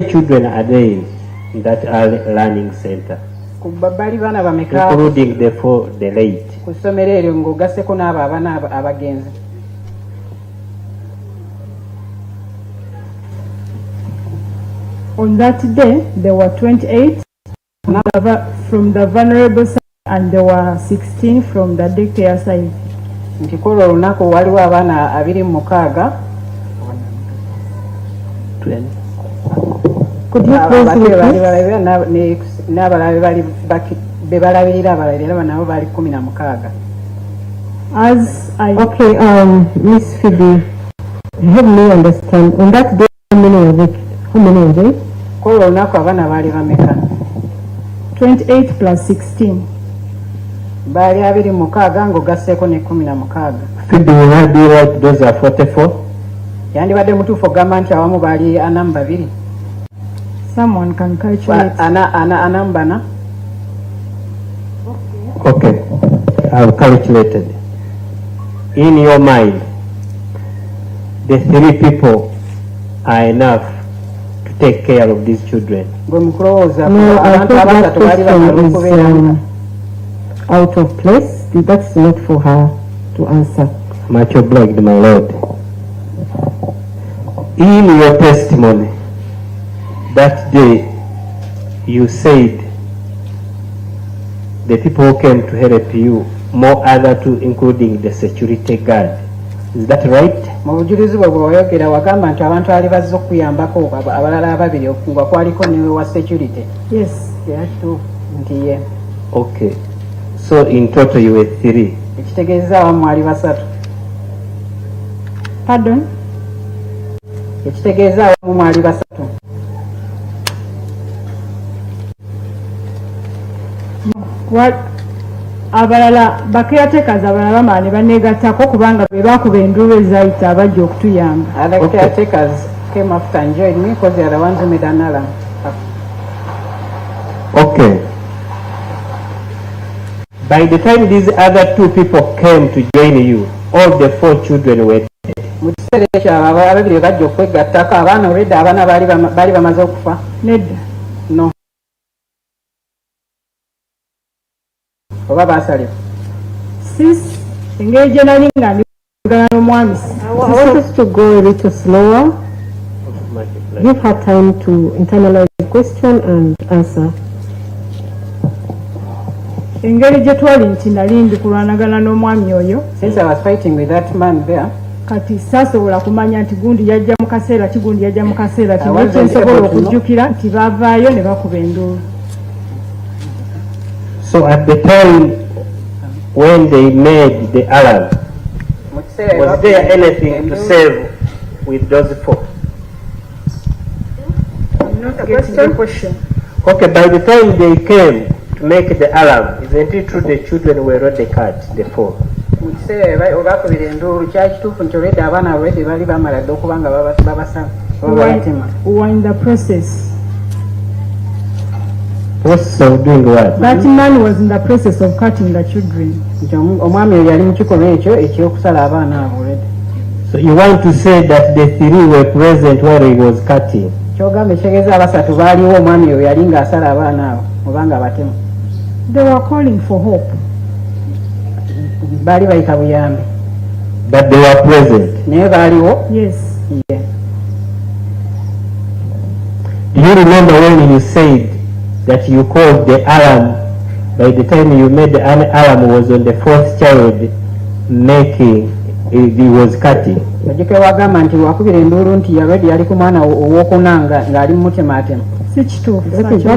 children are there in that early learning center? Including the late. On that day, there were 28 from the vulnerable side and there were 16 from the daycare side. Could you please repeat? As I Okay, Miss Phoebe, help me understand. On that day, how many of it? 28 plus 16. Phoebe, will I be right? Those are 44? Someone can calculate. Okay, I've calculated. In your mind, the 3 people are enough to take care of these children. No, I think that question is out of place. That's not for her to answer. Much obliged, my lord. In your testimony, that day you said the people who came to help you, more other two, including the security guard. Is that right? Yes. Okay. So in total you were 3. Pardon? What abalala bakeyateekazi abalala bamaani baneegattako kubanga be baakuba endulu ezayita abajja okutuyamba. Okay. By the time these other 2 people came to join you, all the 4 children were dead. Nedda. No. Sis, engeri gye nali nga ndigana n'omwami. I want us to go a little slower. Give her time to internalize the question and answer. Engeri gye twali nti nali ndikulwanagana n'omwami oyo. Since I was fighting with that man there, kati saasobola kumanya nti gundi yajja mu kaseera ki gundi yajja mu kaseera ki nekyo nsobola okujjukira nti baavaayo ne bakuba enduulu. So at the time when they made the alarm, was there anything to save with those 4? I'm not getting the question. Okay, by the time they came to make the alarm, isn't it true the children were already cut, the 4? We were in the process. Process of doing what? That man was in the process of cutting the children. So you want to say that the 3 were present while he was cutting? They were calling for hope. But they were present? Yes. Yeah. Do you remember when you said that you called the alarm? By the time you made the alarm was on the 4th child making, he was cutting. That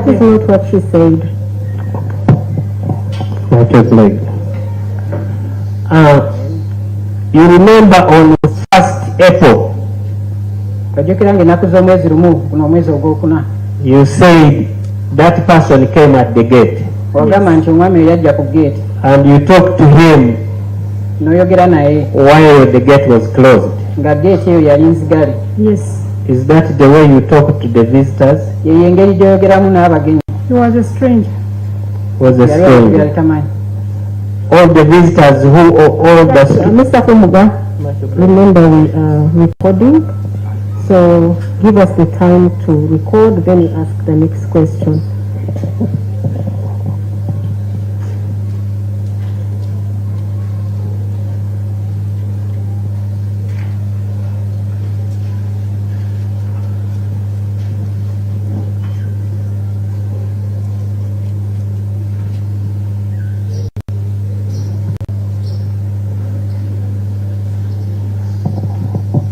is not what she said. What was like? You remember on 1st April, you said that person came at the gate. Yes. And you talked to him while the gate was closed. Yes. Is that the way you talk to the visitors? He was a stranger. Was a stranger. All the visitors who, all the... Mr. Fumuga, remember we are recording, So give us the time to record, then we ask the next question.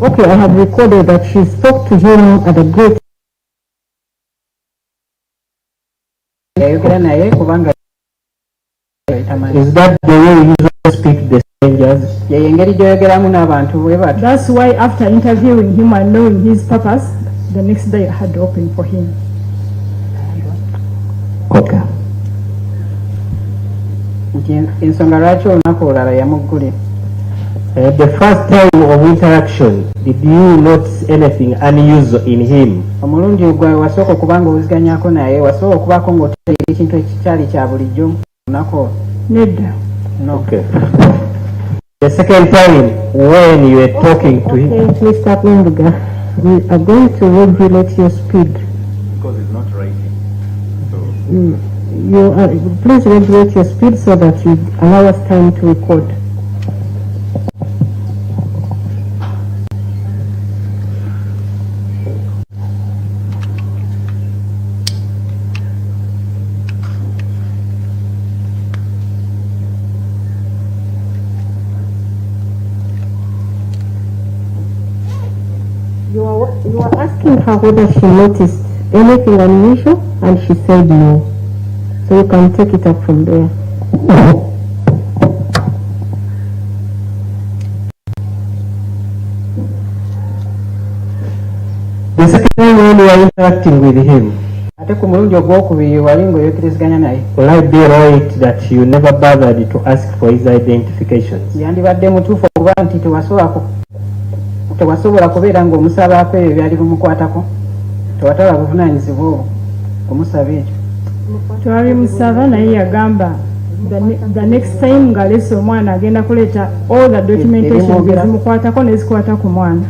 Okay, I have recorded that she spoke to him at a great Is that the way you usually speak the strangers? That's why after interviewing him and knowing his purpose, the next day I had opened for him. Okay. The first time of interaction, did you notice anything unusual in him? Nedda. Okay. The second time, when you were talking to him. Okay, Mr. Lunduga, we are going to regulate your speed. Because it's not writing. So Please regulate your speed so that you allow us time to record. You are asking her whether she noticed anything unusual, and she said no. So you can take it up from there. The second time when you are interacting with him, will I be right that you never bothered to ask for his identifications? tewasobola kubeera ng'omusabaako ebyo byali bumukwatako tewataba buvunaanyizibwa obwo kumusaba ekyo Twabimusaba naye yagamba the next time ng'alese omwana agenda kuleeta all the documentation ezimukwatako n'ezikwata ku mwana.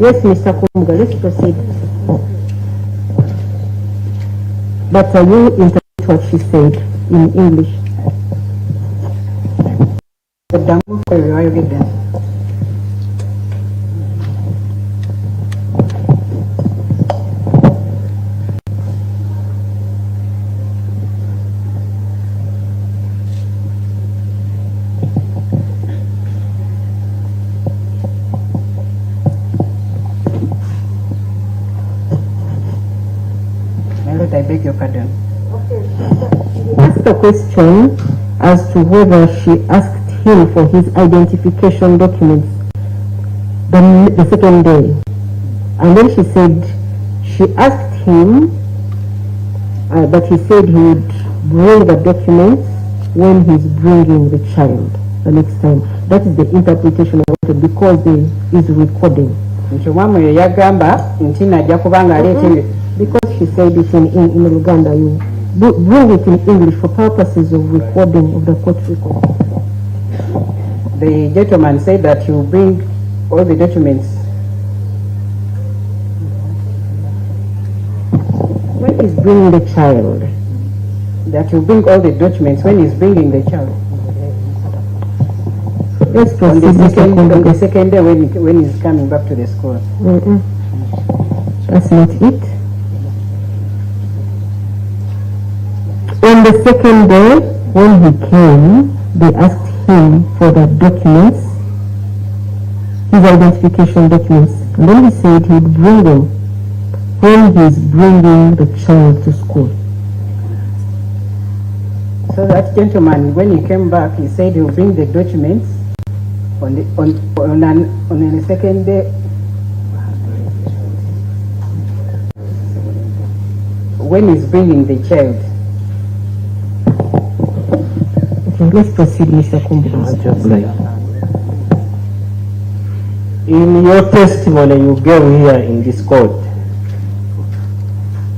Yes, Mr. Kumga, let's proceed. But you interpret what she said in English. I beg your pardon. You asked a question as to whether she asked him for his identification documents the second day. And then she said she asked him, but he said he would bring the documents when he's bringing the child the next time. That is the interpretation I wanted because there is recording. Because she said it in Uganda, you bring it in English for purposes of recording of the court record. The gentleman said that you bring all the documents. When he's bringing the child. That you bring all the documents when he's bringing the child. Let's proceed. On the second day when he's coming back to the school. That's not it. On the second day, when he came, they asked him for the documents, his identification documents, and then he said he would bring them when he's bringing the child to school. So that gentleman, when he came back, he said he'll bring the documents on the second day. When he's bringing the child. Okay, let's proceed, Mr. Kumbu. In your testimony you gave here in this court,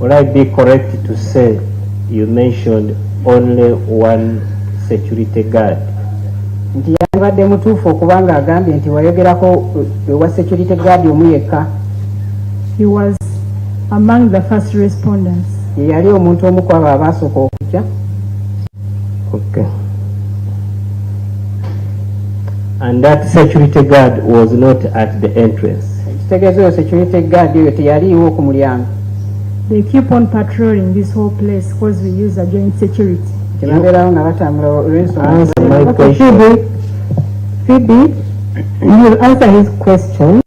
would I be correct to say you mentioned only one security guard? Nti yabadde mutuufu okubanga agambye nti wayogerako ewa security guard omu yekka. He was among the first respondents. Ye yali omuntu omu ku abo abaasooka okujja. Okay. And that security guard was not at the entrance. Ekitegeeza oyo security guard oyo teyaliiwo ku mulyango. They keep on patrolling this whole place because we use a joint security. Tebabeerawo nga batambula olw'ensonga. Phoebe, you will answer his question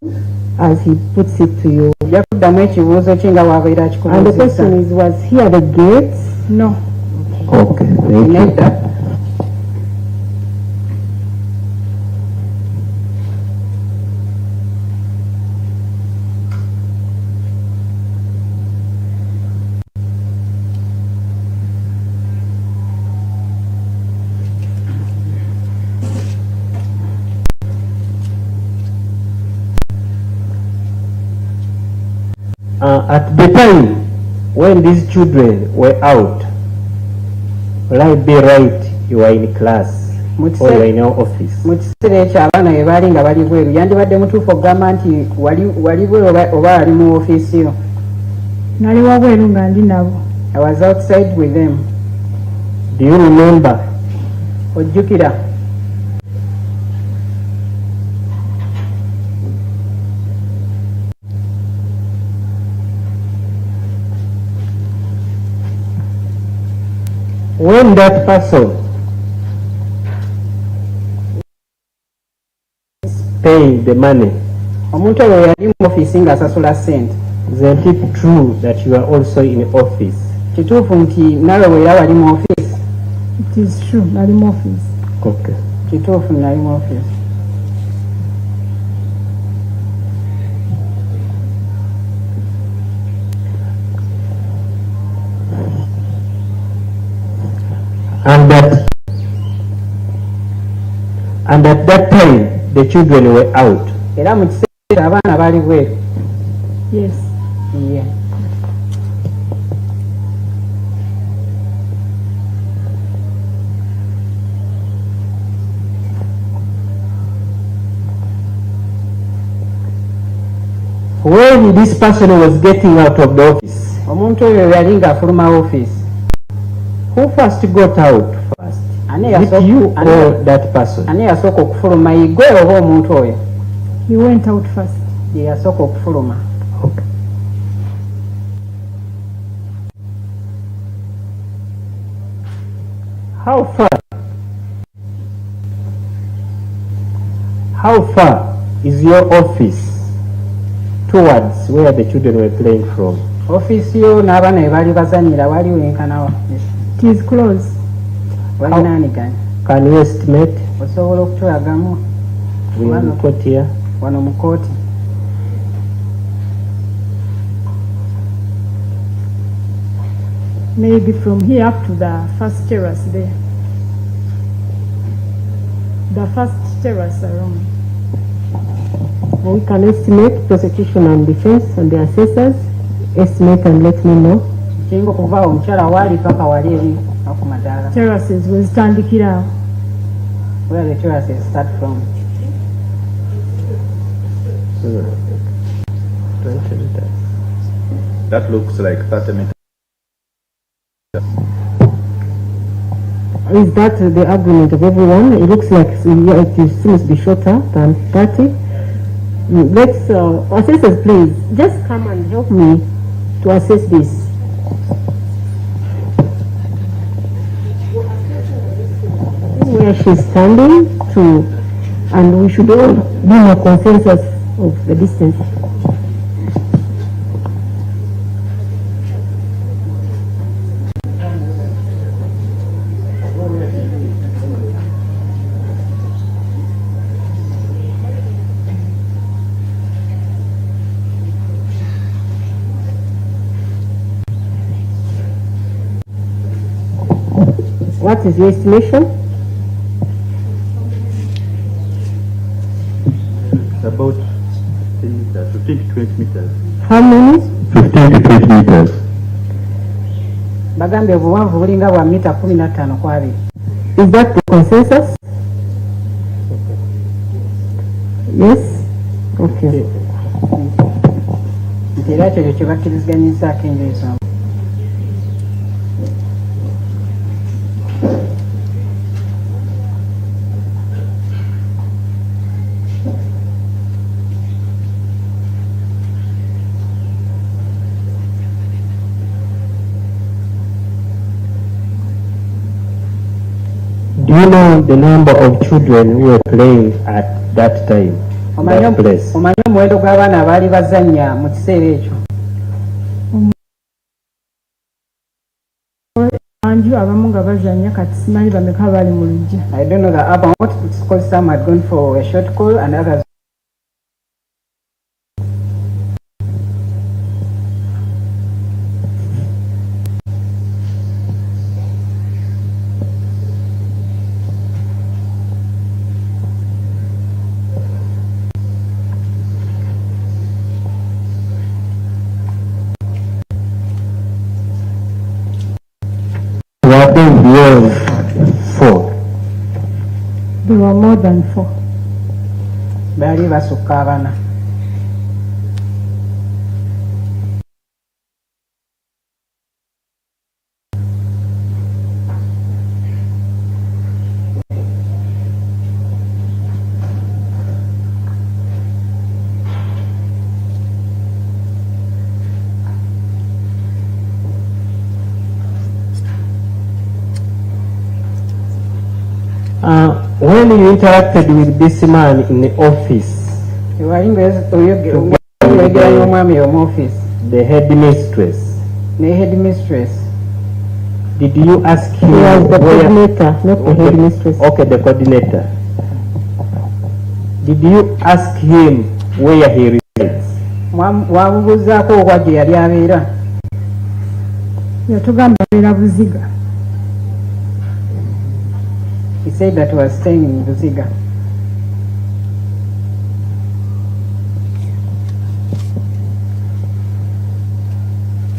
as he puts it to you. Ojja kuddamu ekibuuzo kye nga wabeera And the kikubuuzizza. question is, was he at the gate? No. Okay, thank you. Nedda. At the time when these children were out, will I be right you were in class or you were in your office? Mu kiseera ekyo abaana bwe baali nga bali bweru yandibadde mutuufu okugamba nti wali bweru oba ali mu ofiisi yo. Nali wabweru nga ndi nabo. I was outside with them. Do you remember? Ojjukira? When that person paying the money, Omuntu oyo yali mu ofiisi ng'asasula ssente. isn't it true that you are also in office? Kituufu nti nawe weera wali mu ofiisi? It is true, nali mu office. Okay. Kituufu nali mu ofiisi. And at that time the children were out. Era mu kiseera abaana bali bweru. Yes. Yeah. When this person was getting out of the office, Omuntu oyo yali ng'afuluma ofiisi. who first got out first? Ani Is it you or that person? Ani yasooka okufuluma, igwe oba omuntu oyo? He went out first. Ye yasooka okufuluma. Okay. How far is your office towards where the children were playing from? Ofiisi yo n'abaana be baali bazanyira wali wenkanawa. It is close. Walinaaniganya. Can you estimate? Osobola okutulagamu We put here. wano mu kooti. Maybe from here up to the first terrace there. The first terrace around. We can estimate, prosecution and defense and the assessors estimate and let me know. Kinga okuva omukyala waali paka wali eri ku madaala. Terraces wezitandikira awo. Where the terraces start from. That looks like 30 meters. Is that the agreement of everyone? It looks like it seems to be shorter than 30. Let's, assessors please, just come and help me to assess this. We where she's standing to, and we should all be in a consensus of the distance. What is your estimation? It's about 10 meters, 15 to 20 meters. How many? 15 to 20 meters. Bagambe obuwanvu bulinga bwa mita 15 ku 2. Is that the consensus? Yes? Okay. Nti era ekyo kye bakkiriziganyizaako enjuyi zombi. Do you know the number of children who were playing at that time? That place? Omanyi omuwendo gw'abaana abaali bazannya mu kiseera ekyo? Anju abamu nga bazannya kati simanyi bameka bali mu lujja. I don't know the urban what it's called. Some had gone for a short call and others. Were they beyond 4? There were more than 4. Baali basukka abana. When you interacted with this man in the office, Wali ng'oyogera n'omwami omu office the headmistress, ne headmistress. did you ask him He was the where- coordinator, not the headmistress. Okay, the coordinator. Did you ask him where he resides? Wamubuuzaako owa gye yali abeera? Yatugamba abeera Buziga. He said that he was staying in Buziga.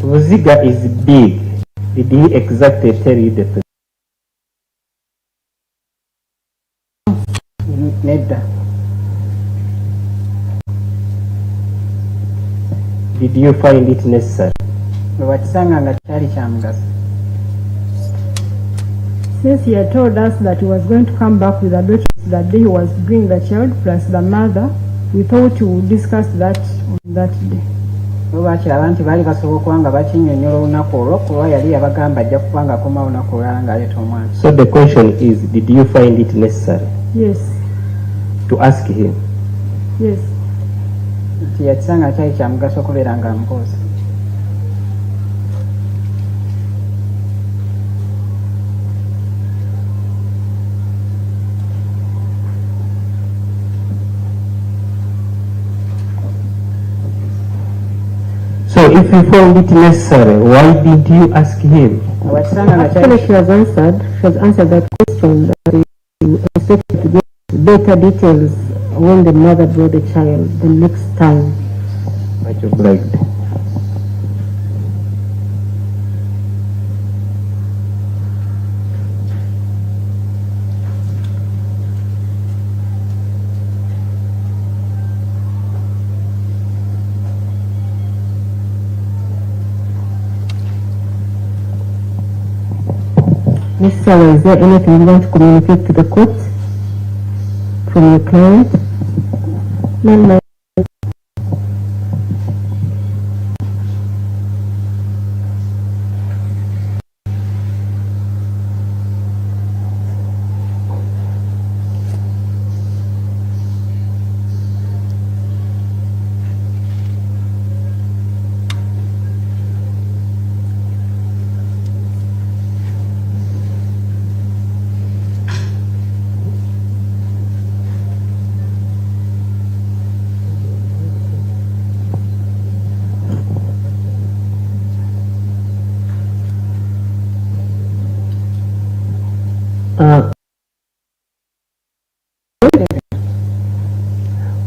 Buziga is big. Did he exactly tell you the place? Nedda. Did you find it necessary? Bwe wakisanga nga kyali kya mugaso. Since he had told us that he was going to come back with the daughters that day he was bringing the child plus the mother, we thought we would discuss that on that day. Bo bakiraba nti baali basobola okuba nga bakinnyonnyola olunaku olwo kuba yali yabagamba ajja kuba nga akoma olunaku olwala ng'aleeta omwana. So the question is, did you find it necessary Yes, to ask him? yes. Nti yakisanga kyali kya mugaso okubeera ng'amubuuza. So if you found it necessary, why did you ask him? Wakisanga nga Actually, kyali she has answered that question, that we expected to get better details when the mother brought the child the next time. Much obliged. Ms. Sawa, is there anything you want to communicate to the court from your client? None, ma'am.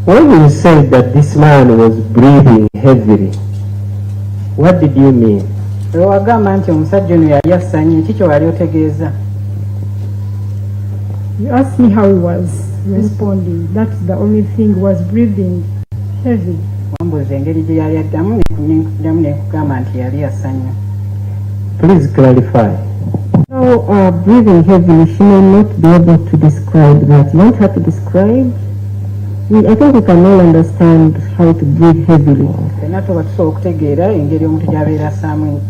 When you said that this man was breathing heavily, what did you mean? Wagamba nti omusajja ono yali asanye, kiki wali otegeeza? You asked me how he was responding. That's the only thing, was breathing heavy. Wambuuza engeri gye yali addamu nekugamba nti yali asanye. Please clarify. So, breathing heavily, she may not be able to describe that. You want her to describe? I think we can all understand how to breathe heavily. Fenna tuba tusobola okutegeera engeri omuntu gy'abeera assaamu.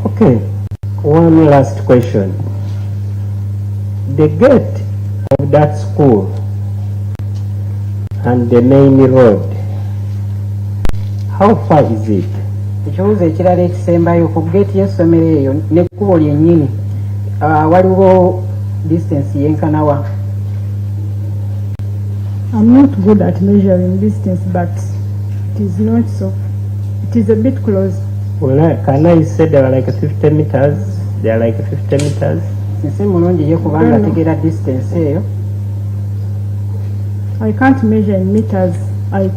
Okay, one last question. The gate of that school and the main road, how far is it? Ekibuuzo ekirala ekisembayo ku geeti y'essomero eyo n'ekkubo lyennyini waliwo distance yenkanawa? I'm not good at measuring distance, but it is not so. It is a bit close. Well, can I say they are like 50 meters? They are like 50 meters. Sinsi mulungi ye kubanga ategeera distance eyo. I can't measure in meters. I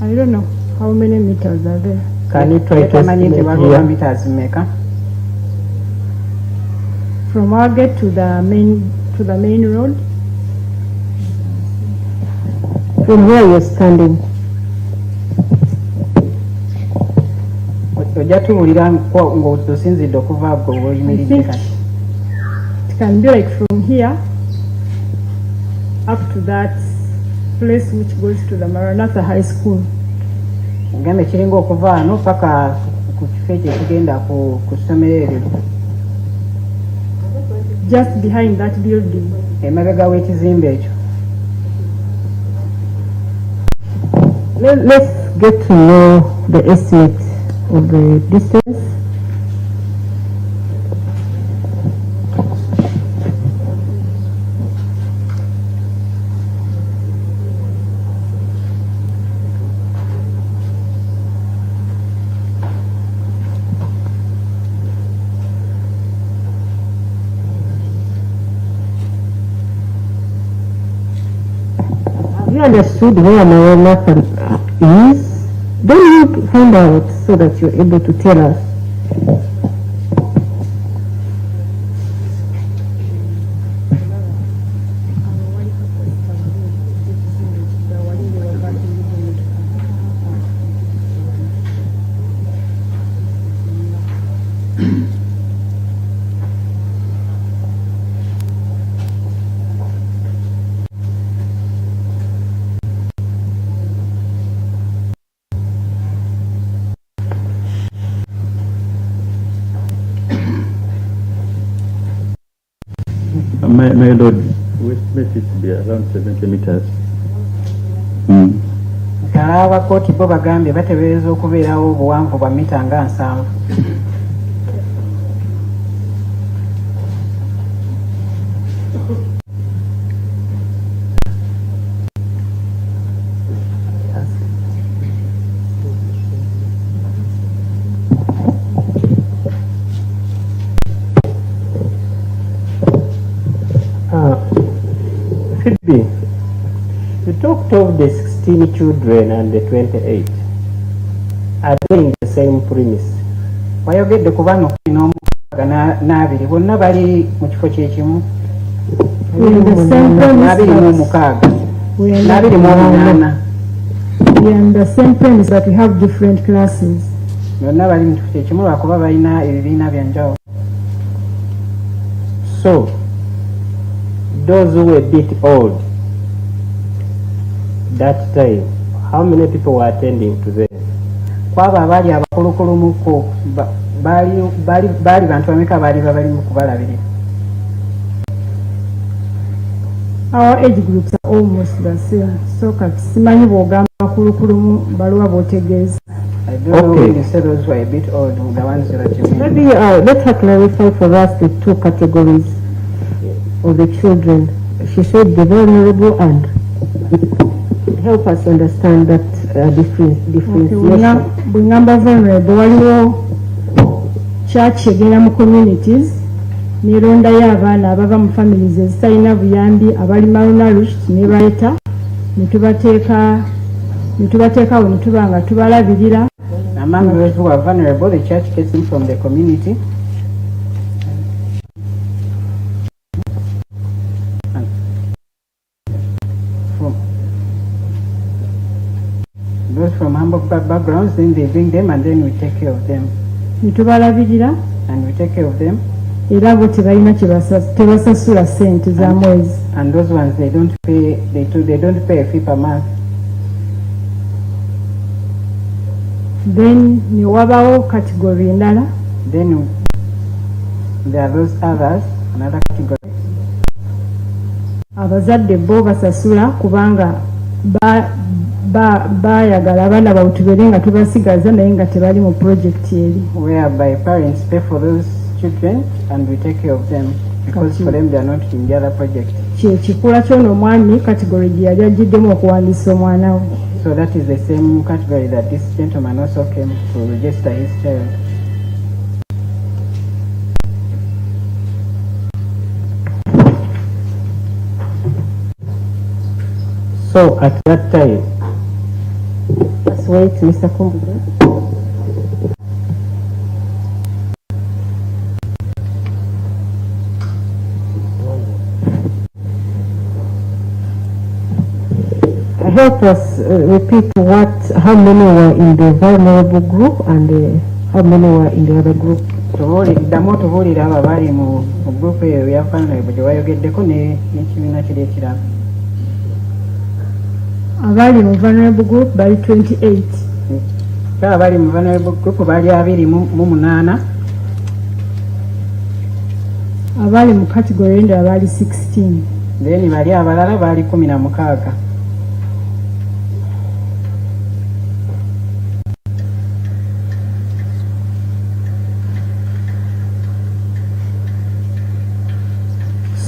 don't know how many meters are there. Can you try to estimate here? Meters mmeka? From our gate to the main road. From where you're standing? Ojja tuwulira ng'osinzidde okuva ago I oyimiridde think kati. it can be like from here up to that place which goes to the Maranatha High School. Ngambe kiringa okuva wano paka ku kifo ekyo ekigenda ku ssomero eryo. Just behind that building. Emabega w'ekizimbe ekyo. Let's get to know the estimate of the distance. Have you understood where Maranatha is? Then you find out so that you're able to tell us. My lord, we estimate it to be around 70 meters. Abakooti bo bagambye bateebereza okubeerawo obuwanvu bwa mita nga 7. Phoebe, you talked of the 16 children and the 28. Are they in the same premise? Wayogedde ku bano 12 bonna bali mu kifo kye kimu. We are in the same premise. 26 We are in the same premise, but we have different classes. Bonna bali mu kifo kye kimu lwakuba balina ebibiina bya njawulo. So, those who were a bit old that time, how many people were attending to them? Kwabo abaali abakulukulumu baali bantu bameka baali babali mu kubalabirira? Our age groups are almost the same. So kati simanyi bw'ogamba abakulukulumu baluwa b'otegeeza. I don't know when you say those were a bit old, the ones that you mean. Maybe let her clarify for us the two categories of the children. She said the vulnerable and help us understand that differentiation. Bwengamba vulnerable waliwo church egenda mu communities nerondayo abaana abava mu families ezitalina buyambi abali malnourished nebayita netubateekawo netuba nga tubalabirira. Among those who are vulnerable, the church gets them from the community. Those from humble backgrounds, then they bring them and then we take care of them. Netubalabirira and we take care of them. Era bo tebalina tebasasula sente za mwezi. And those ones they don't pay a fee per month. Then ne wabawo category endala. Then there are those others, another category. Abazadde bo basasula kubanga bayagala abaana baabwe tubeere nga tubasigaza naye nga tebali mu project eri. Whereby parents pay for those children and we take care of them because for them they are not in the other project. Kyekikula ky'ono omwami category gye yali agiddemu okuwandiisa omwana we. So that is the same category that this gentleman also came to register his child. So at that time, let's wait, Mr. Kumbuga. Help us repeat how many were in the vulnerable group and how many were in the other group. Ddamu tubuulira abo abali mu group eyo ya vulnerable gye wayogeddeko n'ekibiina kiri ekirala. Abali mu vulnerable group bali 28. Abali mu vulnerable group bali 28. Abali mu category endala bali 16. Then bali abalala bali 16.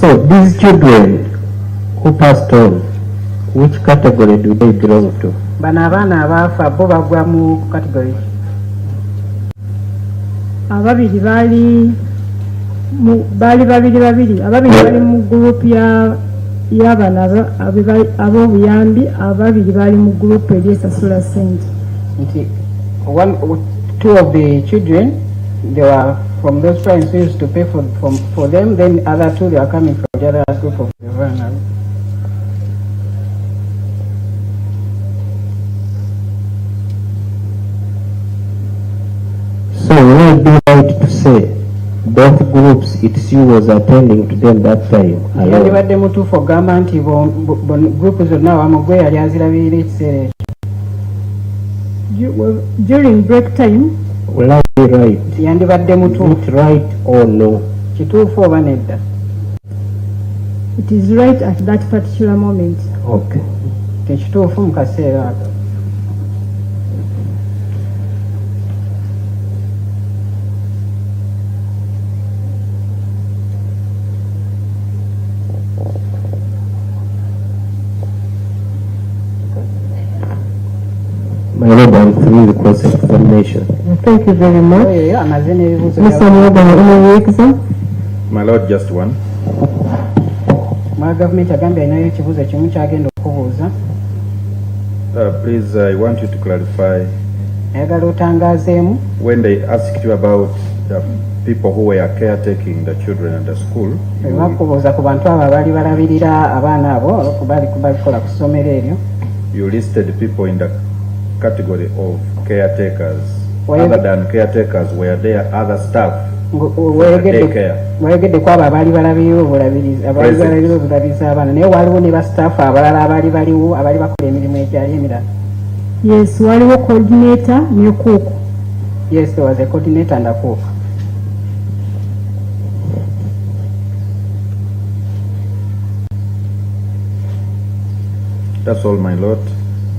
So these children who passed on, which category do they belong to? Bano abaana abaafa bo bagwa mu category. Ababiri bali bali mu group y'abaana ab'obuyambi, ababiri bali mu group eri esasula ssente. Two of the children, they were from those parents who used to pay for them, then other two, they are coming from the other group of the vulnerable. So would it be right to say both groups, it's you was attending to them that time? Yandibadde mutuufu okugamba nti group zonna wamugwe yali azirabirira ekiseera ekyo. During break time, will I be right? Yandibadde mutuufu. Right or no? Kituufu oba nedda? It is right at that particular moment. Okay. Tekituufu mu kaseera ako. My Lord, I'm through the cross-examination. Thank you very much. Mr. Mwoga, any exam? My Lord, just one. Please, I want you to clarify when they asked you about the people who were caretaking the children at the school. You listed people in the category of caretakers. Other than caretakers, were there other staff? Wayogedde kwabo abaali balabirira obulabirizi abaana naye waliwo ne bastaafu abalala abaali baliwo abaali bakola emirimu egyali emirala. Yes, waliwo coordinator ne cook. Yes, there was a coordinator and a cook. That's all, my Lord.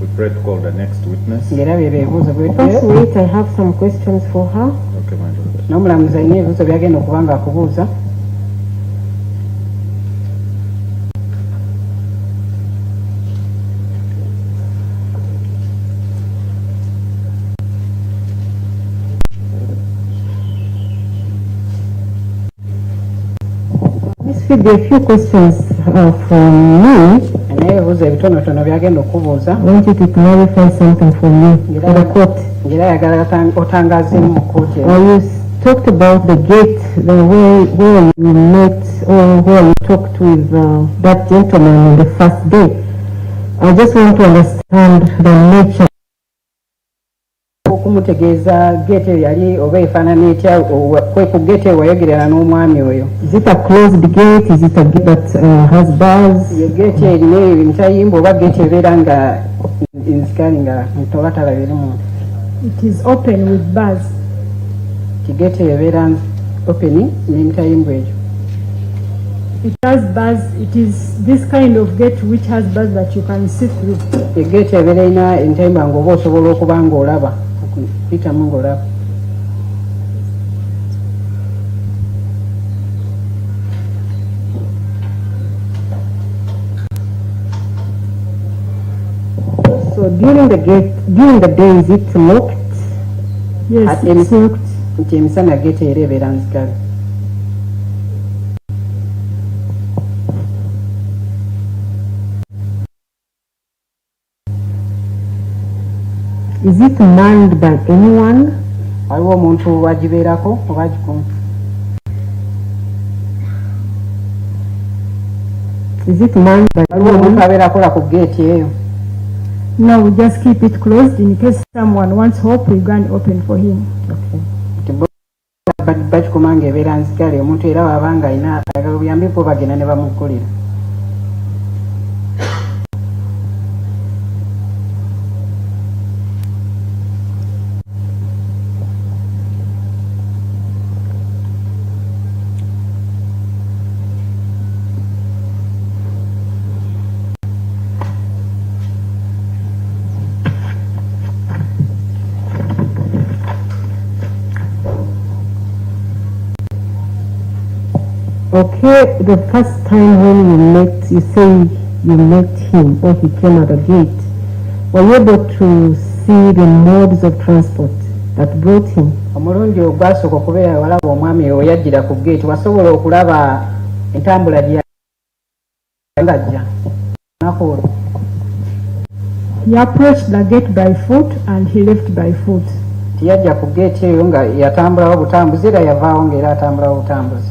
We pray to call the next witness. ng'era bye beebuuzo First wait, I have some questions for her. Okay, my lord. n'omulamuzi alina ebibuuzo byagenda okuba nga akubuuza. This will be a few questions from me. naye ebibuuzo ebitonotono byagenda okubuuza. I want you to clarify something for me, for the court. ng'era ayagala otangaazeemu mu kkooti. You talked about the gate, the way where you met or where you talked with that gentleman on the first day. I just want to understand the nature. okumutegeeza geeti eyo yali oba efaanana etya kwe ku geeti eyo wayogerera n'omwami oyo. Is it a closed gate? Is it a gate that has bars? ye geeti erina emitayimba oba geeti ebeera nga nzikali nga oba talabirimu. It is open with bars. ti geeti eyo ebeera open n'emitayimba egyo. It has bars. It is this kind of gate which has bars that you can see through. egeeti ebeera erina emitayimba ng'oba osobola okuba ng'olaba okuyitamu ng'olaba. So during the day, is it locked? Yes, it's locked. nti emisana geeti era ebeera nzigale. Is it manned by anyone? waliwo omuntu agibeerako oba agikuuma. Is it manned by waliwo omuntu anyone? abeera akola ku geeti eyo. No, we just keep it closed in case someone wants help. We go and open for him. bakikuma ng'ebeera nzigale omuntu era waaba nga alina ayagala obuyambi bwo bagenda ne bamuggulira. Okay, the first time when you met, you say you met him or he came at the gate. Were you able to see the modes of transport that brought him? omulundi ogwasooka okubeera walaba omwami oyo yajjira ku geeti wasobola okulaba entambula gy'ajja naku olwo. He approached the gate by foot and he left by foot. tiyajja ku geeti eyo nga yatambulawo butambuzi era yavaawo ng'era atambulawo butambuzi.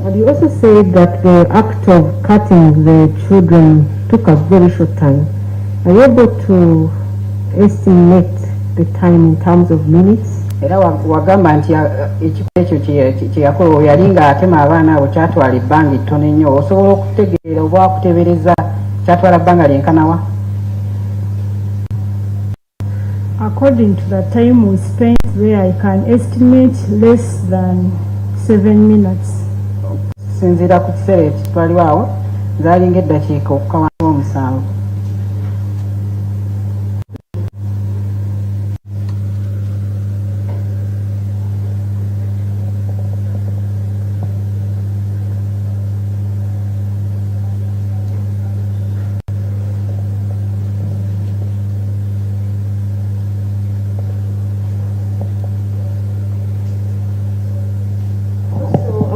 And you also said that the act of cutting the children took a very short time. Are you able to estimate the time in terms of minutes? era wagamba nti ekifo ekyo kyeyakola yali ng'atema abaana abo kyatwala ebbanga ettono ennyo. osobola okutegeera oba okutebereza kyatwala bbanga lyenkanawa? According to the time we spent there, I can estimate less than 7 minutes. sinziira ku kiseera ekitwaliwo awo zaalinga eddakiika okukawa 7.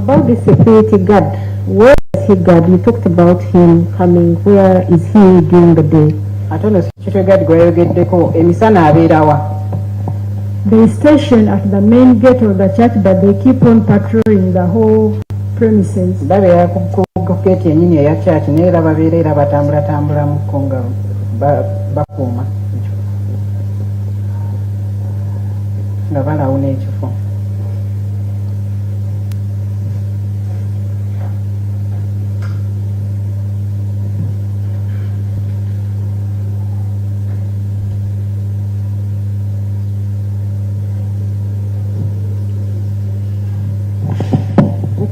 About the security guard, where is he guard? You talked about him coming. Where is he during the day? ate ono sekitwegadi gwe yayogeddeko emisana abeerawa? They station at the main gate of the church, but they keep on patrolling the whole premises. babeera ku geeti ennyini eya church naye era babeera era batambulatambulamuko nga bakuuma nga balawuna ekifo.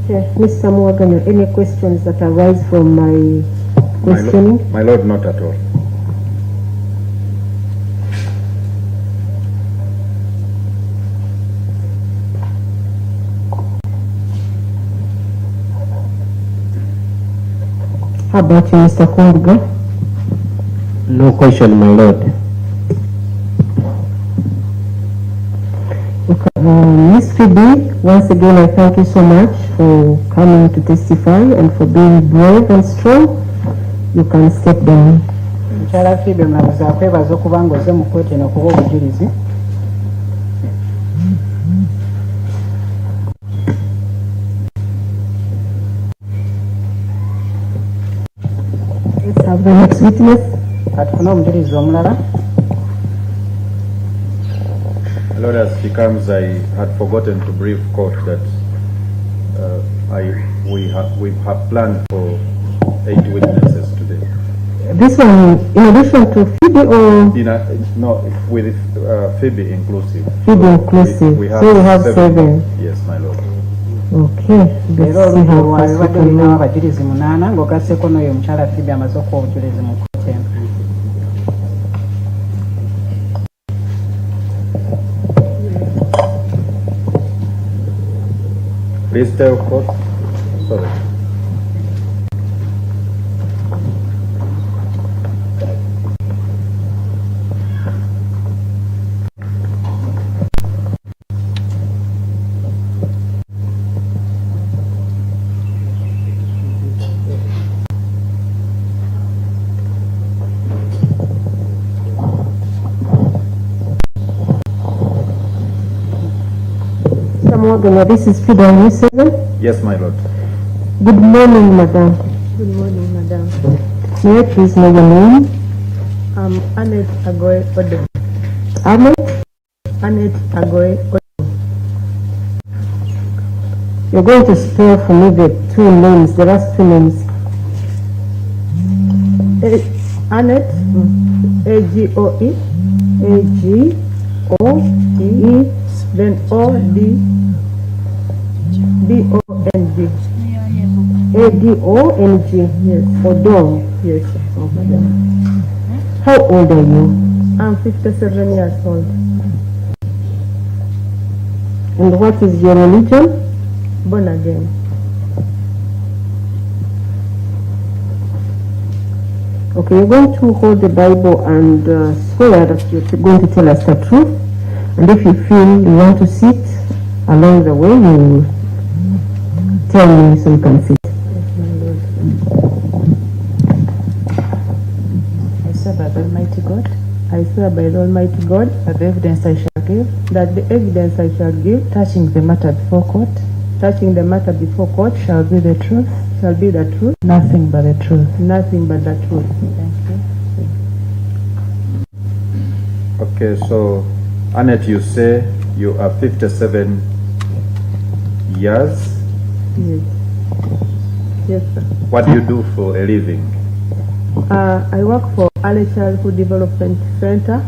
Okay, Mr. Mwaganya, any questions that arise from my questioning? My Lord, not at all. How about you, Mr. Kumbuga? No question, my lord. Ms. Phoebe, once again I thank you so much for coming to testify and for being brave and strong. You can step down. Mukyala Phoebe mulamuzi akwebaza okuba ng'ozze mu kkooti eno okuba obujulizi. Let's have the next witness. Katufune omujulizi omulala. Lord, as she comes, I had forgotten to brief court that we have planned for 8 witnesses today. This one, in addition to Phoebe or? No, with Phoebe inclusive. Phoebe inclusive. We so we have 7. Yes, my Lord. Okay. Leero oludda lwabadde olinawo abajulizi 8 ng'ogasseeko n'oyo omukyala Phoebe amaze okuwa obujulizi mu kkooti eno. Please tell court. Sorry. This is Phoebe 7. Yes, my Lord. Good morning, madam. Good morning, madam. May I please know your name? I'm Annet Agoy Odong. Annet? Annet Agoy Odong. You're going to spell for me the 2 names, the last 2 names. Annet, A-G-O-E, A-G-O-E, then O-D-O-N-G. A-D-O-N-G. Yes. Odong. Yes. How old are you? I'm 57 years old. And what is your religion? Born again. Okay, you're going to hold the Bible and swear that you're going to tell us the truth. And if you feel you want to sit along the way, you tell me so you can sit. Yes, my Lord. I swear by the Almighty God I swear by the Almighty God that the evidence I shall give that the evidence I shall give touching the matter before court touching the matter before court shall be the truth, shall be the truth, nothing but the truth. nothing but the truth. Thank you. Okay, so Annet, you say you are 57 years. Yes. Yes, sir. What do you do for a living? I work for Early Childhood Development Center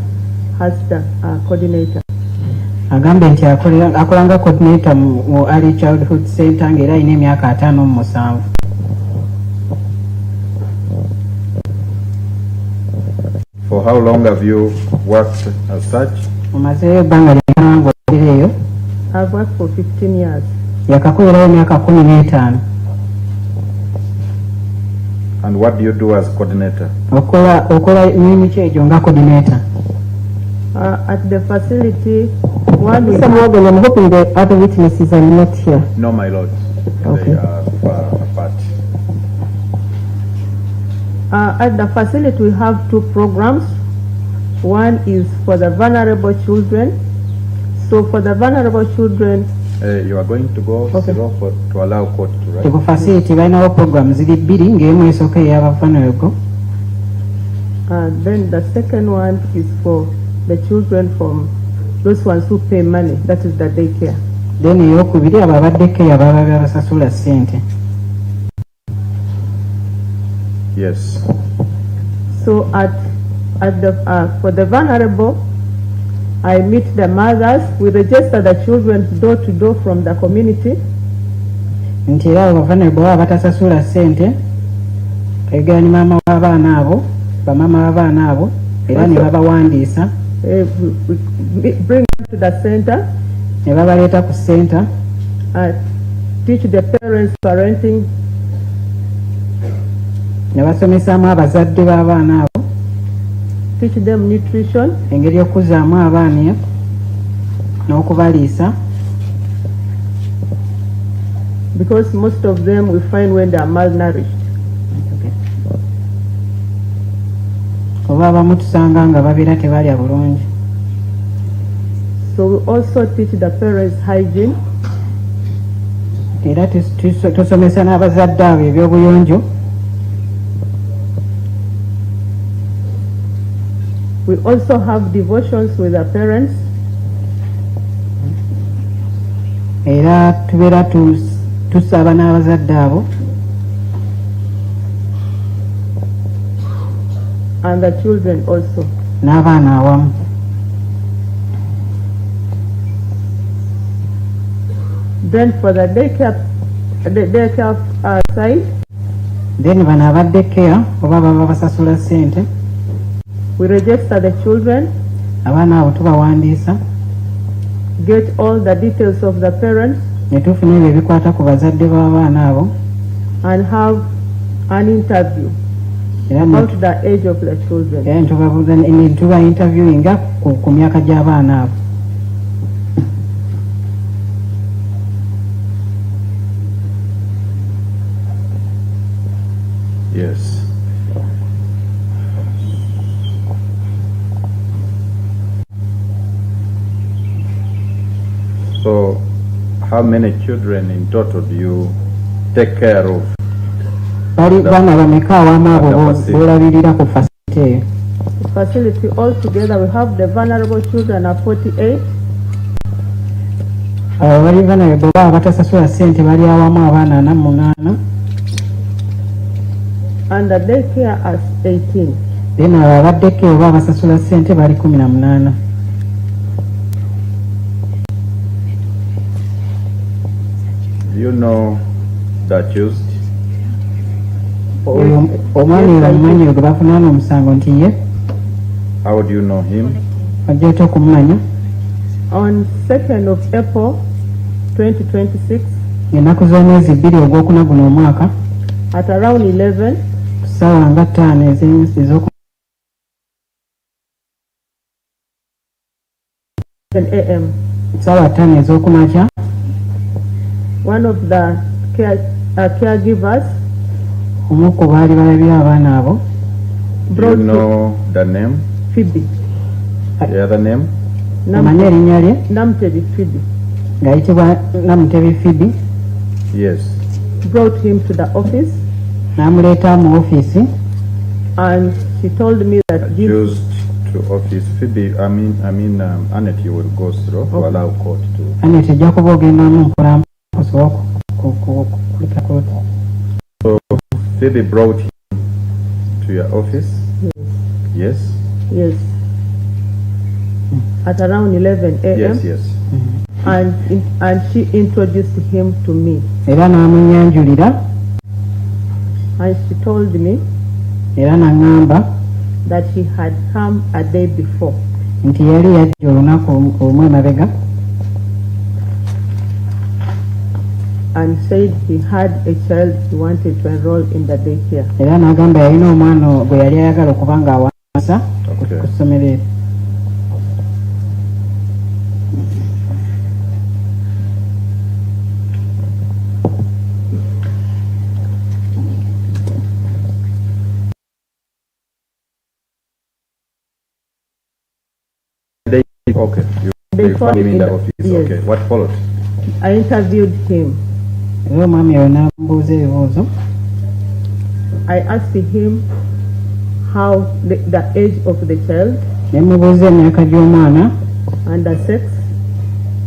as the coordinator. Agambe nti akolanga coordinator mu Early Childhood Center ng'era alina emyaka 57. For how long have you worked as such? Omazeeyo ebbanga ly'enkana ng'ogereeyo. I've worked for 15 years. Yakakolerayo emyaka 15. And what do you do as coordinator? Okola mirimu ki egyo nga coordinator? At the facility, one we Mr. Morgan, I'm hoping the other witnesses are not here. No, my lord. Okay. They are far apart. at the facility we have 2 programs. One is for the vulnerable children. So for the vulnerable children, You are going to go Okay. to allow court to write. Ku facility balinawo program ziri 2 ng'emu esooka ey'abavunaanyizibwa. then the second one is for the children from those ones who pay money, that is the daycare. Then ey'okubiri abo abaddekeyo ababa babasasula ssente. Yes. So for the vulnerable, I meet the mothers. We register the children door to door from the community. nti era abo vulnerable baba batasasula ssente ayogera ni maama w'abaana abo bamaama w'abaana abo era ne babawandiisa Bring them to the center, ne babaleeta ku center teach the parents parenting, ne basomesaamu abazadde b'abaana abo teach them nutrition, engeri y'okuzaamu abaana n'okubaliisa because most of them we find when they are malnourished. oba abamu tusanga nga babeera tebalya bulungi. So we also teach the parents hygiene, era tusomesa n'abazadde abo ebyobuyonjo. we also have devotions with the parents, era tubeera tusaba n'abazadde abo and the children also. n'abaana awamu. Then for the daycare side, then bano abadde care oba baba basasula ssente we register the children, abaana abo tubawandiisa get all the details of the parents, ne tufuna ebyo ebikwata ku bazadde b'abaana abo and have an interview era about the age of the children. ne tuba interviewinga ku myaka gy'abaana abo. Yes. So, how many children in total do you take care of? Bali baana bameka awamu abo bolabirira ku facility eyo? The facility altogether we have the vulnerable children are 48, abo bali vulnerable baba batasasula ssente bali awamu abaana 48 and the daycare as 18. then abo abaddeko oba basasula ssente bali 18. Do you know the accused? oyo omwana oyo amumanyi oyo gwe bafunaana omusango nti ye How do you know him? ojja otya okumumanya? On 2nd of April 2026 ennaku z'omwezi 2 ogwokuna guno omwaka at around 11, ssaawa nga 5 ez'oku 11 a.m. ssaawa 5 ez'okumakya one of the caregivers omu ku baali balabira abaana abo Do you brought know the name? Phoebe, The other name? omanye erinnya lye Namtebi Phoebe, ng'ayitibwa Namutebi Phoebe, Yes. brought him to the office n'amuleeta mu ofiisi and she told me that this, Accused to office. Phoebe, Annet, you will go through to allow court to. Annet ejja kuba ogendamu nkola osobola kuleka kooti. So, Phoebe brought him to your office? Yes? yes, at around 11 a.m. Yes, yes. and she introduced him to me Era n'amunyanjulira and she told me era n'aŋŋamba that he had come a day before nti yali yajja olunaku olumu emabega and said he had a child he wanted to enroll in the daycare. era n'agamba yalina omwana gwe yali ayagala okuba ng'awandiisa Okay. ku ssomero eryo. Okay. They You found found him in in the the- office. yes. Okay. What followed? I interviewed him. Era omwami oyo n'amubuuza ebibuuzo I asked him how the age of the child ne mubuuza emyaka gy'omwana and the sex,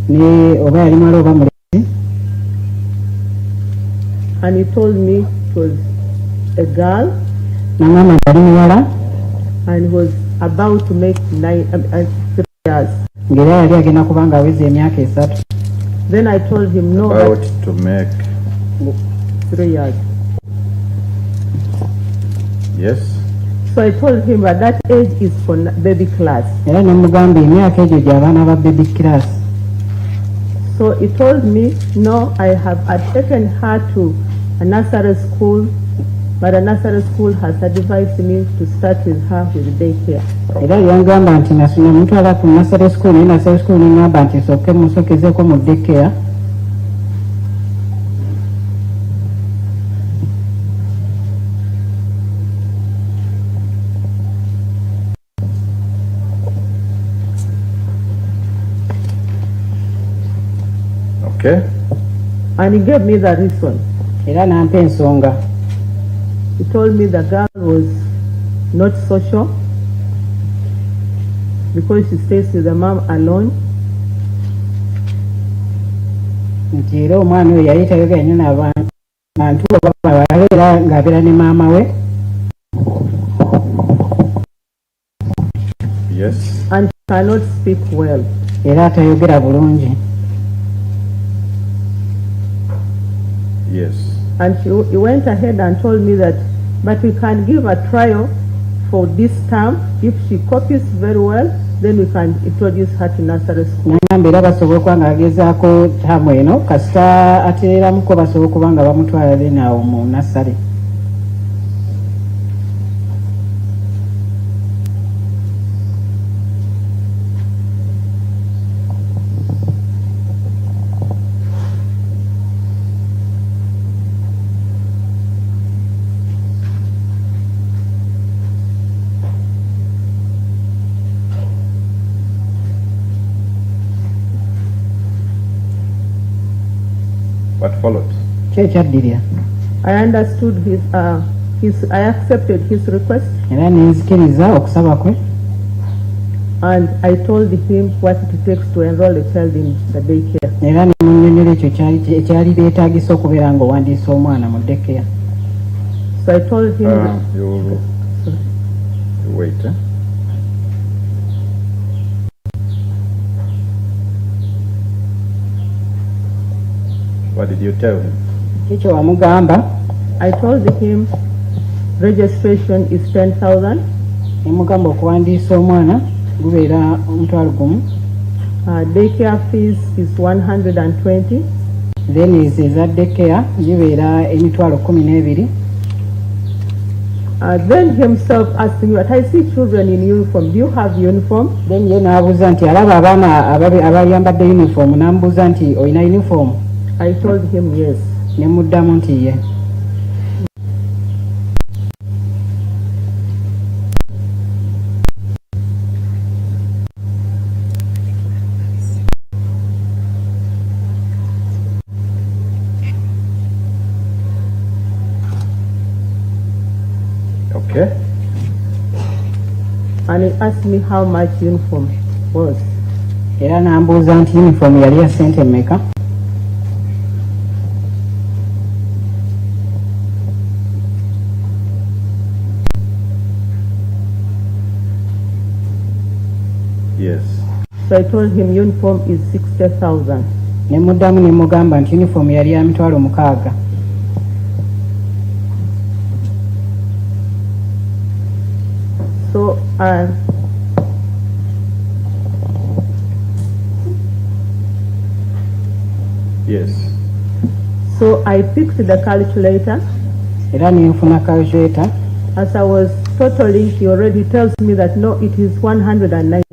ne oba yali mwala oba mulezi, and he told me it was a girl n'aŋŋamba nti yali muwala and was about to make 3 years. ng'era yali agenda kuba ng'aweza emyaka 3. Then I told him no, About that to make 3 years. Yes. So I told him that that age is for baby class. Era nemugamba emyaka egyo gy'abaana ba baby class. So he told me, no, I had taken her to a nursery school, but a nursery school has advised me to start with her with daycare. Era yangamba nti nasuna mutwala ku nursery school, naye nursery school nengamba nti soke musokezeeko mu daycare. Okay. And he gave me the reason. Era nampa ensonga. He told me the girl was not social because she stays with the mom alone. Nti era omwana oyo yali tayogera nnyo n'abantu era ng'abeera ne maama we. Yes. And she cannot speak well. Era atayogera bulungi. Yes. And he went ahead and told me that, but we can give a trial for this term. If she copies very well, then we can introduce her to nursery school. Nangamba era basobola okuba nga bagezaako tamu eno kasita ateeramuko basobola okuba nga bamutwala then awo mu nursery. What followed? I understood I accepted his request. Era nenzikiriza okusaba kwe. And I told him what it takes to enroll a child in the daycare. Era nemunnyonnyola ekyo ekyali beetaagisa okubeera ng'owandiisa omwana mu daycare. So I told him You wait. What did you tell him? Kiki wamugamba? I told him registration is 10,000. Nemugamba okuwandiisa omwana gubeera omutwalo gumu. Daycare fees is 120. Then eza daycare gibeera emitwalo 12. Then himself asked me, but I see children in uniform. Do you have uniform? Then ye n'abuuza nti alaba abaana abayambadde uniform, n'amubuuza nti olina uniform? I told him yes. Ne muddamu nti ye. Okay. And he asked me how much uniform was. Era n'ambuuza nti uniform yali ya ssente mmeka? Yes. So I told him uniform is 60,000. Ne muddamu ne mugamba nti uniform yali ya mitwalo 6. So Yes. So I picked the calculator. Era ne nfuna calculator. As I was totaling, he already tells me that no, it is 190.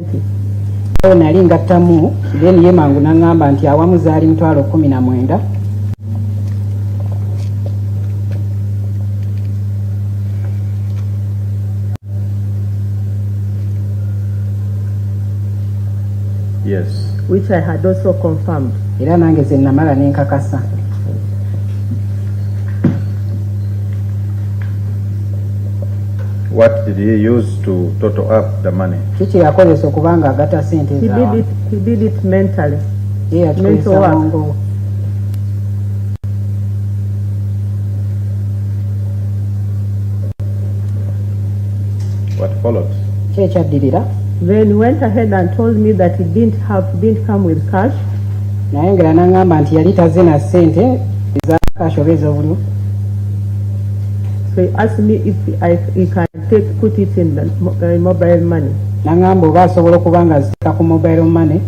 Nali ngattamu, then ye mangu n'angamba nti awamu zaali mitwalo 19. Yes. Which I had also confirmed. Era nange ze namala ne nkakasa. What did he use to total up the money? Kiki yakozesa okubanga agata sente zaawa? He did it mentally. Ye yatukozesa bwongo. What followed? Ki ekyaddirira? Then he went ahead and told me that he didn't come with cash. Naye ngera n'angamba nti yali tazze na ssente kashobeza obuliwo. So he asked me if he can put it in the mobile money. Nangamba oba asobola okuba nga aziteeka ku mobile money.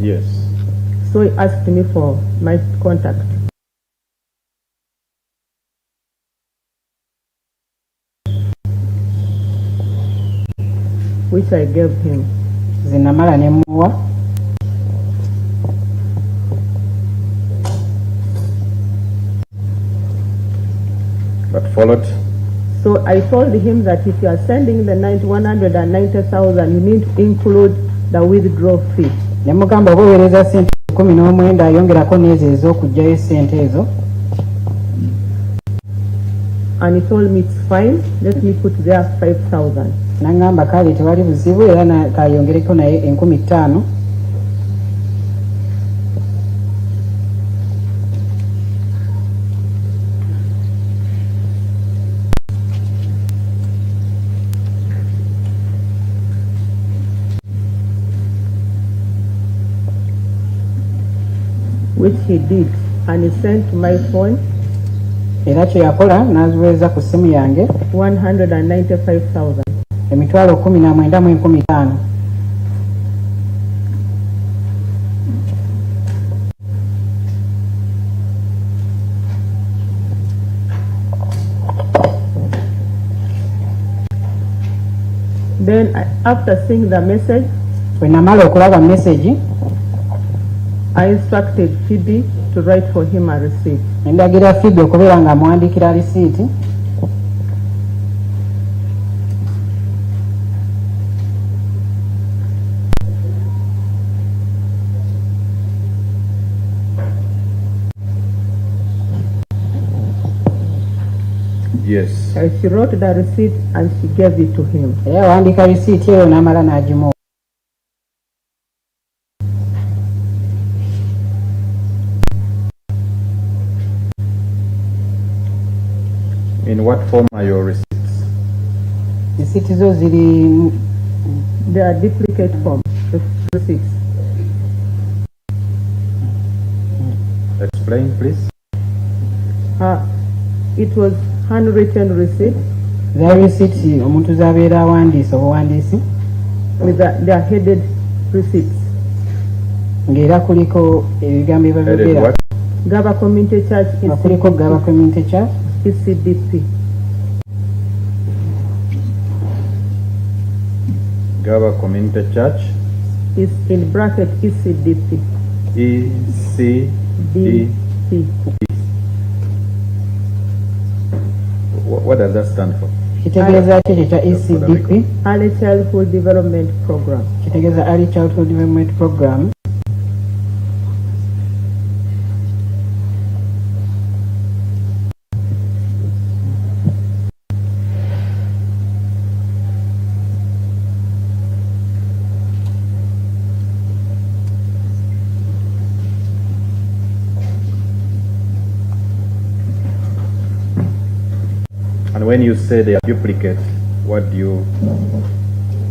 Yes. So he asked me for my contact. Which I gave him. Zinamala nemuwa. But followed. So I told him that if you are sending the 190,000, you need to include the withdrawal fee. Nemugamba obuweereza sente 19 ayongerako n'ezo ez'okugyayo sente ezo. And he told me it's fine, let me put there 5,000. Nangamba kale tewali buzibu era kayongereko naye 15,000. Which he did, and he sent to my phone. Era kye yakola n'aziweeza ku ssimu yange 195,000. emitwalo 19,015. Then after seeing the message, bwe namala okulaba message, I instructed Phoebe to write for him a receipt. Ndagira Phoebe okubeera nga amuwandiikira risiiti. Yes. She wrote the receipt and she gave it to him. Era yawandiika risiiti eyo n'amala n'agimuwa. In what form are your receipts? Risiiti zo ziri. They are duplicate form receipts. Explain, please. It was handwritten receipt. Zaali risiiti omuntu z'abeera awandiise obuwandiisi. With they are headed receipts. Ng'era kuliko ebigambo ebyogera. Gaba Community Church. Kuliko Gaba Community Church. ECDP. Gaba Community Church. Is in bracket ECDP. ECDP. What does that stand for? Kitegeeza ki ekya ECDP? Early Childhood Development Program. Kitegeeza Early Childhood Development Program. And when you say they are duplicate, what do you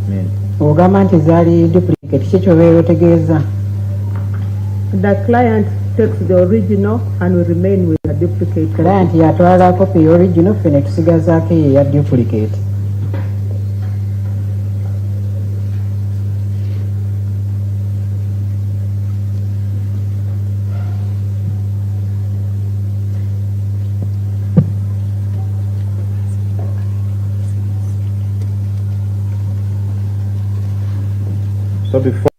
mean? Ogamba nti zaali duplicate, ki ky'obeera otegeeza? The client takes the original and will remain with the duplicate. Client yatwala copy original, ffe ne tusigazaako eyo eya duplicate. So before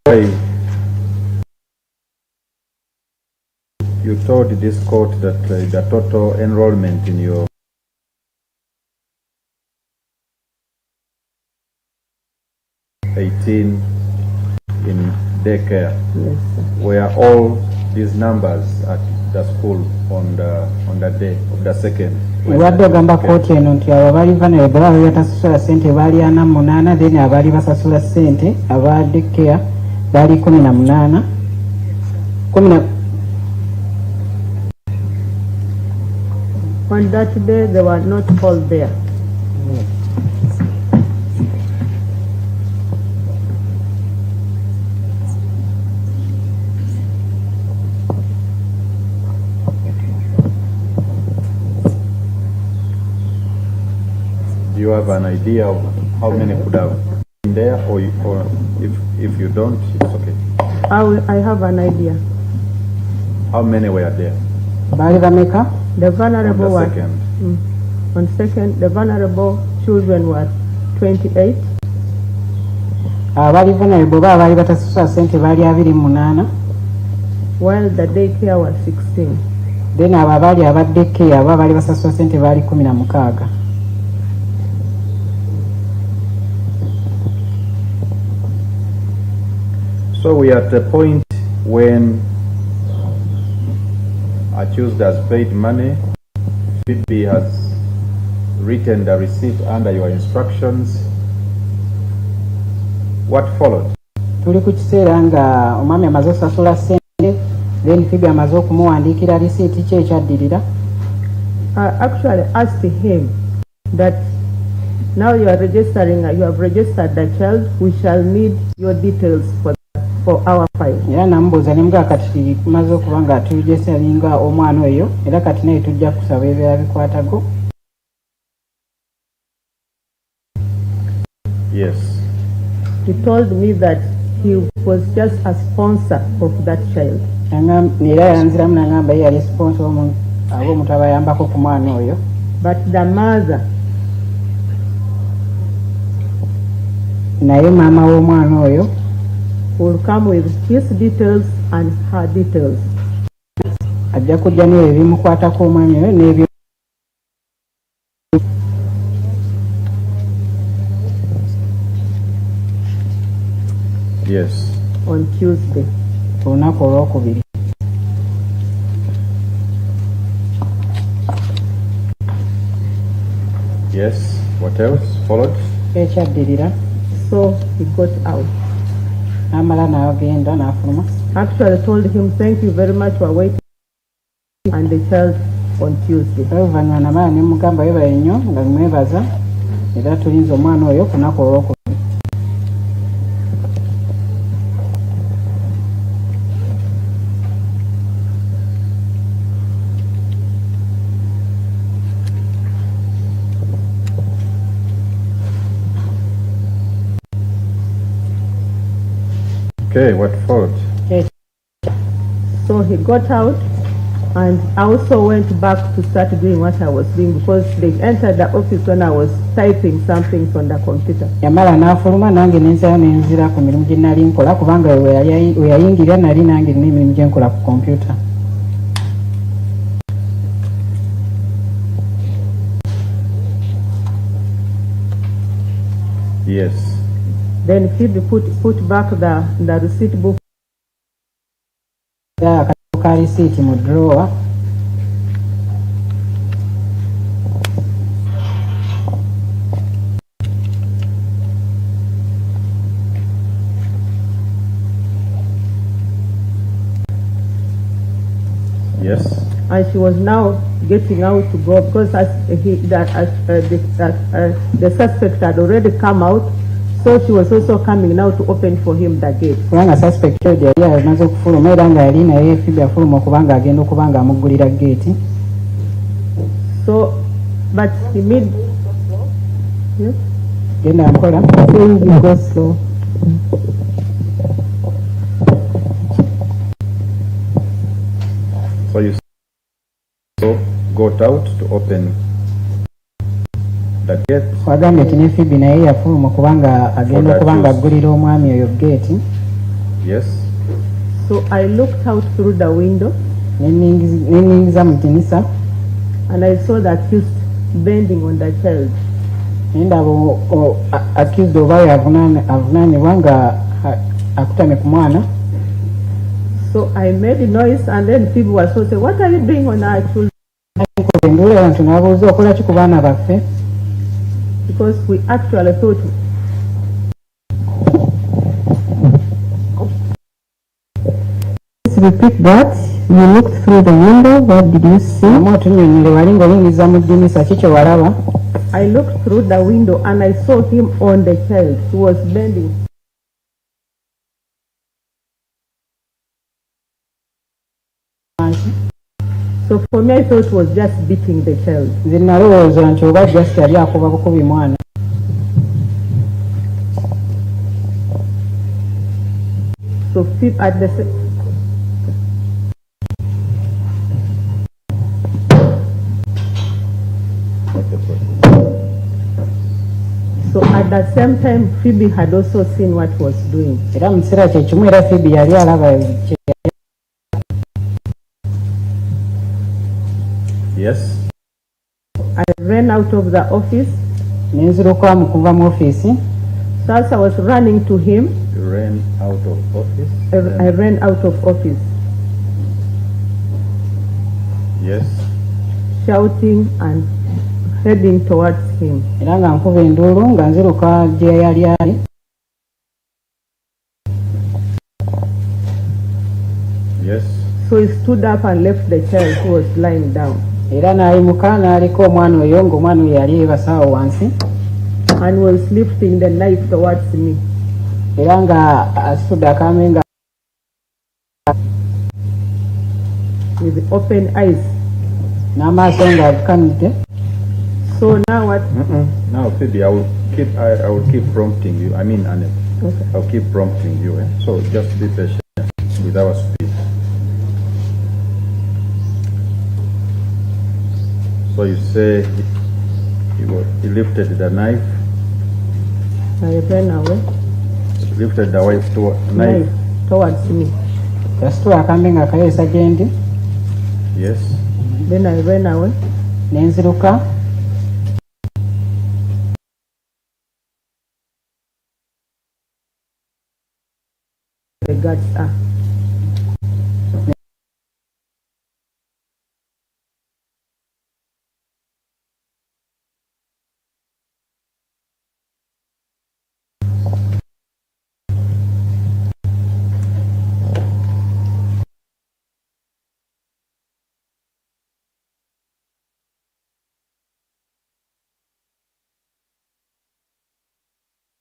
you told this court that the total enrollment in your in daycare, Yes, sir. were all these numbers at the school on the day of the second? Wadde ogamba kooti eno nti abo abaali vulnerable abaali batasasula ssente baali 48, then abaali basasula ssente aba daycare baali 18. On that day, they were not all there. you have an idea of how many could have been there, or if you don't, it's okay? I have an idea. How many were there? The vulnerable On the were, second. on second, the vulnerable children were 28. Abali vulnerable baali batasasula ssente baali 28, while the daycare was 16. then abo abaali abadde abo abaali basasula ssente baali 16. So we are at a point when accused has paid money, Phoebe has written the receipt under your instructions. What followed? Tuli ku kiseera nga omwami amaze okusasula ssente, then Phoebe amaze okumuwandiikira risiiti, ki ekyaddirira? I actually asked him that now you are registering, you have registered the child, we shall need your details for our file. Era namubuuza ne mugamba kati tumaze okuba nga turegisteringa omwana oyo, era kati naye tujja kusaba ebibeera bikwatago. Yes. He told me that he was just a sponsor of that child. Era yanziramu n'agamba ye yali sponsor ab'omuntu abayambako ku mwana oyo. But the mother, naye maama w'omwana oyo, will come with his details and her details. ajja kujja n'ebyo ebimukwatako omwami oyo n'ebyo. Yes. On Tuesday. Olunaku olwokubiri. Yes. What else followed? Ekyaddirira. So he got out. Amala n'agenda n'afuluma. Actually told him thank you very much for waiting and the child on Tuesday. Oluvannyuma namala ne mugamba webale nnyo nga mwebaza era tulinze omwana oyo ku lunaku olwokubiri. Okay, what followed? So he got out, and I also went back to start doing what I was doing because they entered the office when I was typing some things on the computer. Yamala n'afuluma nange nenzayo nenzira ku mirimu gye nali nkola kubanga we yayingira nali nange n'emirimu gye nkola ku computer. Yes. Then Phoebe put back the receipt book. Ka receipt mu drawer. Yes. And she was now getting out to go because the suspect had already come out. So she was also coming now to open for him the gate. Kubanga suspect yali amaze okufuluma era nga yali naye Phoebe afuluma okubanga agenda okubanga amuggulira gate. So, but he made... Yes? Genda amukola. Saying he got slow. So you got out to open the gate. Wagambye nti ne Phoebe naye yafuluma kubanga agenda okubanga aggulira omwami oyo gate. Yes. So I looked out through the window. Neningiza mu dinisa. And I saw the accused bending on the child. Ndaba accused oba avunaanibwa nga akutamye ku mwana. So I made a noise and then Phoebe was so saying, what are you doing on our children? Because we actually thought. Let's repeat that. You looked through the window. What did you see? I looked through the window and I saw him on the child. He was bending. So for me, I thought it was just beating the child. Nze nalowooza nti oba just yali akuba bukubi mwana. So at the So at the same time, Phoebe had also seen what he was doing. Era mu kiseera kye kimu era Phoebe yali alaba. Yes. I ran out of the office. Nenziruka mu kuva mu ofiisi. So as I was running to him, You ran out of office? I ran out of office. Yes. Shouting and heading towards him. Era nga nkuba enduulu nga nziruka gye yali ali. Yes. So he stood up and left the child who was lying down. Era n'ayimuka n'aliko omwana oyo ng'omwana oyo yali yeebasaawo wansi. And was lifting the knife towards me. Era nga asitudde akambe nga with open eyes. n'amaaso nga agankanidde. So now what? Now, Phoebe, I will keep prompting you. I mean, Annet. Okay. I'll keep prompting you. So just be patient with our speed. So you say he lifted the knife. I ran away. He lifted the knife towards me. Yasitula akambe nga akayeesa gye ndi. Yes. Then I ran away. Nenziruka. The guards are.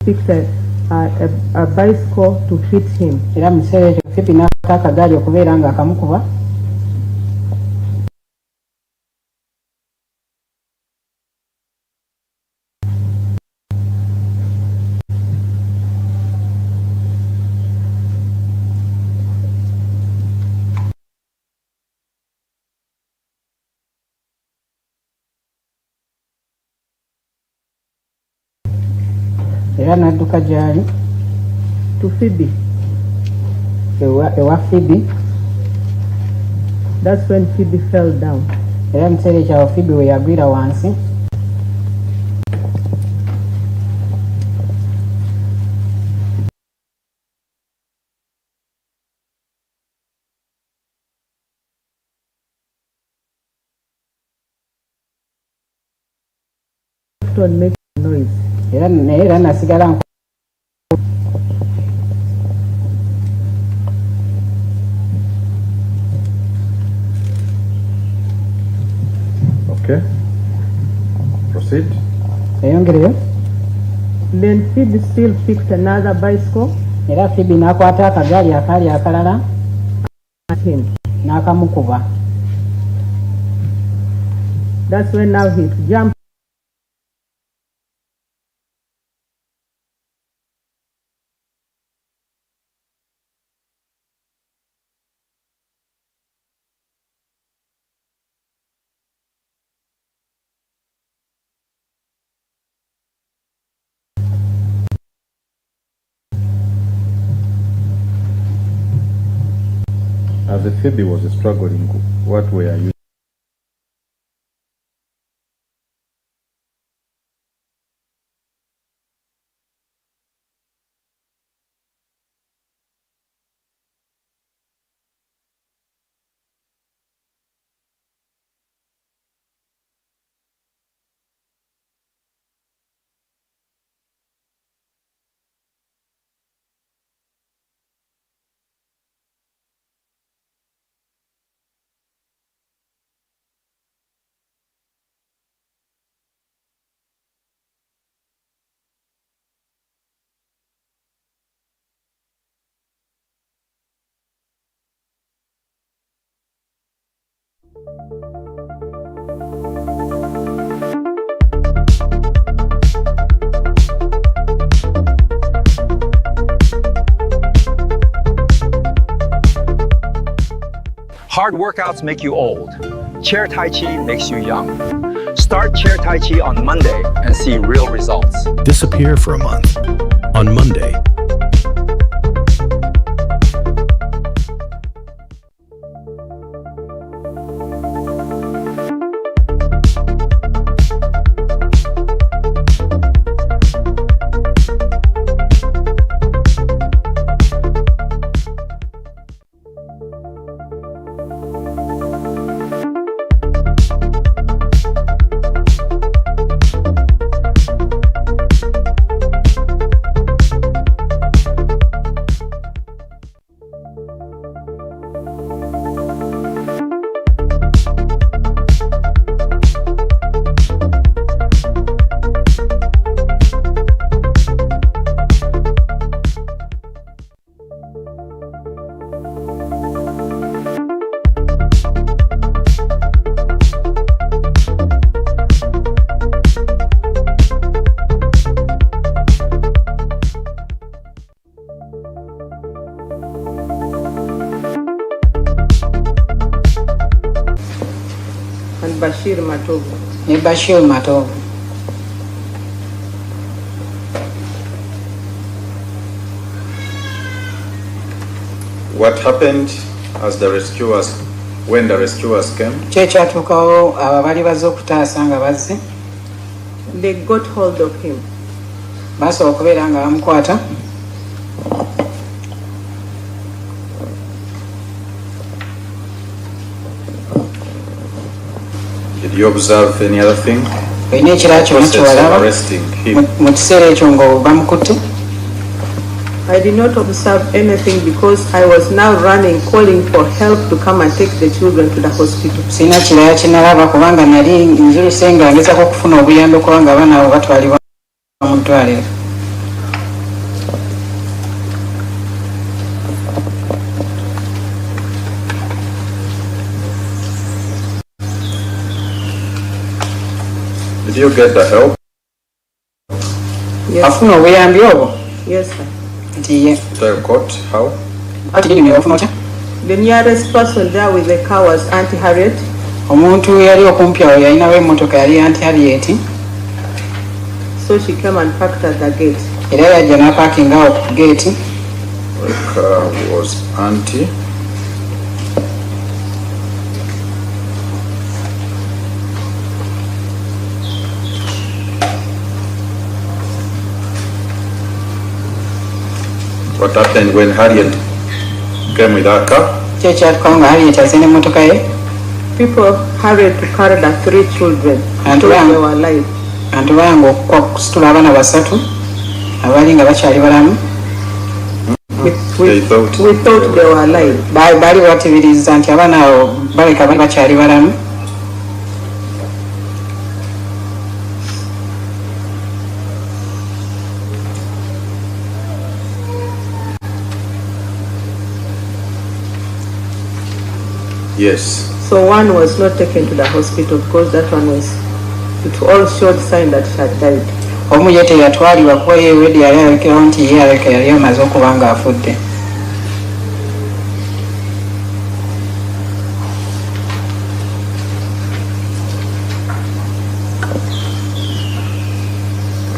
Picked a bicycle to hit him. Era mu kiseera ekyo Phoebe n'akwata akagaali okubeera nga akamukuba. Era n'adduka gy'ali. To Phoebe. Ewa Phoebe. That's when Phoebe fell down. Era mu kiseera ekyo awo Phoebe we yagwira wansi. Kept on making noise. Era nasigala Okay. Proceed. eyongereyo. Then Phoebe still picked another bicycle. Era Phoebe n'akwata akagaali akaali akalala At him. n'akamukuba. That's when now he jumped. As the Phoebe was struggling, what were you? Hard workouts make you old. Chair Tai Chi makes you young. Start Chair Tai Chi on Monday and see real results. Disappear for a month. On Monday. Bashir Matovu. Bashir Matovu. What happened as the rescuers, when the rescuers came? They got hold of him. Did you observe any other thing? Arresting him. I did not observe anything because I was now running, calling for help to come and take the children to the hospital. Did you get the help? Yes. Yes, sir. The court, how? The nearest person there with the car was Auntie Harriet. So she came and parked at the gate. The car was Auntie. What happened when Harriet came with her car? People hurried to carry the 3 children and they were alive. We thought they were alive. Yes. So one was not taken to the hospital because that one was, it all showed sign that she had died.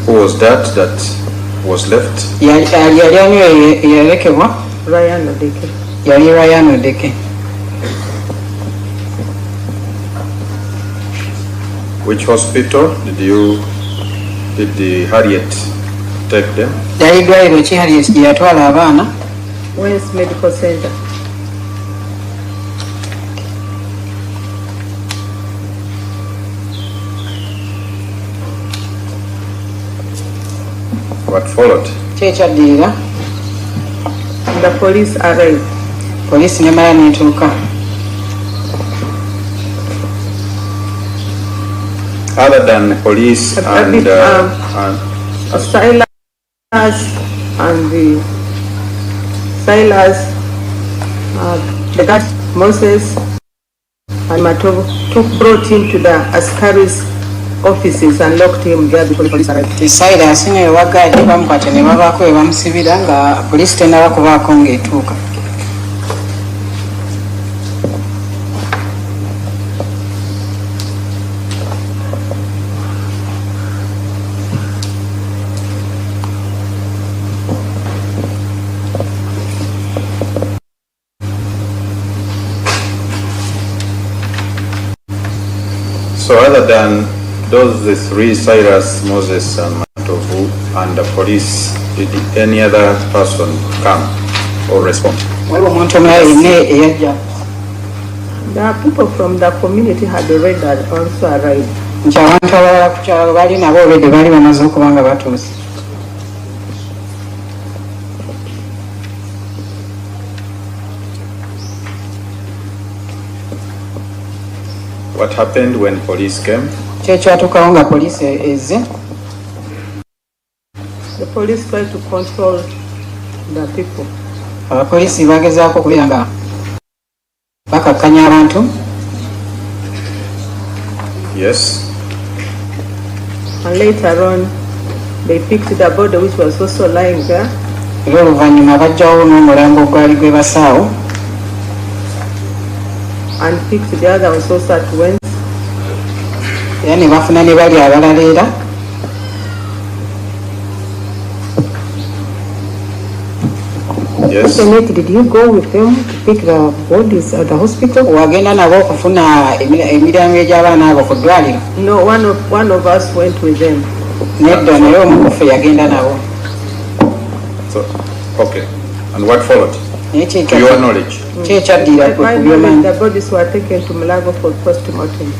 Who was that was left? Ryan Odeke. Which hospital did the Harriet take them? West Medical Center. What followed? The police arrived. Other than police and Silas and the Silas, the guy Moses and Matovu brought him to the Askari's offices and locked him there before the police arrived. Cyrus ne wagadi bamukwata ne babaako we bamusibira nga poliisi tennaba kubaako ng'etuuka. So other than those three, Cyrus, Moses, and Matovu, and the police, did any other person come or respond? The people from the community had already also arrived. What happened when police came? The police tried to control the people. Yes. And later on, they picked the body which was also lying there. And picked the other also at once. Yes. Annet, did you go with them to pick the bodies at the hospital? No, one of us went with them. So, okay. And what followed? To your knowledge? My knowledge, the bodies were taken to Mulago for post-mortem.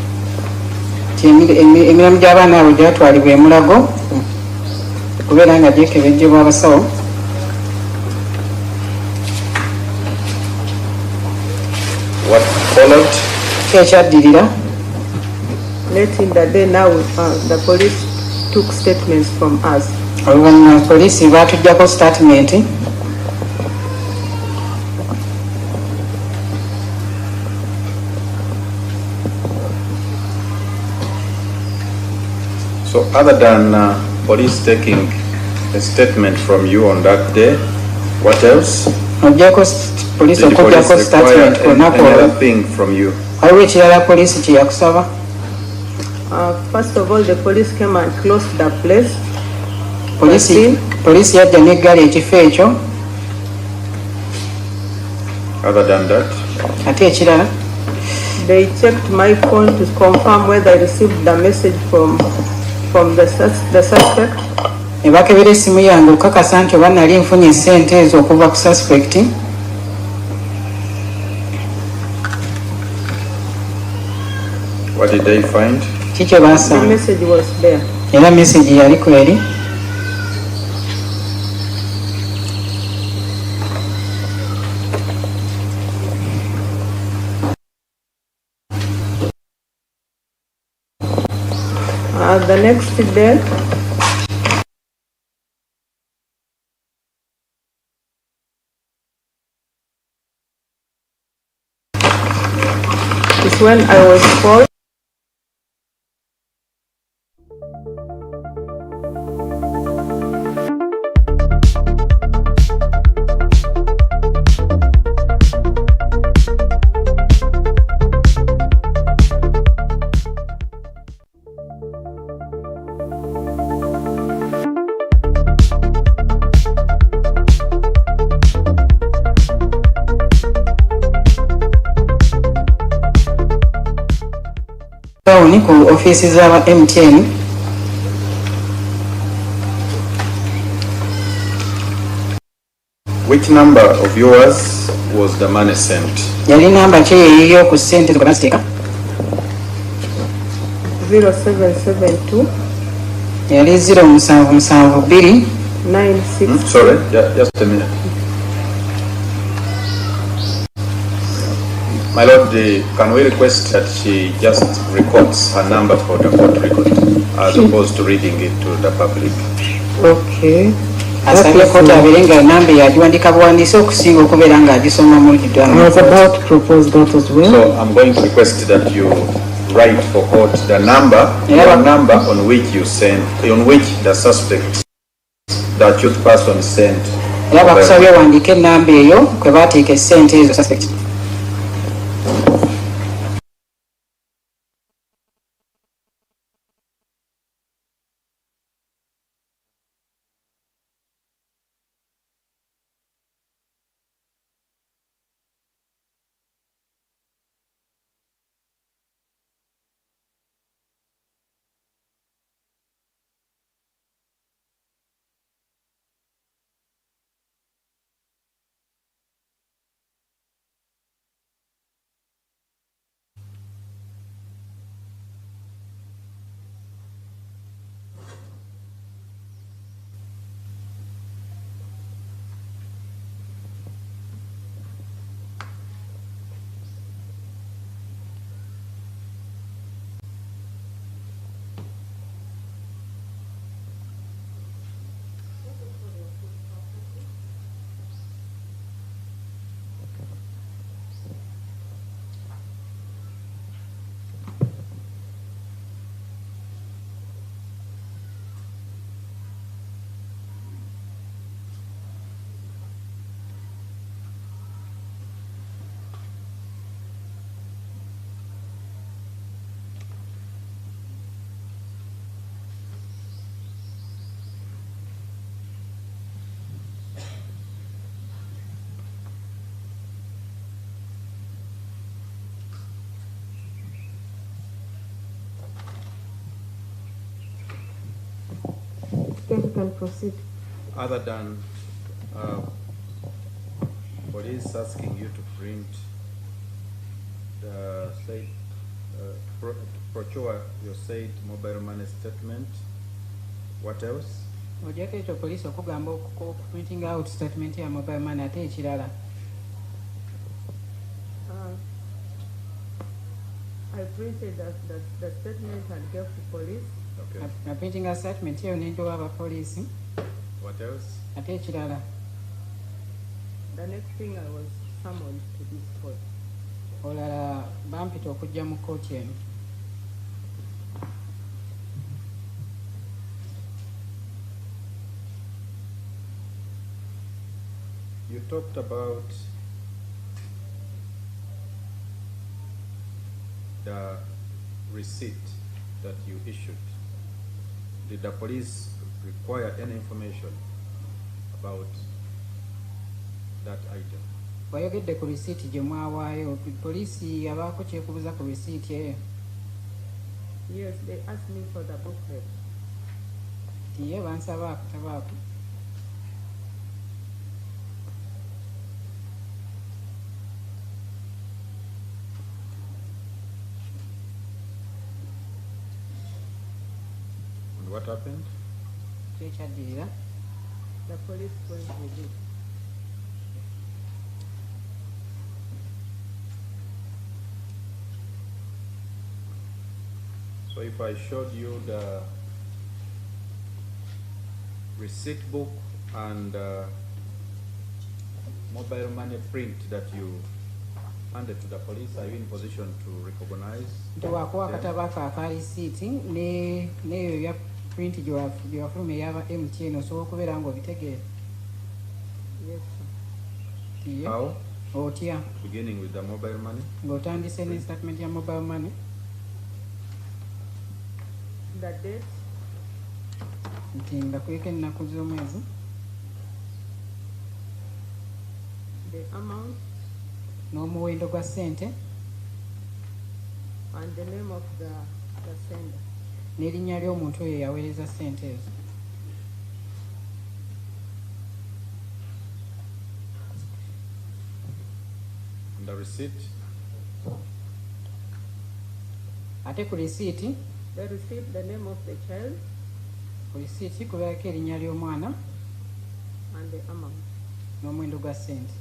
What followed? Late in the day now, the police took statements from us. So other than police taking a statement from you on that day, what else? Did the police require any other thing from you? First of all, the police came and closed the place. Other than that? They checked my phone to confirm whether I received the message from the suspect. What did they find? The message was there. The next day, is when I was called. Offices of MTN. Which number of yours was the money sent? Yali number che ku sente tukastika 0772 yali 0772 96. Sorry, just a minute. My Lord, can we request that she just records her number for the court record as opposed to reading it to the public? Okay. asabye kooti abeere nga namba yagiwandika buwandiisi okusinga okubeera ng'agisoma mu I was about to propose that as well. So I'm going to request that you write for court the number, your number on which you sent, on which the suspect, the accused person sent. Era bakusabye wandiike ennamba eyo kwe baateeka essente ezo suspect. You can proceed. Other than police asking you to print the said, procure your said mobile money statement, what else? Ojjako ekyo poliisi okugamba printing out statement ya mobile money ate ekirala. I printed the statement and gave to police. Okay. Na printing a statement eyo n'enjoba abapoliisi. What else? Ate ekirala. The next thing I was summoned to this court. Olala bampita okujja mu kkooti eno. You talked about the receipt that you issued. Did the police require any information about that item? Wayogedde ku risiiti gye mwawaayo. Poliisi abaako kyekubuza ku risiiti eyo. Yes, they asked me for the booklet. Tiye bansaba akatabaako. And what happened? Kyekyaddira. The police went with it. So if I showed you the receipt book and mobile money print that you handed to the police, are you in position to recognize? Ntiwakuwa akatabako aka risiiti n'eyo ya print gye wafuluma ey'aba MTN osobola okubeera ng'obitegeera. Yes, sir. Tiye. How? Otya. Beginning with the mobile money? Ng'otandise ne statement ya mobile money. The date. Nti nga kuliko ennaku z'omwezi. The amount. N'omuwendo gwa ssente. And the name of the sender. N'erinnya ly'omuntu oyo yaweereza ssente ezo. And the receipt? Ate ku risiiti. The receipt, the name of the child. Ku risiiti kubeerako erinnya ly'omwana. And the amount. N'omuwendo gwa ssente.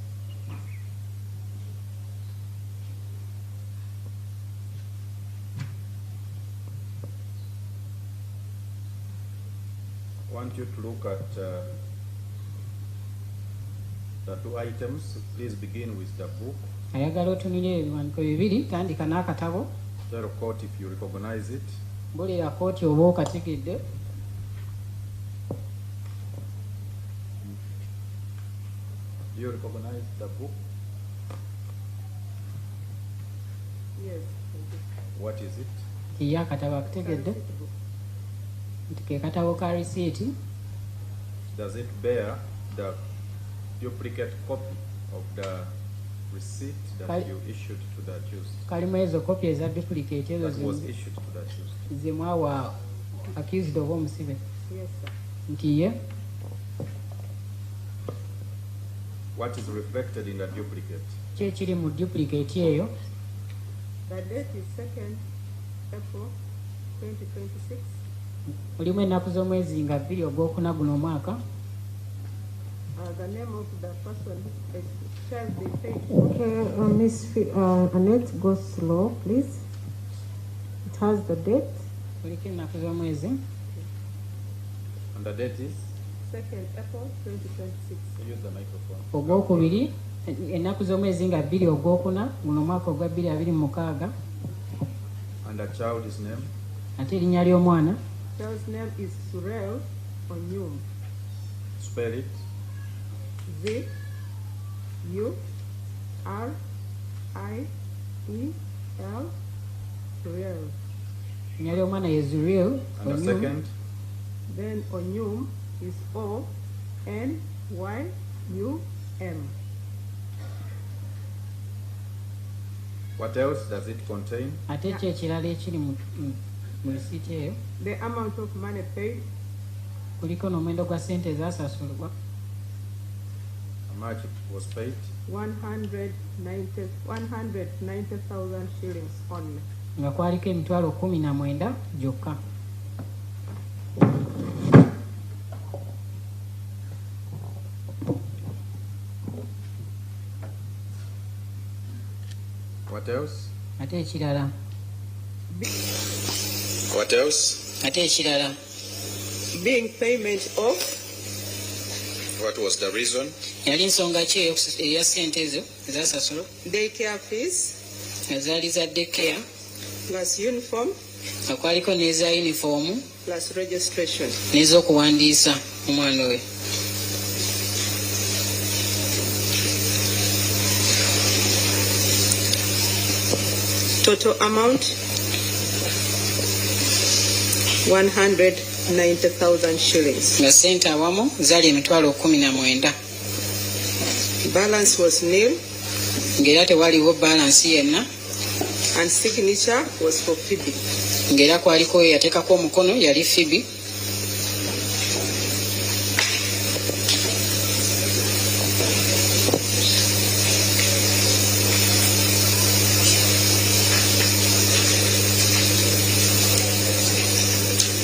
I want you to look at The two items, please begin with the book. ayagala otunulira ebiwandiiko bibiri, tandika n'akatabo. Tell court if you recognize it. Bulira kooti oba okategedde. Do you recognize the book? Yes. What is it? Ye akatabo akategedde. Nti ke katabo ka receipt. Does it bear the duplicate copy of the receipt that you issued to the accused? Kalimu ezo kopi eza duplicate ezo That was issued to the accused. zemwawa accused oba omusibe. Yes, sir. Nti ye. What is reflected in the duplicate? Ki ekiri mu duplicate eyo? The date is 2nd April 2026. Mulimu ennaku z'omwezi nga 2 ogwokuna guno omwaka. The name of the person shall be paid. Okay, Miss Annet, go slow, please. It has the date. Kuliko ennaku z'omwezi. And the date is? 2nd April 2026. Use the microphone. Ogwokubiri, ennaku z'omwezi nga 2 ogwokuna guno omwaka ogwa 2026. And the child's name? Ate erinnya ly'omwana? Child's name is Surel Onyum. Spell it. Z-U-R-I-E-L. Surel. Erinnya ly'omwana ye Zuriel And the second? Then Onyum is O-N-Y-U-M. What else does it contain? Ate ki ekirala ekiri mu receipt eyo? The amount of money paid. Kuliko n'omuwendo gwa ssente ezaasasulwa. How much it was paid? 190,000 shillings only. Nga kwaliko emitwalo 19 gyokka. What else? Ate ekirala. What else? Ate ekirala. Being payment of. What was the reason? Yali nsonga ki eya ssente ezo ezaasasulwa? Daycare fees. Ezaali za daycare. Plus uniform. Nga kwaliko n'eza uniform. Plus registration. N'ez'okuwandiisa omwana we. Total amount 190,000 shillings. Nga ssente awamu zaali emitwalo 19. Balance was nil. Ng'era tewaliwo balance yenna. And signature was for Phoebe. Ng'era kwaliko yateekako omukono yali Phoebe.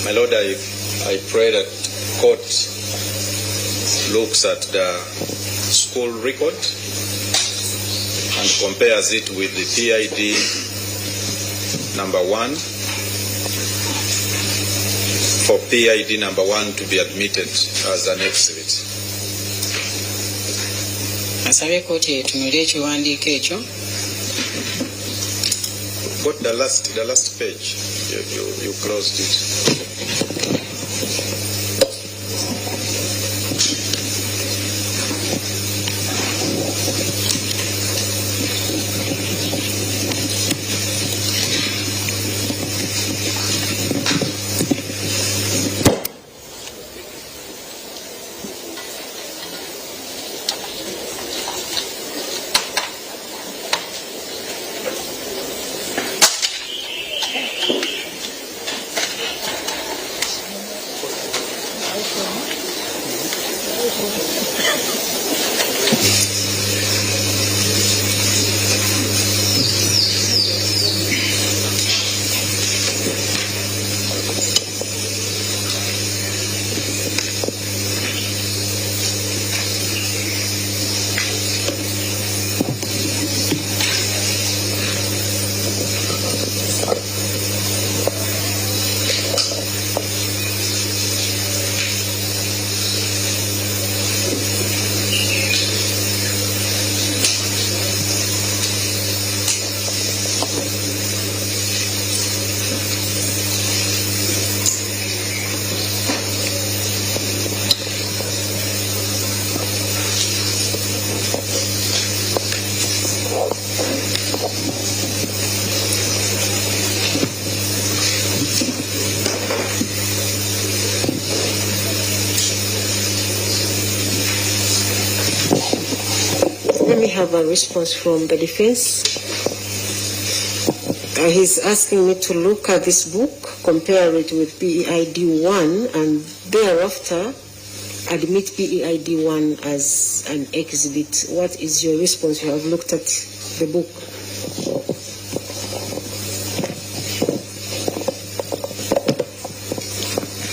My Lord, I pray that court looks at the school record and compares it with the PID number 1 for PID number 1 to be admitted as an exhibit. Asabe kooti etunule ekiwandiiko ekyo. Got the last page. You closed it. have a response from the defense. He's asking me to look at this book, compare it with PEID 1, and thereafter admit PEID 1 as an exhibit. What is your response? You have looked at the book.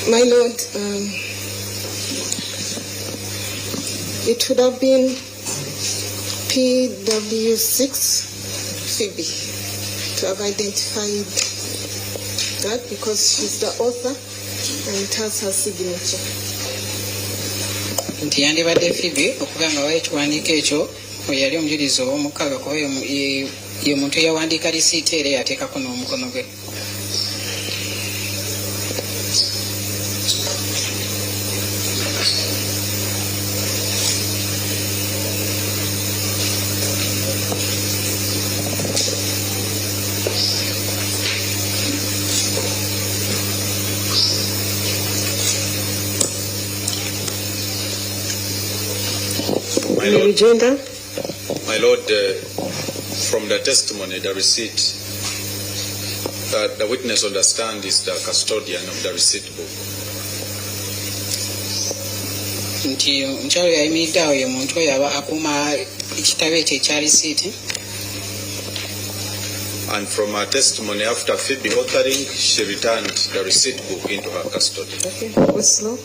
My Lord, it would have been PW6 Phoebe to have identified that because she's the author and it has her signature. Nti yandibadde Phoebe okuba nga w'ekiwandiiko ekyo yali omujulizi ow'omukaaga kuba ye muntu eyawandiika lisiiti era yateekako n'omukono gwe. My Lord, from the testimony, the receipt, the witness understands is the custodian of the receipt book. Nti omukyalo yayimiridde awo ye muntu oyo aba akuuma ekitabo ekyo ekya risiiti. And from her testimony, after Phoebe authoring, she returned the receipt book into her custody. Okay, go slow.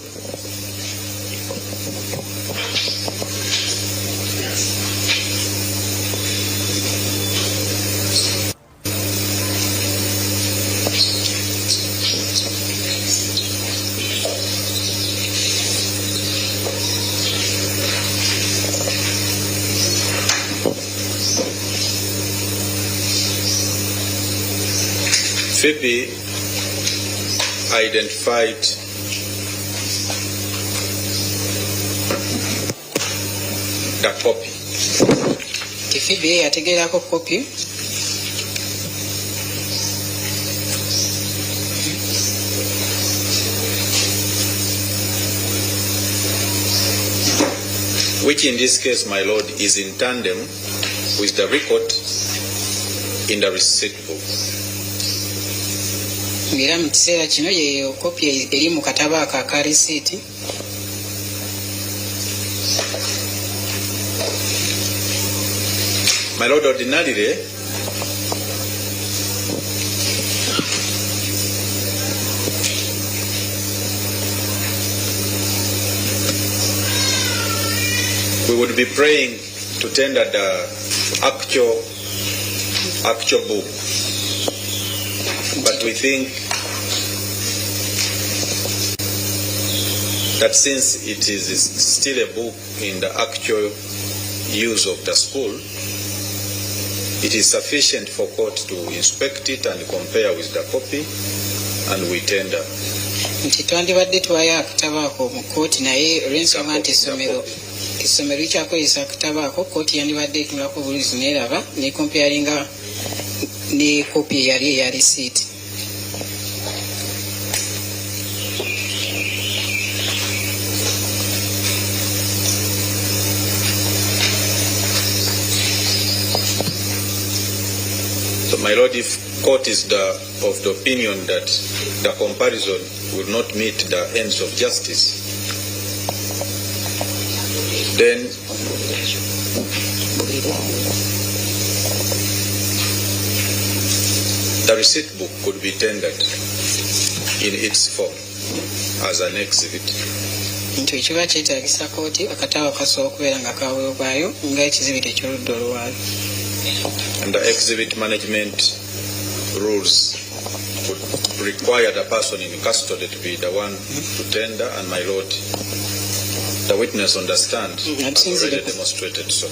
Phoebe identified the copy. Phoebe yategeerako copy. Which in this case, my Lord, is in tandem with the record in the receipt book. Era mu kiseera kino yeyo kopi eri mu katabo ako aka risiiti. My Lord, ordinarily, we would be praying to tender the actual book. But we think that since it is still a book in the actual use of the school, it is sufficient for court to inspect it and compare with the copy, and we tender. Nti twandibadde tuwayo akatabo ako mu kooti naye olw'ensonga nti essomero likyakozesa akatabo ako kooti yandibadde etunulako bulizi neeraba ne comparinga ne kopi eyali eya risiiti. So, my Lord, if court is of the opinion that the comparison will not meet the ends of justice, then the receipt book could be tendered in its form as an exhibit. Nti ekiba kyetaagisa kooti akatabo kasobola okubeera nga kaweebwayo ng'ekizibiti eky'oludda oluwaayo. And the exhibit management rules would require the person in custody to be the one to tender, and my Lord, the witness understands, has already demonstrated so.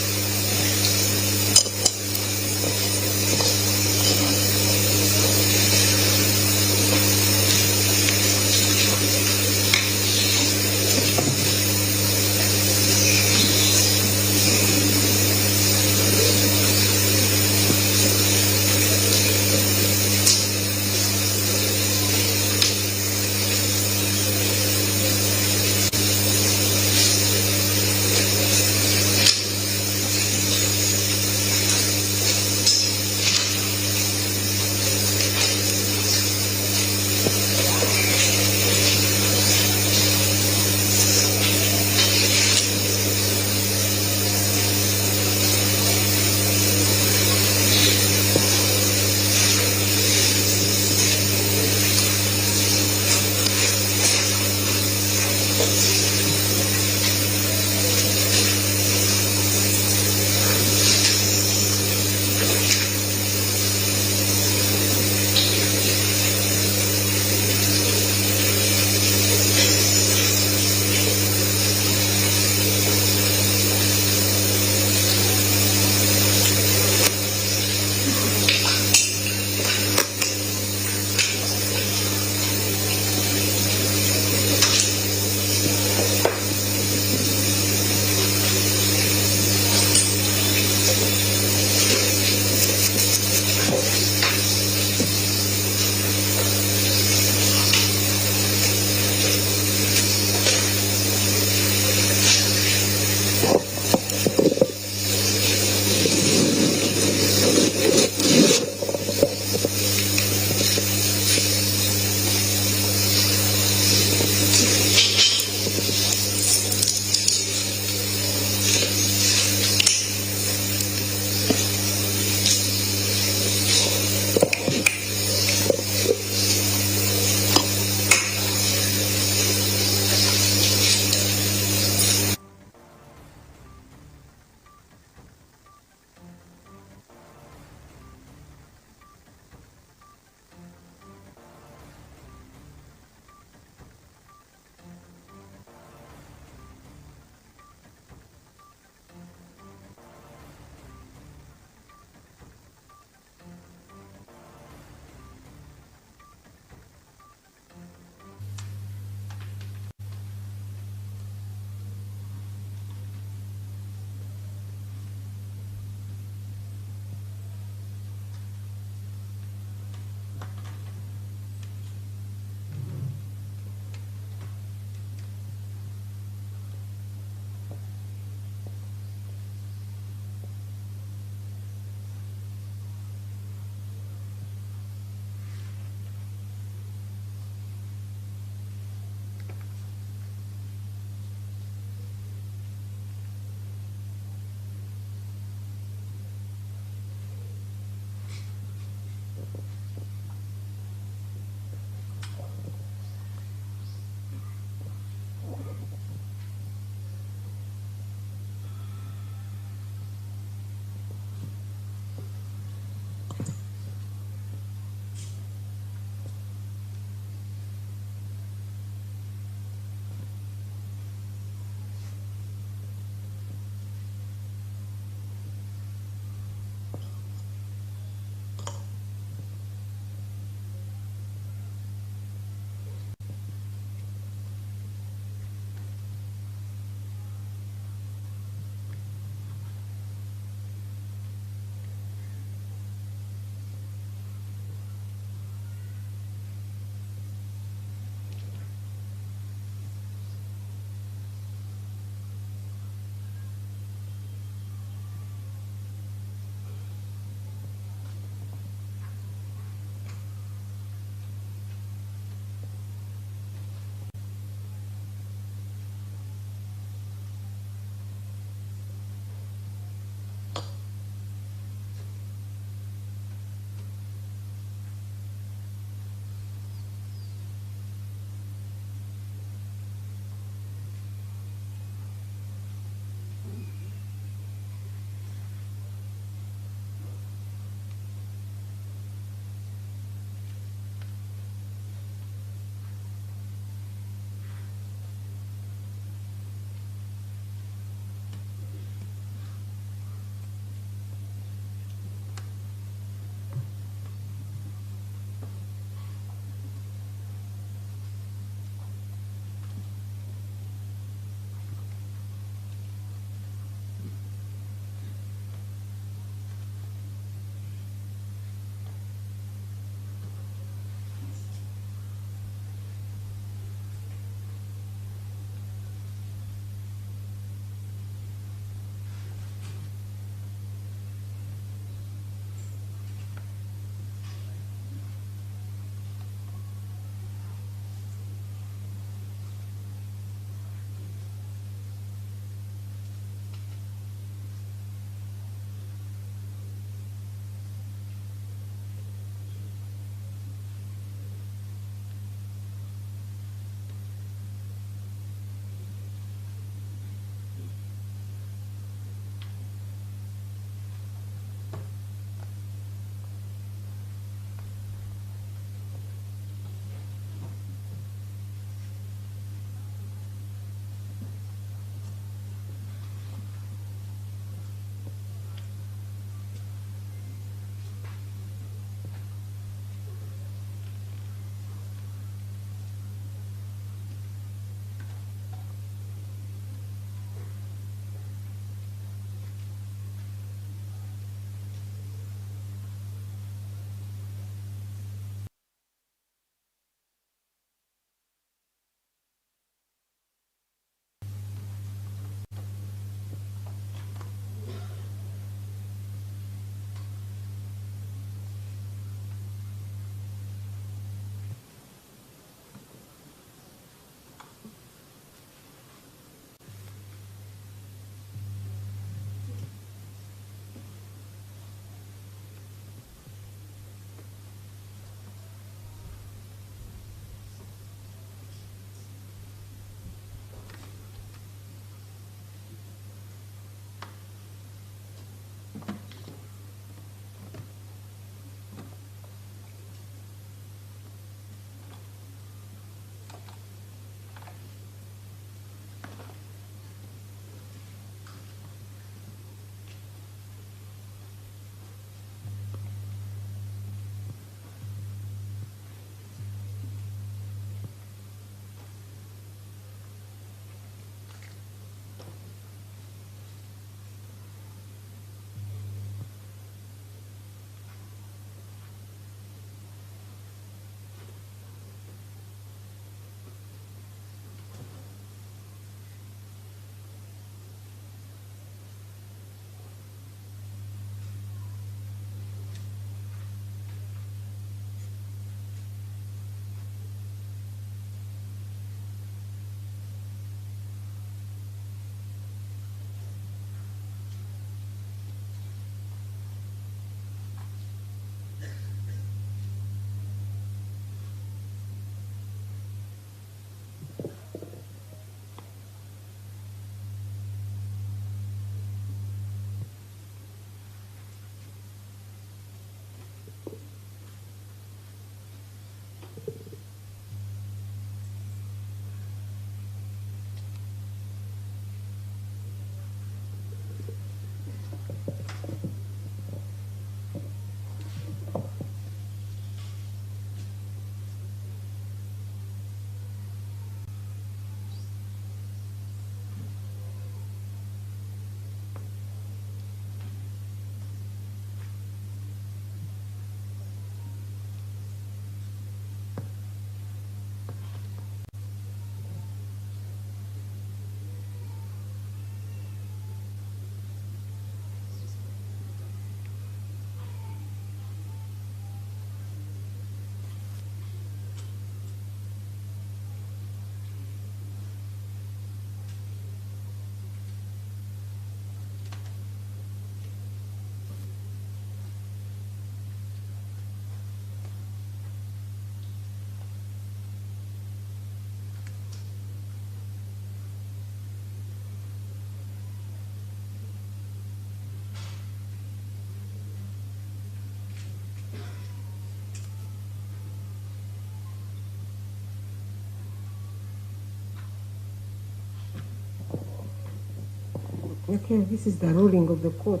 Okay, this is the ruling of the court.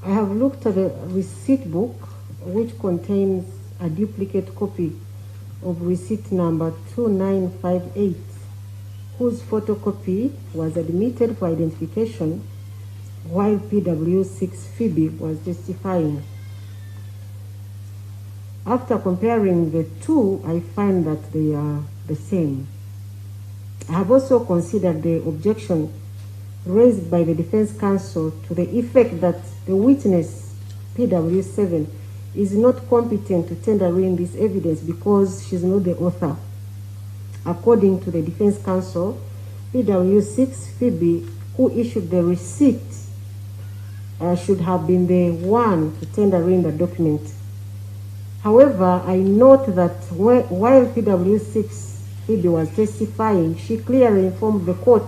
I have looked at the receipt book, which contains a duplicate copy of receipt number 2958, whose photocopy was admitted for identification while PW6 Phoebe was testifying. After comparing the two, I find that they are the same. I have also considered the objection raised by the defense counsel to the effect that the witness, PW7, is not competent to tender in this evidence because she's not the author. According to the defense counsel, PW6 Phoebe, who issued the receipt, should have been the one to tender in the document. However, I note that while PW6 Phoebe was testifying, she clearly informed the court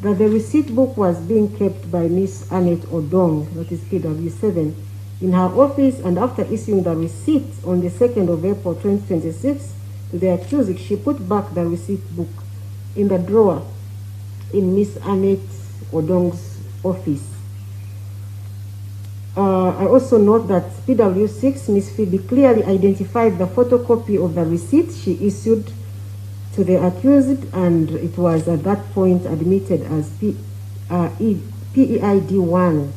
that the receipt book was being kept by Miss Annet Odong, that is PW7, in her office, and after issuing the receipt on the 2nd of April 2026 to the accused, she put back the receipt book in the drawer in Miss Annet Odong's office. I also note that PW6, Miss Phoebe, clearly identified the photocopy of the receipt she issued to the accused, and it was at that point admitted as PEID1.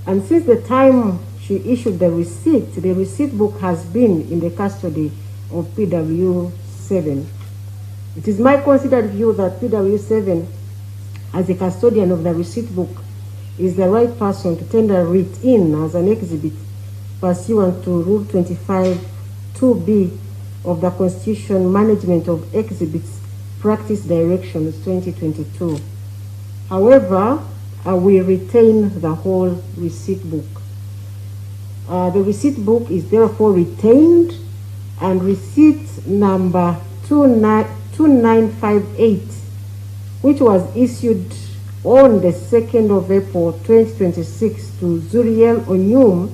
And since the time she issued the receipt book has been in the custody of PW7. It is my considered view that PW7, as a custodian of the receipt book, is the right person to tender it in as an exhibit pursuant to Rule 25(2)(b) of the Constitution, Management of Exhibits Practice Directions 2022. However, we retain the whole receipt book. The receipt book is therefore retained, and receipt number 2958, which was issued on the 2nd of April 2026 to Zuriel Onyum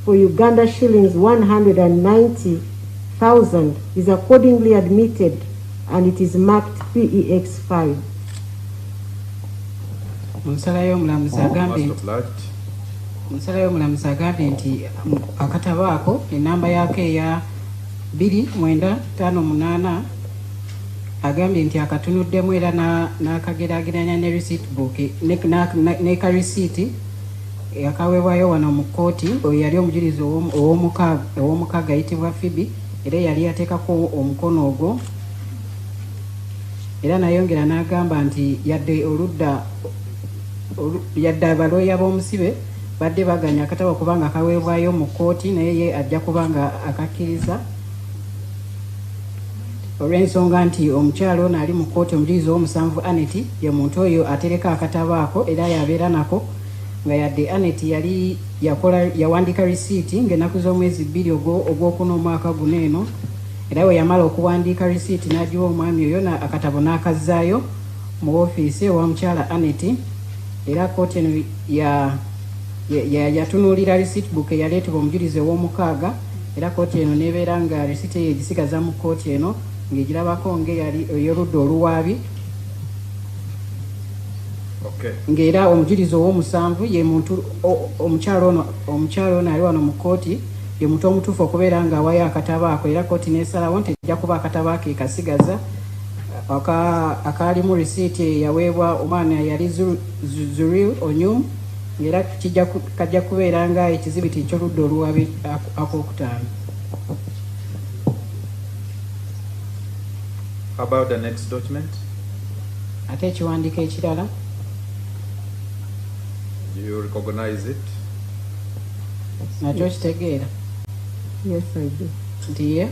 for Uganda shillings 190,000, is accordingly admitted, and it is marked PEX5. Nsalayo mulamuzi agambye nti akatabo ako enamba yako eya 2958 agambye nti akatunuddemu era n'akageraageranya ne receipt book ne ka receipt akaweebwayo wano mu kkooti oyo yali omujulizi ow'omukaaga ayitibwa Phoebe, era yali yateekako omukono ogwo, era nayongera n'agamba nti yadde abalooya b'omusibe badde baganya akatabo kubanga kaweebwayo mu kkooti, naye ye ajja kubanga akakkiriza olw'ensonga nti omukyalo ono ali mu kkooti, omujulizi ow'omusanvu Annet ye muntu oyo atereka akatabo ako era yabeera nako, nga yadde Annet yali yawandiika risiiti ng'ennaku z'omwezi 2 ogwokuna omwaka guno eno, era we yamala okuwandiika risiiti n'agiwa omwami oyo akatabo n'akazzaayo mu woofiisi ewa mukyala Annet, era kkooti eno yatunuulira receipt book eyaleetebwa omujulizi ow'omukaaga, era kkooti eno nebeera nga risiiti eyo egisigaza mu kkooti eno ng'egirabako ng'eyali ey'oludda oluwaabi. Ng'era omujulizi ow'omusanvu ye muntu omukyalo ono ali wano mu kkooti ye muntu omutuufu okubeera ng'awayo akatabo ako, era kkooti n'esalawo nti ejja kuba akatabo ako ekasigaza akaalimu risiiti eyaweebwa omwana yali Zuril Onyum, ng'era kajja kubeera nga ekizibiti eky'oludda oluwaabi ak'okutaano. How about the next document? Ate ekiwandiiko ekirala. Do you recognize it? Nakyo kitegeera? Yes, I do. Ndiye?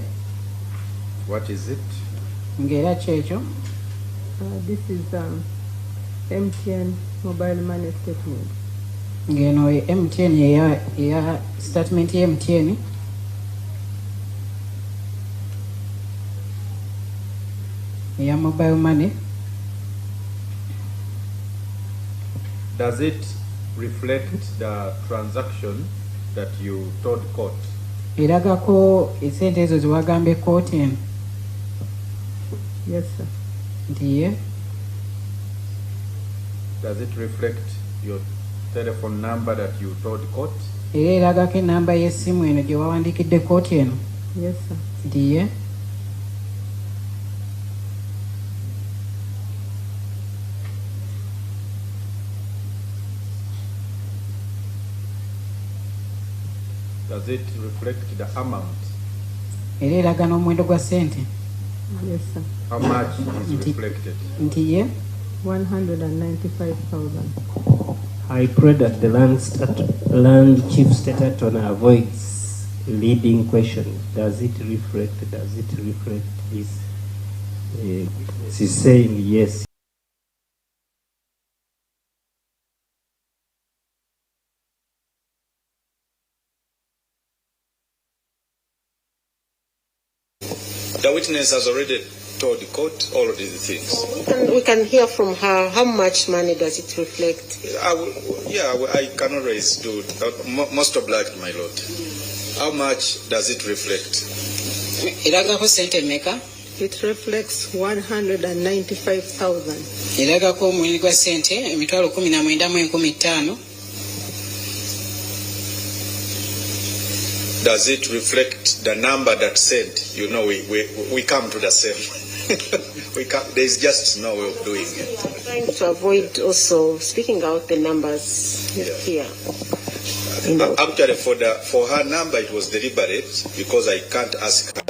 What is it? Ng'era kyekyo? This is MTN mobile money statement. Ng'eno MTN eya statement ya MTN. Eya mobile money. Does it reflect the transaction that you told court? Eragako esente ezo ziwagambye kkooti eno? Yes, sir. Ndiye? Does it reflect your telephone number that you told court? Era eragako enamba y'essimu eno gye wawandiikidde kkooti eno? Yes, sir. Ndiye. Does it reflect the amount? Era eraga n'omuwendo gwa ssente? Yes, sir. How much is reflected? Ndiye. 195,000. I pray that the land chief state attorney avoids leading question. Does it reflect this? She's saying yes. The witness has already told the court all of these things. We can hear from her. How much money does it reflect? I can always do. Most obliged, my lord. How much does it reflect? Eragako ssente mmeka? It reflects 195,000. Eragako omuwendo gwa ssente emitwalo 19,150. Does it reflect the number that said, you know, we come to the same? There's just no way of doing it. I'm trying to avoid also speaking out the numbers here. Actually, for her number, it was deliberate because I can't ask her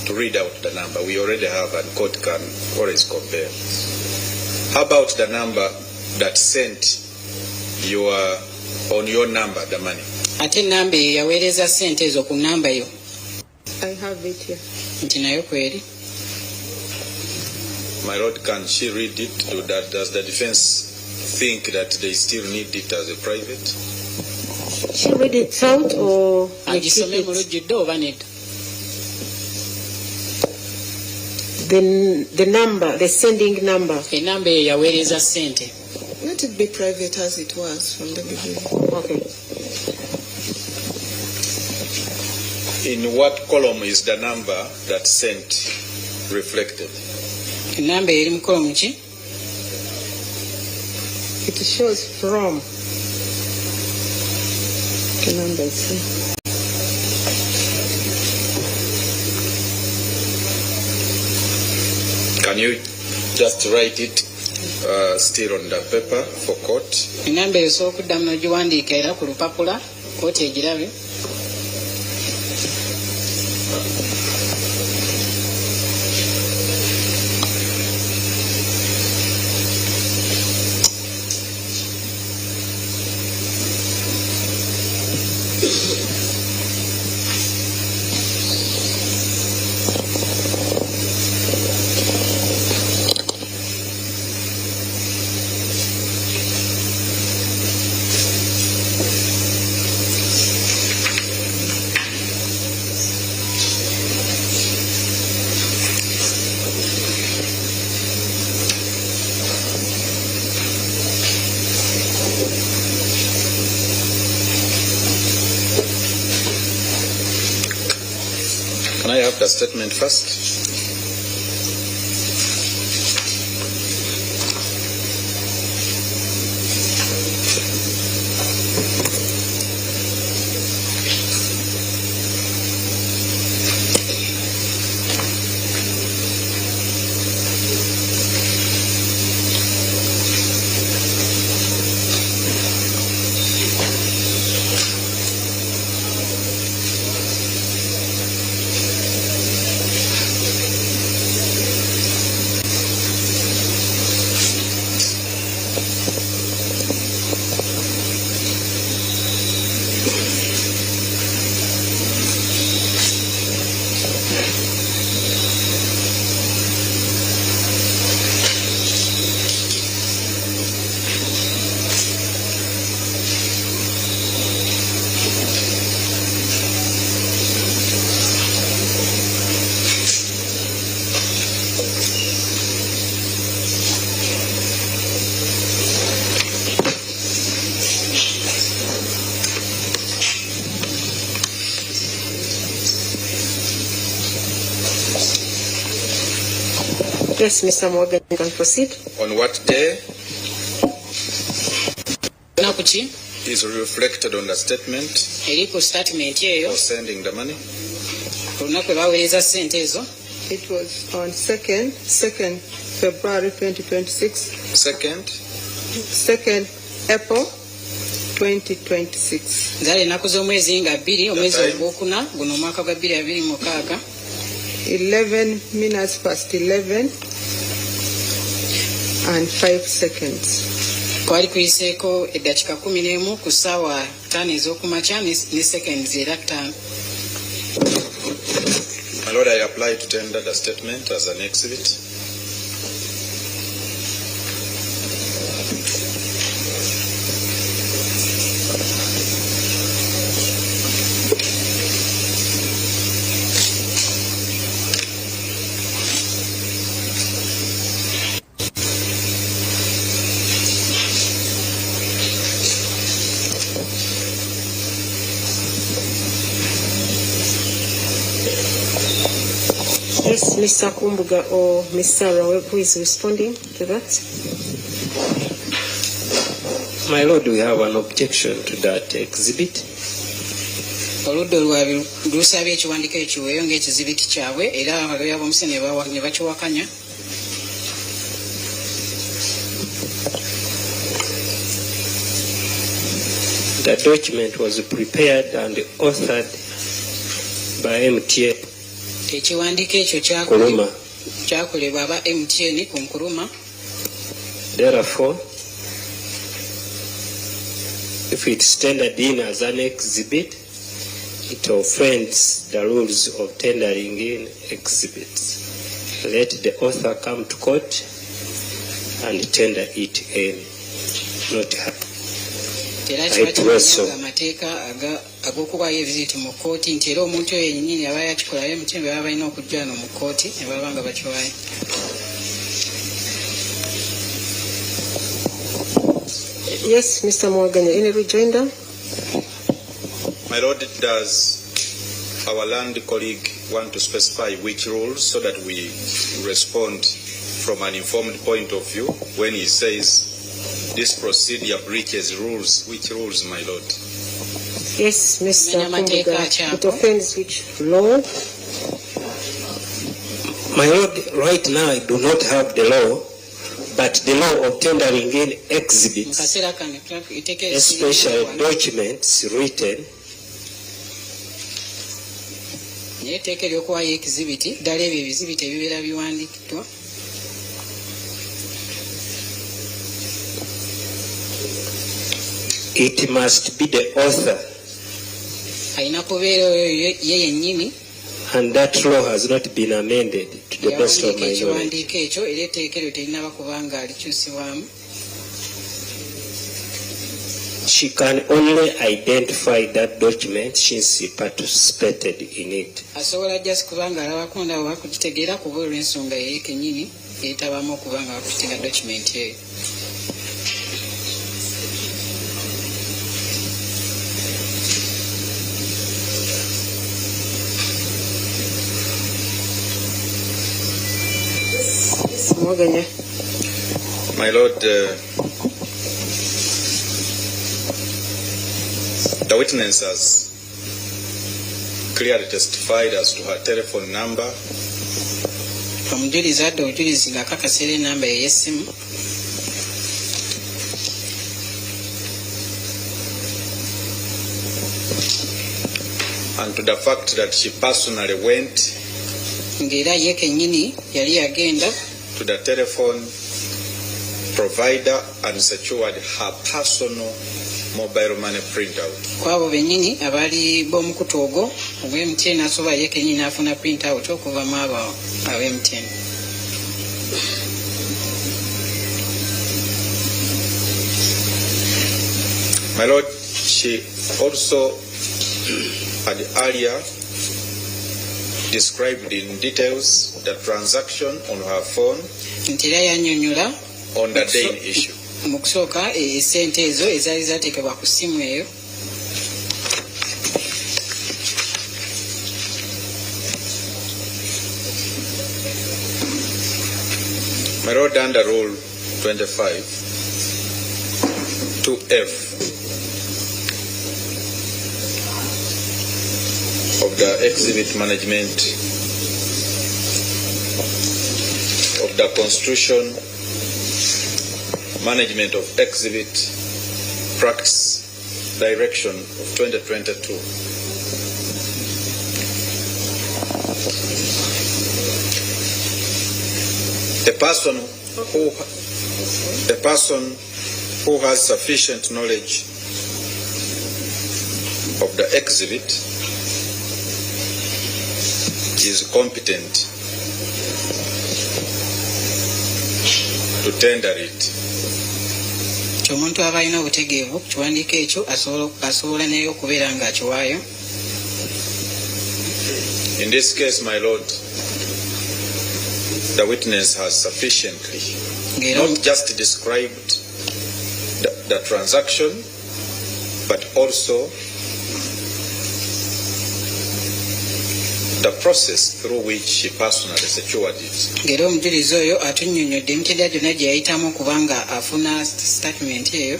to read out the number. We already have, and court can always compare. How about the number that sent on your number, the money? Ate namba yaweereza ssente ezo ku namba yo? I have it here. Nti nayo kweri? My lord, can she read it? Does the defense think that they still need it as a private? She read it out or agisome mu lujjudde oba nedda? The number, the sending number. Enamba eyo yaweereza ssente. Let it be private as it was from the beginning. Okay. In what column is the number that sent reflected? Enamba eri mu kolomu ki? It shows from. The number is here. Can you just write it still on the paper for court? Enamba eyo osobola okuddamu n'ogiwandiika era ku lupapula kooti egirabe. Can I have the statement first? Yes, Mr. Morgan, you can proceed. On what day? is reflected on the statement for sending the money. It was on 2nd February 2026. 2nd April 2026. 11 minutes past 11 and 5 seconds. Kwali kuyiseeko eddakiika 11 ku ssaawa 5 ez'okumakya ne seconds era 5. My Lord, I apply to tender the statement as an exhibit. Yes, Mr. Kumbuga or Ms. Sarah, who is responding to that? My Lord, we have an objection to that exhibit. Oludde lusabye ekiwandiiko ekiweeyo ng'ekizibiti kyabwe era abaloya b'omusi ne bakiwakanya. The document was prepared and authored by MTN. Ekiwandiiko ekyo kyakolebwa aba MTN ku Nkuruma. Therefore, if it's tendered in as an exhibit, it offends the rules of tendering in exhibits. Let the author come to court and tender it in, not her. Amateeka ag'okubayo ebiziti mu kkooti nti era omuntu oyo yennyini aba yakikolayo MTN baba balina okujja wano mu kkooti ne baba nga bakiwayo. Yes, Mr. Mwaganya, any rejoinder? My Lord, does our land colleague want to specify which rules so that we respond from an informed point of view when he says this procedure breaches rules? Which rules, my Lord? Yes, Mr. Kumbuga, it offends which law? My Lord, right now I do not have the law, but the law of tendering in exhibits, especially documents written, etteeka ery'okuwaayo ekizibiti ddala ebyo ebizibiti ebibeera biwandiikiddwa. it must be the author, alina kubeera oyo ye yennyini, and that law has not been amended to the best of my knowledge. Ekiwandiiko ekyo era etteeka eryo terinaba kubanga alikyusibwamu. She can only identify that document since she participated in it. Asobola just kubanga alabako ndawo bakugitegeera kuba olw'ensonga ye kennyini yeetabamu okubanga bakutinga document eyo. My Lord, the witness has clearly testified as to her telephone number. Omujulizi adde obujulizi ng'akakasira ennamba ye y'essimu. And to the fact that she personally went ng'era ye kennyini yali yagenda to the telephone provider and secured her personal mobile money printout. Kwabo bennyini abaali b'omukutu ogwo ogwa MTN asobola ye kennyini n'afuna printout okuva mu abo MTN. My Lord, she also had earlier described in details the transaction on her phone on the day in issue. Mu kusooka essente ezo ezaali zaateekebwa ku ssimu eyo. My Lord, under Rule 25, 2F, of the exhibit management of the Constitution, Management of Exhibit Practice Direction of 2022. A person who has sufficient knowledge of the exhibit is competent to tender it. Omuntu aba alina obutegeevu ku kiwandiiko ekyo asobola naye okubeera nga akiwaayo. In this case, my lord, the witness has sufficiently not just described the transaction, but also the process through which she personally secured it. Ngero omujulizi oyo atunnyonnyodde emitendera gyonna gye yayitamu okubanga afuna statement eyo.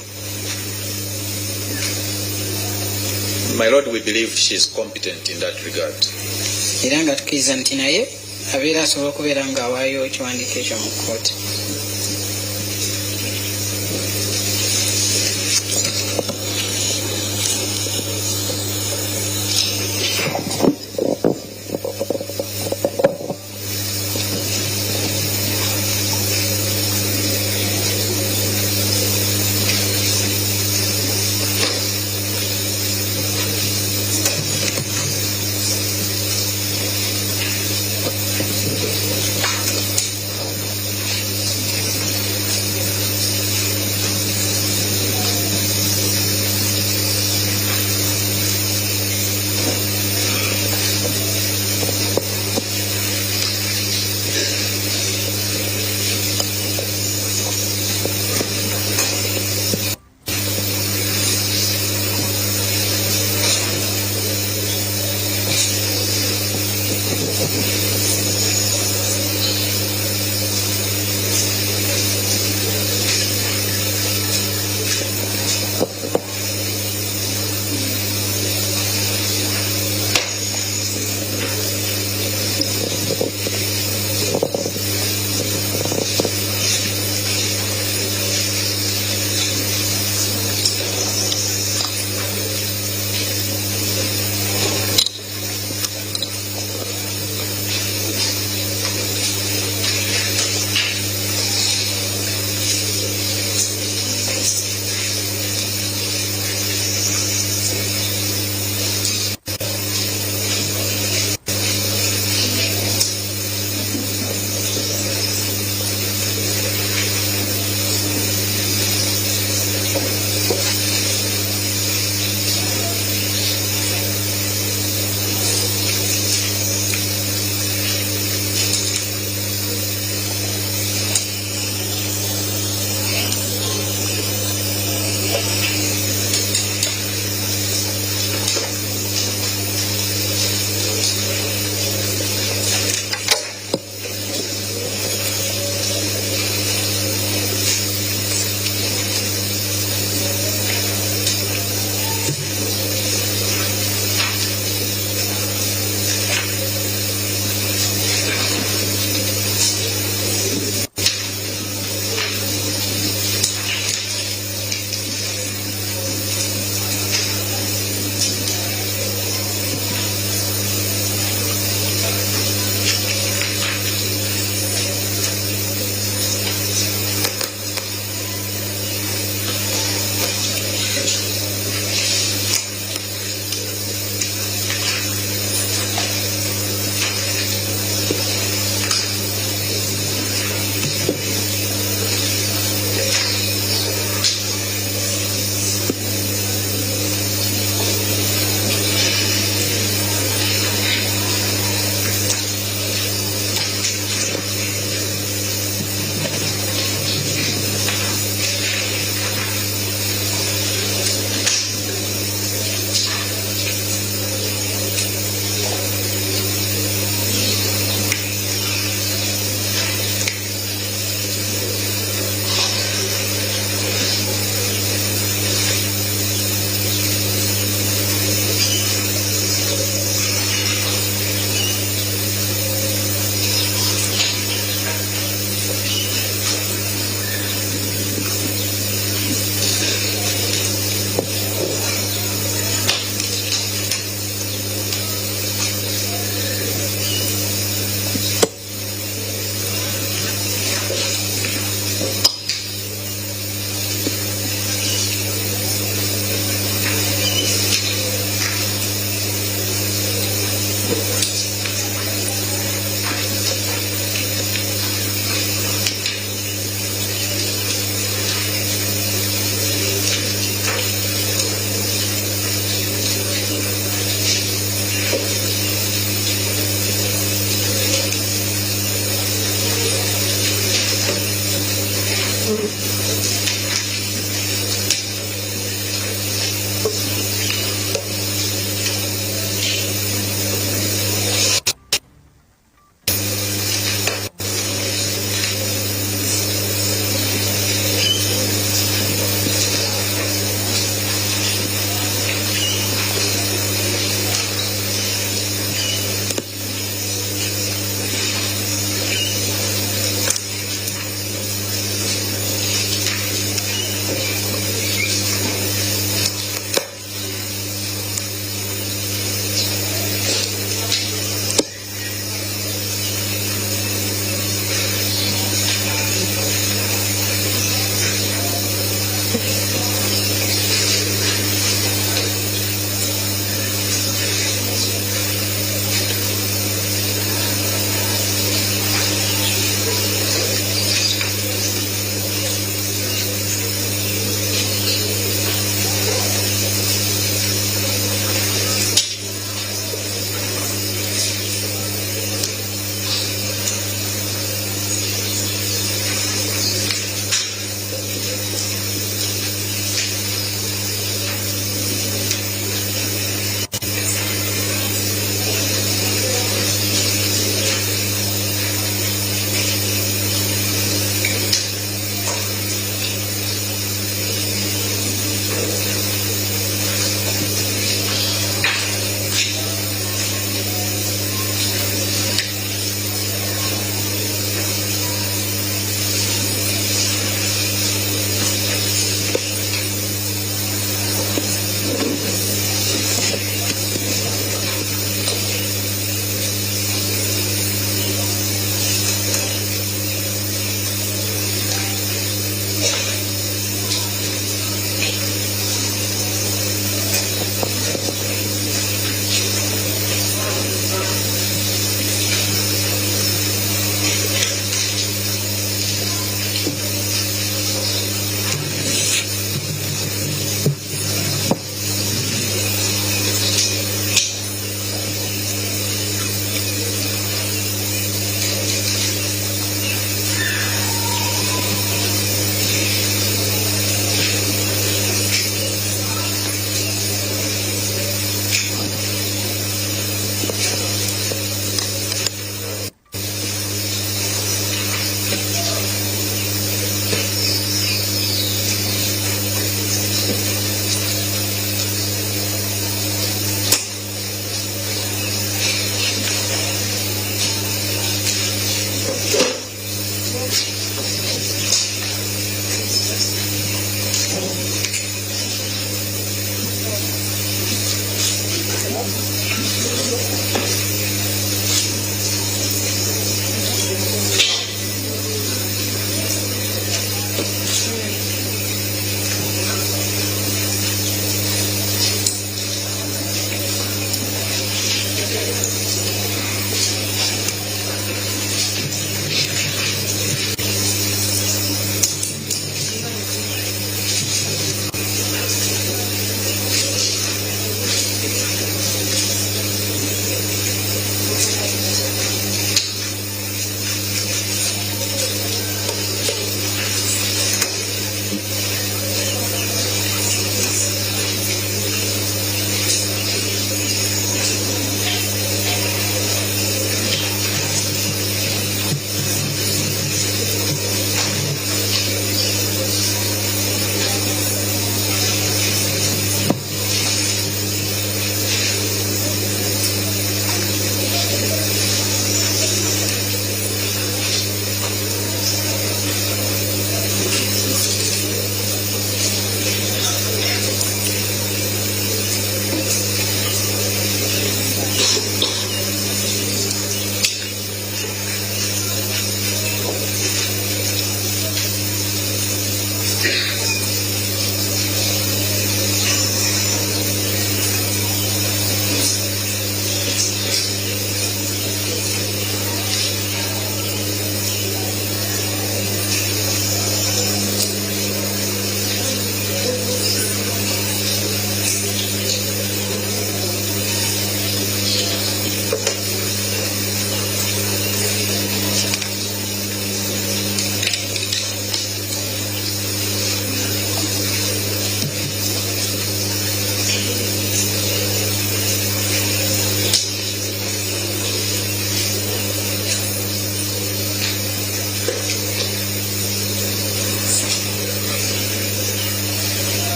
My lord, we believe she is competent in that regard. Era nga tukkiriza nti naye abeera asobola okubeera nga awaayo ekiwandiiko ekyo mu kkooti.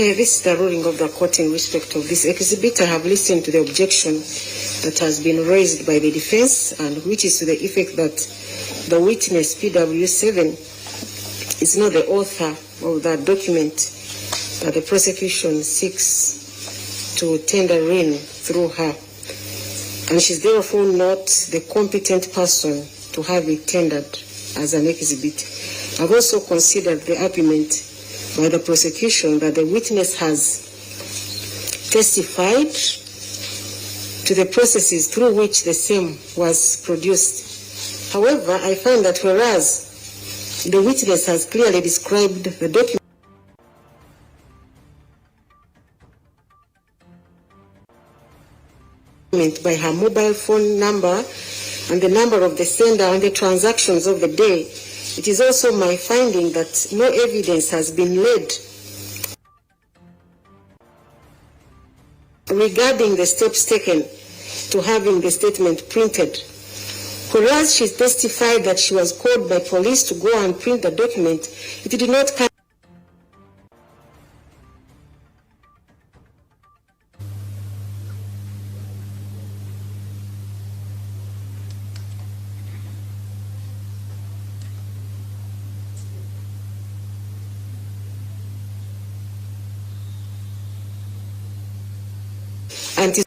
Okay, this is the ruling of the court in respect of this exhibit. I have listened to the objection that has been raised by the defense, and which is to the effect that the witness PW7 is not the author of that document that the prosecution seeks to tender in through her, and she's therefore not the competent person to have it tendered as an exhibit. I've also considered the argument by the prosecution that the witness has testified to the processes through which the same was produced. However, I find that whereas the witness has clearly described the document by her mobile phone number and the number of the sender and the transactions of the day, it is also my finding that no evidence has been laid regarding the steps taken to having the statement printed. Whereas she testified that she was called by police to go and print the document, it did not come and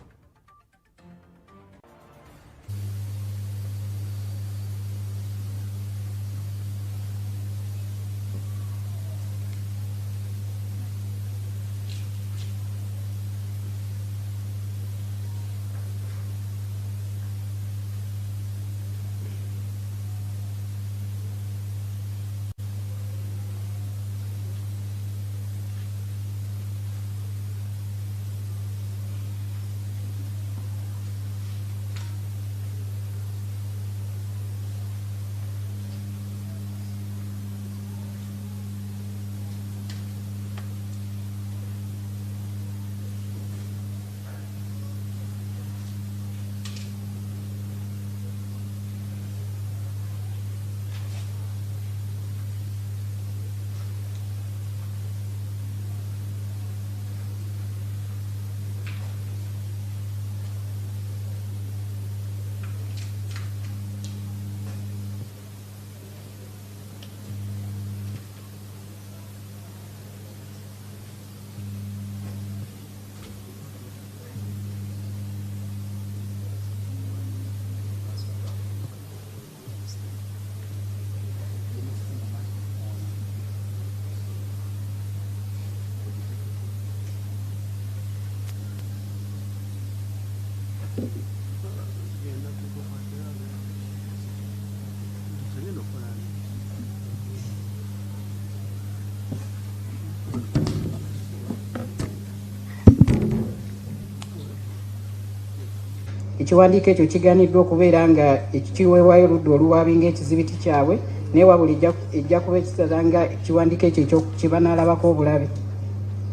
ekiwandiiko ekyo kiganiddwa okubeera nga ekiweebwayo oludda oluwaabinga ekizibiti kyabwe naye wabula ejja kuba ekisala nga ekiwandiiko ekyo kiba n'alabako obulabe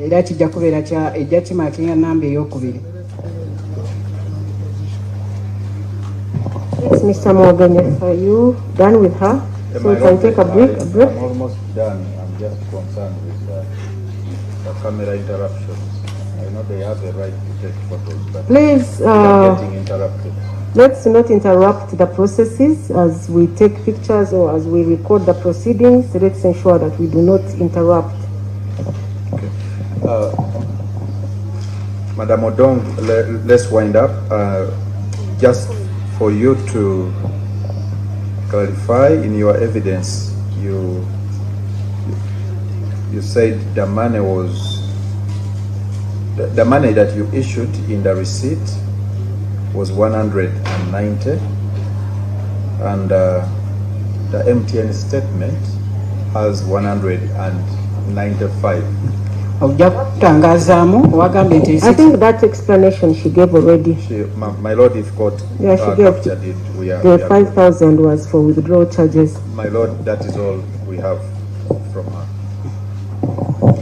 era kijja kubeera ejja kimaakinga namba ey'okubiri. Yes, Mr. Morgan, are you done with her? So we can take a break. I'm almost done. I'm just concerned with the camera interruptions. I know they have the right to take photos, but please, getting interrupted. Let's not interrupt the processes as we take pictures or as we record the proceedings. Let's ensure that we do not interrupt. Okay. Madam Odong, let's wind up. Just for you to clarify in your evidence, you said the money was the money that you issued in the receipt was 190, and the MTN statement has 195. I think that explanation she gave already. My Lord, if court captured it, the 5,000 was for withdrawal charges. My Lord, that is all we have from her.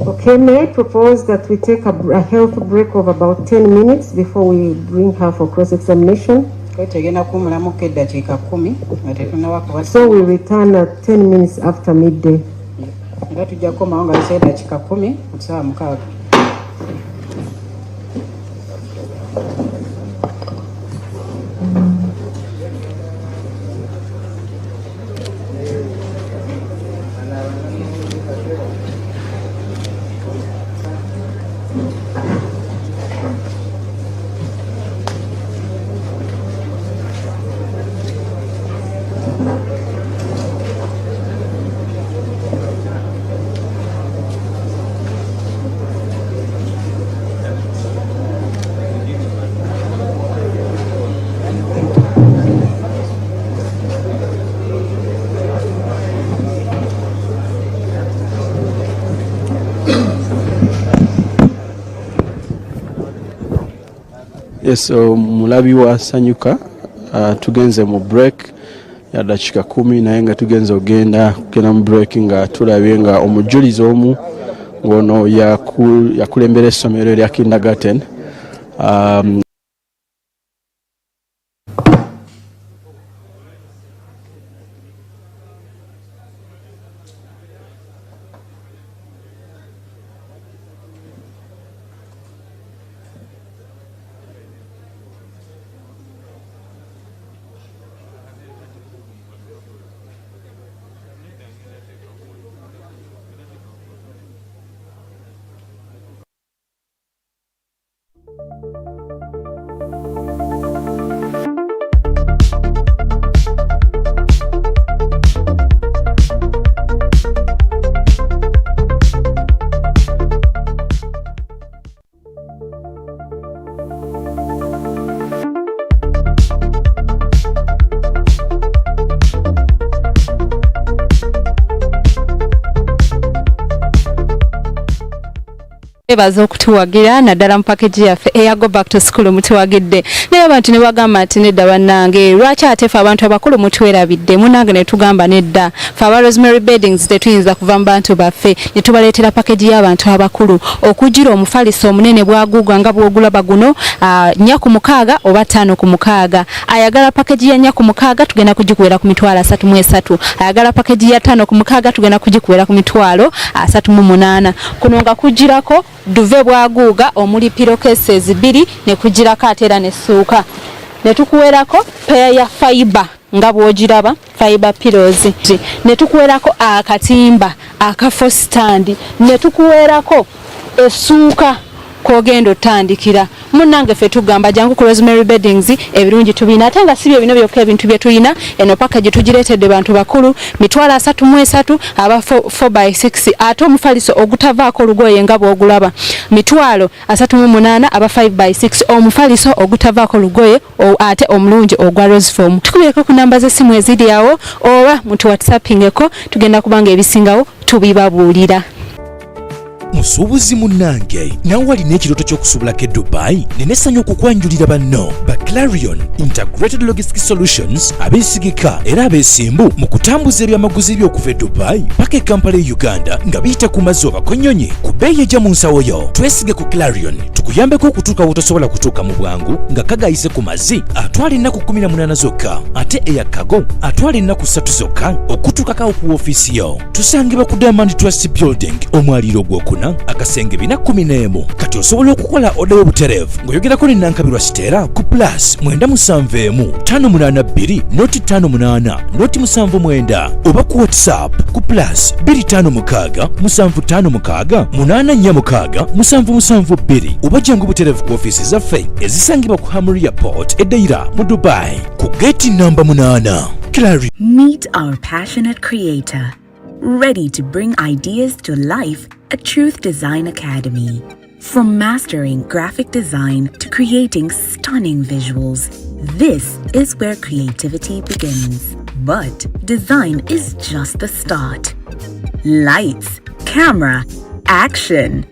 Okay, may I propose that we take a health break of about 10 minutes before we bring her for cross-examination? So we return at 10 minutes after midday. Yes, mulabi wa sanyuka tugenze mu break ya dakika 10 naye nga tugenze ogenda mu break nga tulabye nga omujulizi omu ngono yakulembera essomero lya kindergarten ebaza okutuwagira naddala mu package yaffe eya go back to school mutuwagidde naye abantu ne bagamba nti nedda bannange lwaki ate ffe abantu abakulu mutwerabidde munange ne tugamba nedda ffe aba Rosemary Beddings tetuyinza kuva mu bantu baffe ne tubaleetera package y'abantu abakulu okugira omufaliso omunene bwaguuga nga bwogulaba guno 4 ku 6 oba 5 ku 6 ayagala package ya 4 ku 6 tugenda kugikuwera ku mitwalo 33 ayagala package ya 5 ku 6 tugenda kugikuwera ku mitwalo 38 kuno nga kugirako duve bwaguuga omuli pillowcases 2 ne kugirako atera ne suuka ne tukuwerako pair ya fiber nga bwogiraba fiber pillows ne tukuwerako akatimba akafo stand ne tukuwerako esuuka kogendo tandikira munange fe tugamba jangu ku Rosemary Beddings ebirungi tubina atanga sibye bino byokka ebintu bye tuyina eno package tugiretedde bantu bakulu mitwala 33 aba 4x6 ate omufaliso ogutavaako lugoye nga bwogulaba mitwalo 38 aba 5x6 omufaliso ogutavaako lugoye ate omulungi ogwa rose form tukubireko ku namba z'essimu eziri awo oba mutu whatsappingeko tugenda kubanga ebisingawo tubibabuulira. Musuubuzi munnange nawe walina ekirooto ky'okusuubulako e Dubai nenessanyu okukwanjulira banno ba Clarion Integrated Logistics Solutions abeesigika era abeesimbu mu kutambuza ebyamaguzi by'okuva e Dubai paka e Kampala e Uganda nga biyita ku mazzi oba ku nnyonyi ku bbeeyi ejja mu nsawo yo. Twesige ku Clarion tukuyambeko okutuuka wotosobola kutuuka mu bwangu nga kagayise ku mazzi atwala ennaku 18 zokka ate eya kago atwala ennaku 3 zokka okutuukako ku woofiisi yo. Tusangibwa ku Diamond Trust Building omwaliiro gw'okuna akasenge 411 kati osobola okukola oda y'obutereevu ng'oyogerako ne Nankabirwa Sitera ku plus 971 582 noti 58 noti 79 oba ku WhatsApp ku plus 256 756 846 772 oba jangu butereevu ku ofiisi zaffe ezisangibwa ku Hamri Airport Edeira mu Dubai ku gate namba 8. Clary. Meet our passionate creator, ready to bring ideas to life at Truth Design Academy. From mastering graphic design to creating stunning visuals, this is where creativity begins. But design is just the start. Lights, camera, action.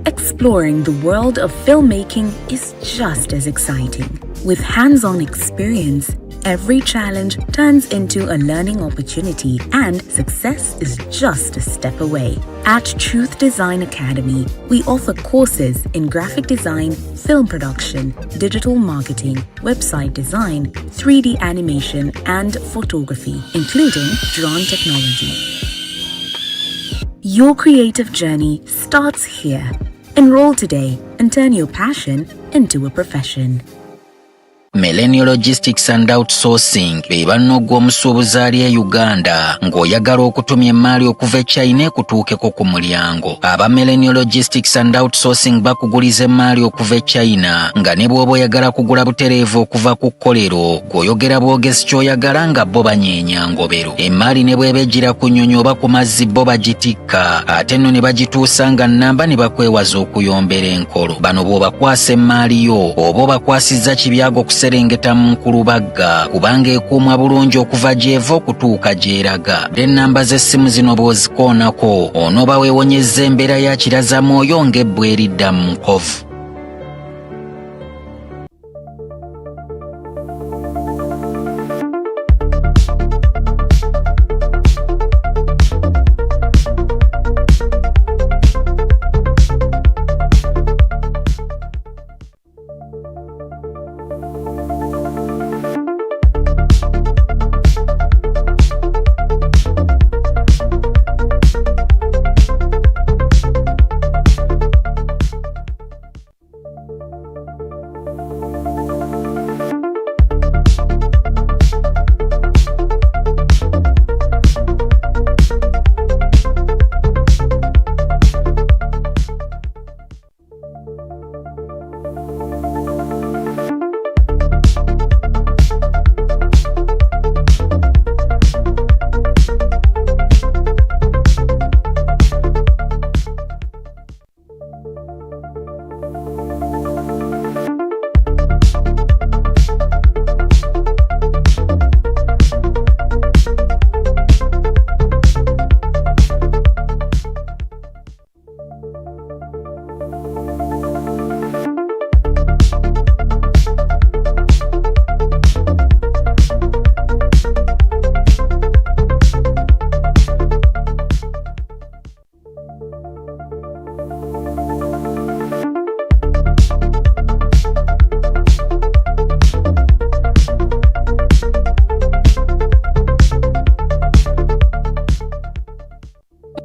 Exploring the world of filmmaking is just as exciting. With hands-on experience, every challenge turns into a learning opportunity and success is just a step away. At Truth Design Academy, we offer courses in graphic design, film production, digital marketing, website design, 3D animation, and photography, including drone technology. Your creative journey starts here. Enroll today and turn your passion into a profession. Millennial Logistics and Outsourcing be bannoggwa omusuubuzi ali e Uganda ng'oyagala okutumya emmaali okuva e China ekutuukeko ku mulyango. Aba Millennial Logistics and Outsourcing bakuguliza emmaali okuva e China nga ne bw'oba oyagala kugula butereevu okuva ku kkolero gw'oyogera bwogezi ky'oyagala nga bo banyeenya ngobero. Emmaali ne bw'eba ejjira ku nnyonyi oba ku mazzi bo bagitikka ate nno ne bagituusa nga nnamba ne bakwewaza okuyombera enkolo. Bano bw'obakwasa emmaali yo oba obakwasizza kibyago serengeta mu Nkulubagga kubanga ekuumwa bulungi okuva gy'eva okutuuka gy'eraga. Ennamba z'essimu zino bw'ozikoonako onooba weewonyezza embeera ya kirazamwoyo ng'ebbwa eridda mu nkovu.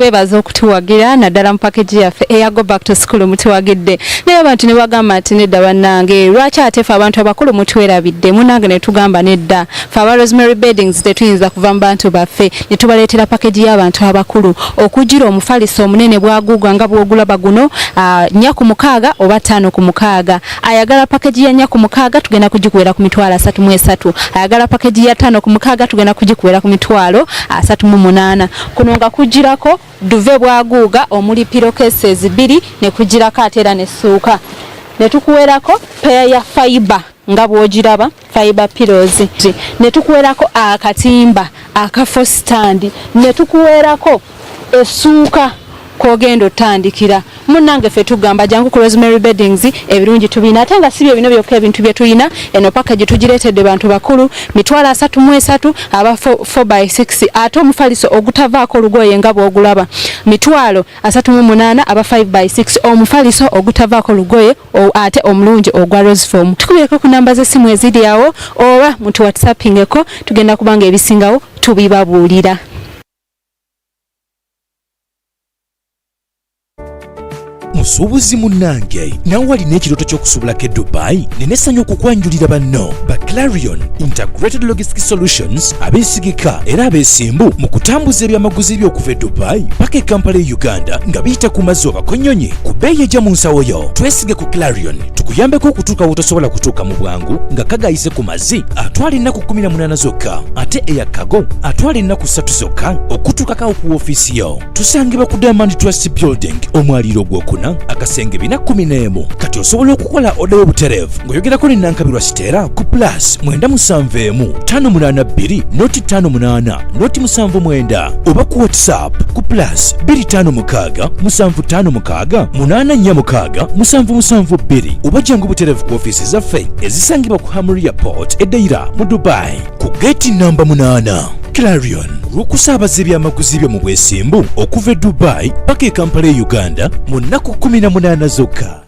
Bebaza okutuwagira naddala mu package yaffe eya Go Back to School mutuwagidde naye abantu ne bagamba ati nedda bannange lwaki ate ffe abantu abakulu mutwerabidde munange ne tugamba nedda ffe aba Rosemary Beddings tetuyinza kuva mu bantu baffe ne tubaleetera package y'abantu abakulu okugira omufaliso omunene bwaguugwa nga bw'ogulaba guno 4 ku 6 oba 5 ku 6 ayagala package ya 4 ku 6 tugenda kugikuwera ku mitwalo 33 ayagala package ya 5 ku 6 tugenda kugikuwera ku mitwalo 38 kuno nga kugirako duve bwaguuga omuli pillowcases 2 ne kugirako atera ne suuka ne tukuwerako pair ya fiber nga bw'ogiraba fiber pillows ne tukuwerako akatimba akafo stand ne tukuwerako essuuka kogendo tandikira munange fe tugamba jangu ku Rosemary Beddings ebirungi tubina ate nga sibyo bino byokka ebintu bye tuyina eno package tugireetedde bantu bakulu mitwalo 33 aba 4x6 ate omufaliso ogutavaako lugoye nga bw'ogulaba mitwalo 38 aba 5x6 omufaliso ogutavaako lugoye ate omulungi ogwa rose form tukubireko ku namba z'essimu eziri awo oba mutu whatsappingeko tugenda kubanga ebisingawo tubibabuulira. Musuubuzi munnange nawe walina ekirooto ky'okusuubulako e Dubai nenessanyu okukwanjulira banno ba Clarion Integrated Logistics Solutions abeesigika era abeesimbu mu kutambuza ebyamaguzi by'okuva e Dubai paka e Kampala e Uganda nga biyita ku mazzi oba ku nnyonyi ku bbeeyi ejja mu nsawo yo. Twesige ku Clarion tukuyambeko okutuuka wotosobola kutuuka mu bwangu nga kagayise ku mazzi atwala ennaku 18 zokka ate eya kago atwala ennaku 3 zokka okutuukako ku woofiisi yo. Tusangibwa ku Diamond Trust Building omwaliiro ogwokuna akasenge 411 kati osobola okukola oda y'obutereevu ng'oyogerako ne Nankabirwa Sitera ku plus 971 noti 58 noti 79 oba ku WhatsApp ku plus 256 756 846 772 oba jangu butereevu ku ofiisi zaffe ezisangibwa ku Hamri Airport eddaira mu Dubai ku gate namba 8. Clarion lw'okusaabaza ebyamaguzi byo mu bwesimbu okuva e Dubai paka e Kampala e Uganda mu nnaku 18 zokka.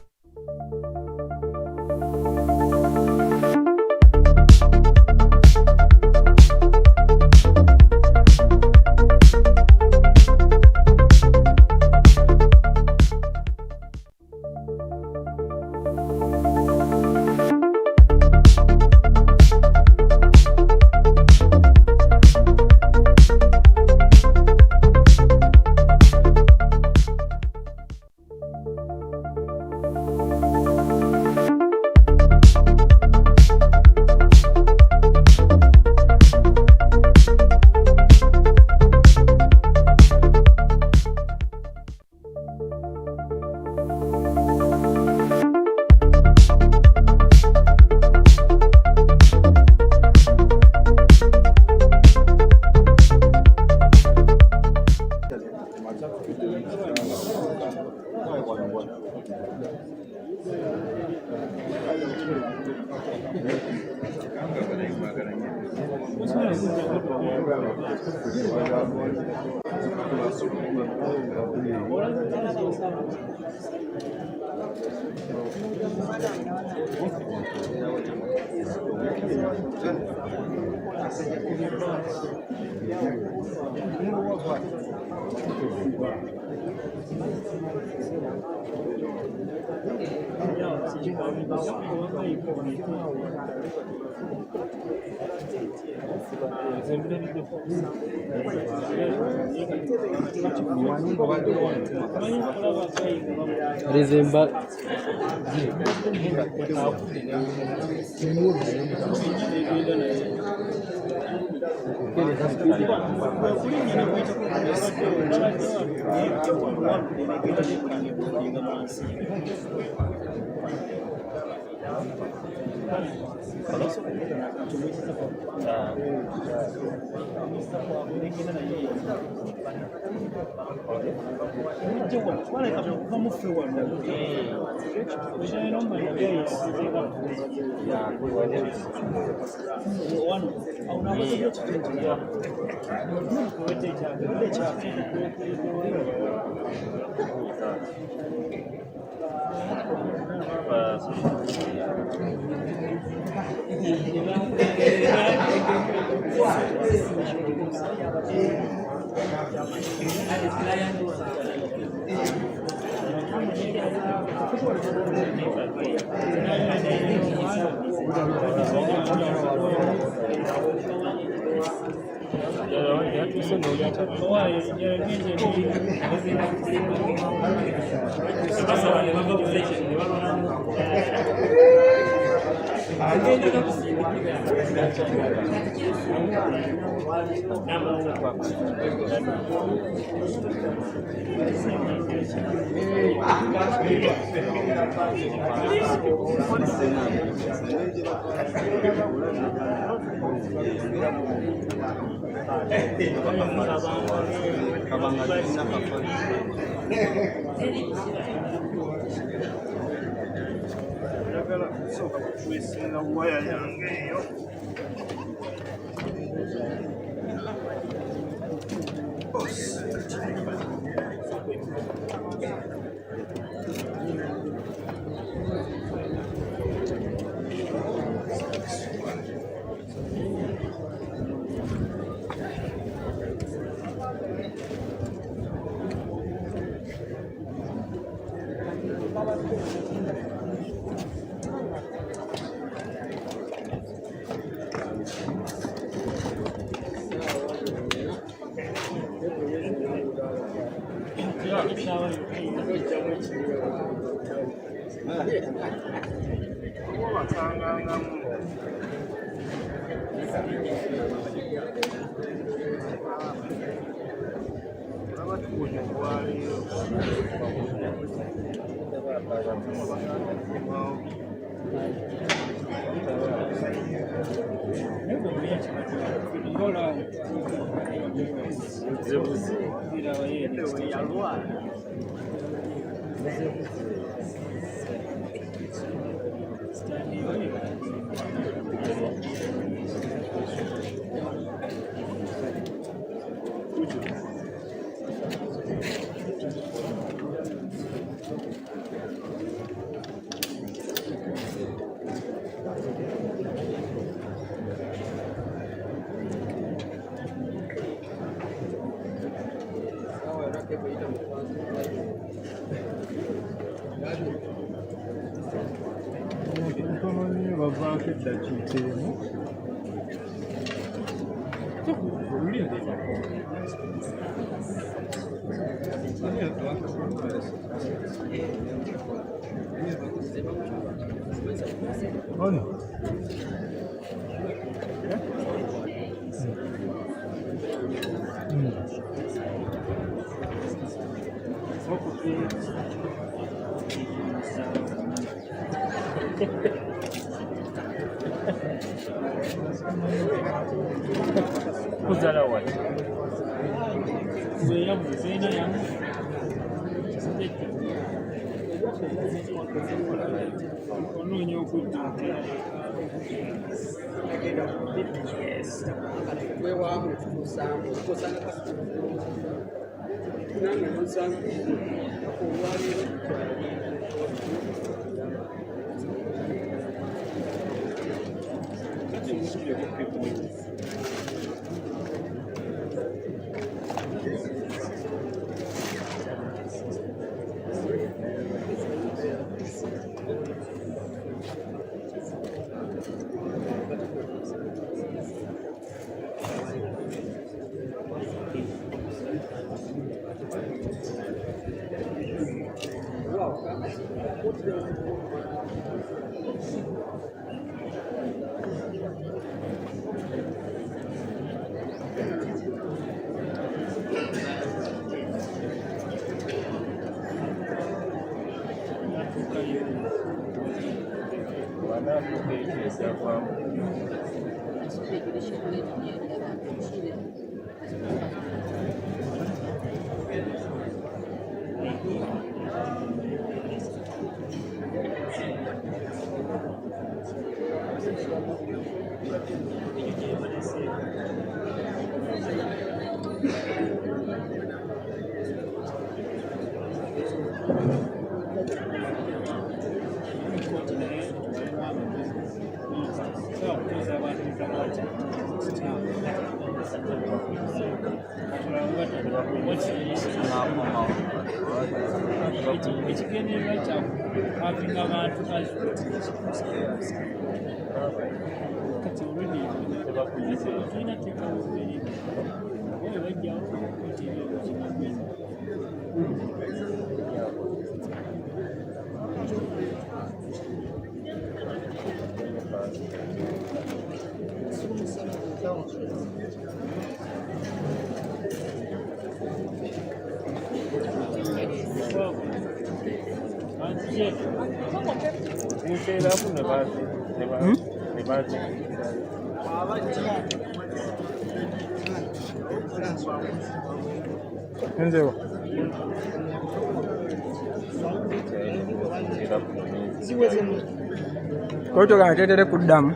Koto ga tetere kuddamu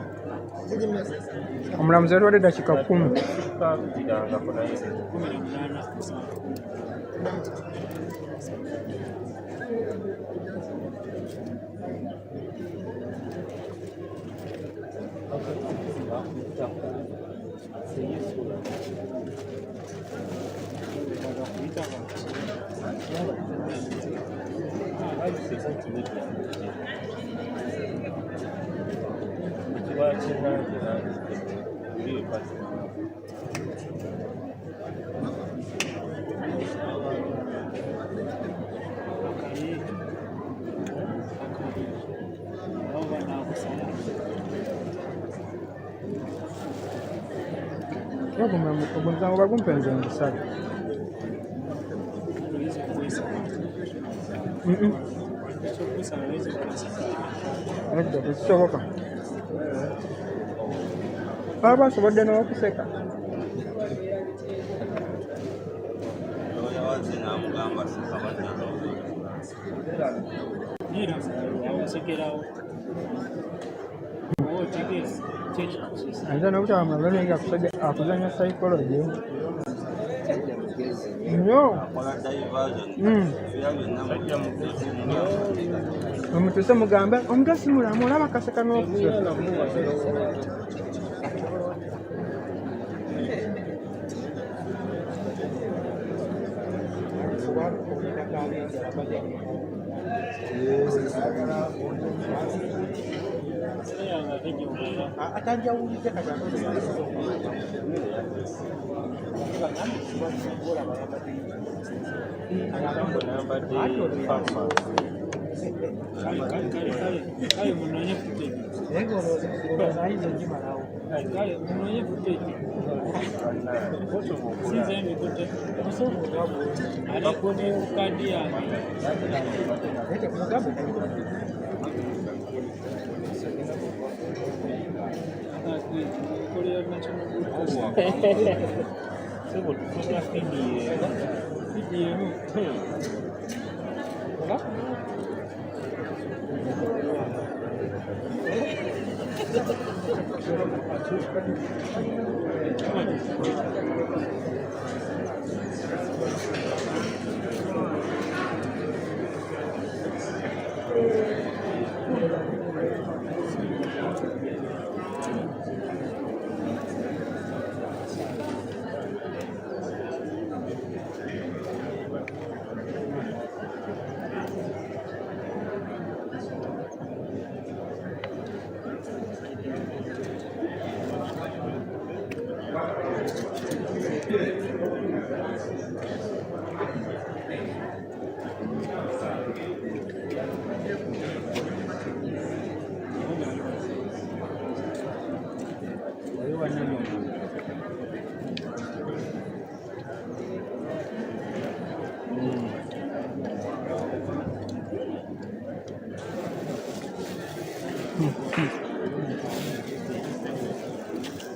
omulamuzi yatwadde dakika 10 omusango bagumpenze ngisale edda tekisoboka baba basobodde n'okuseka ayinza n'obutaba mulala naye akuzanya psychology nnyo omutuse mugambe omuntu asimulamu olaba akaseka n'okuseka atanjawulidde kati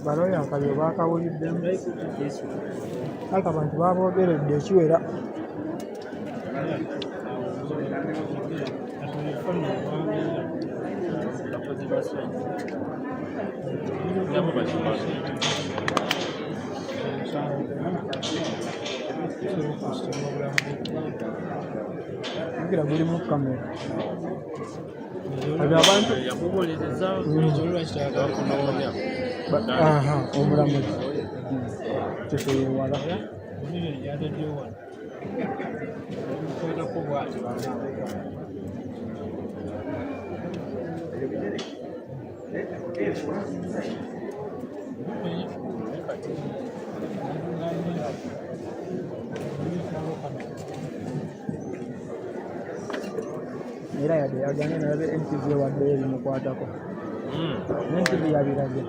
Baloya akalyo baakawuliddemu aka abantu baboogeredde ekiwera. Ngira guli mu kamera. Abantu yakubolereza ekyo lwakitaka kunoonya. Aha, omulamuzi. Tekeyewala. Era yadde yaganye nalabe NTV wadde ebimukwatako. NTV yabirabye.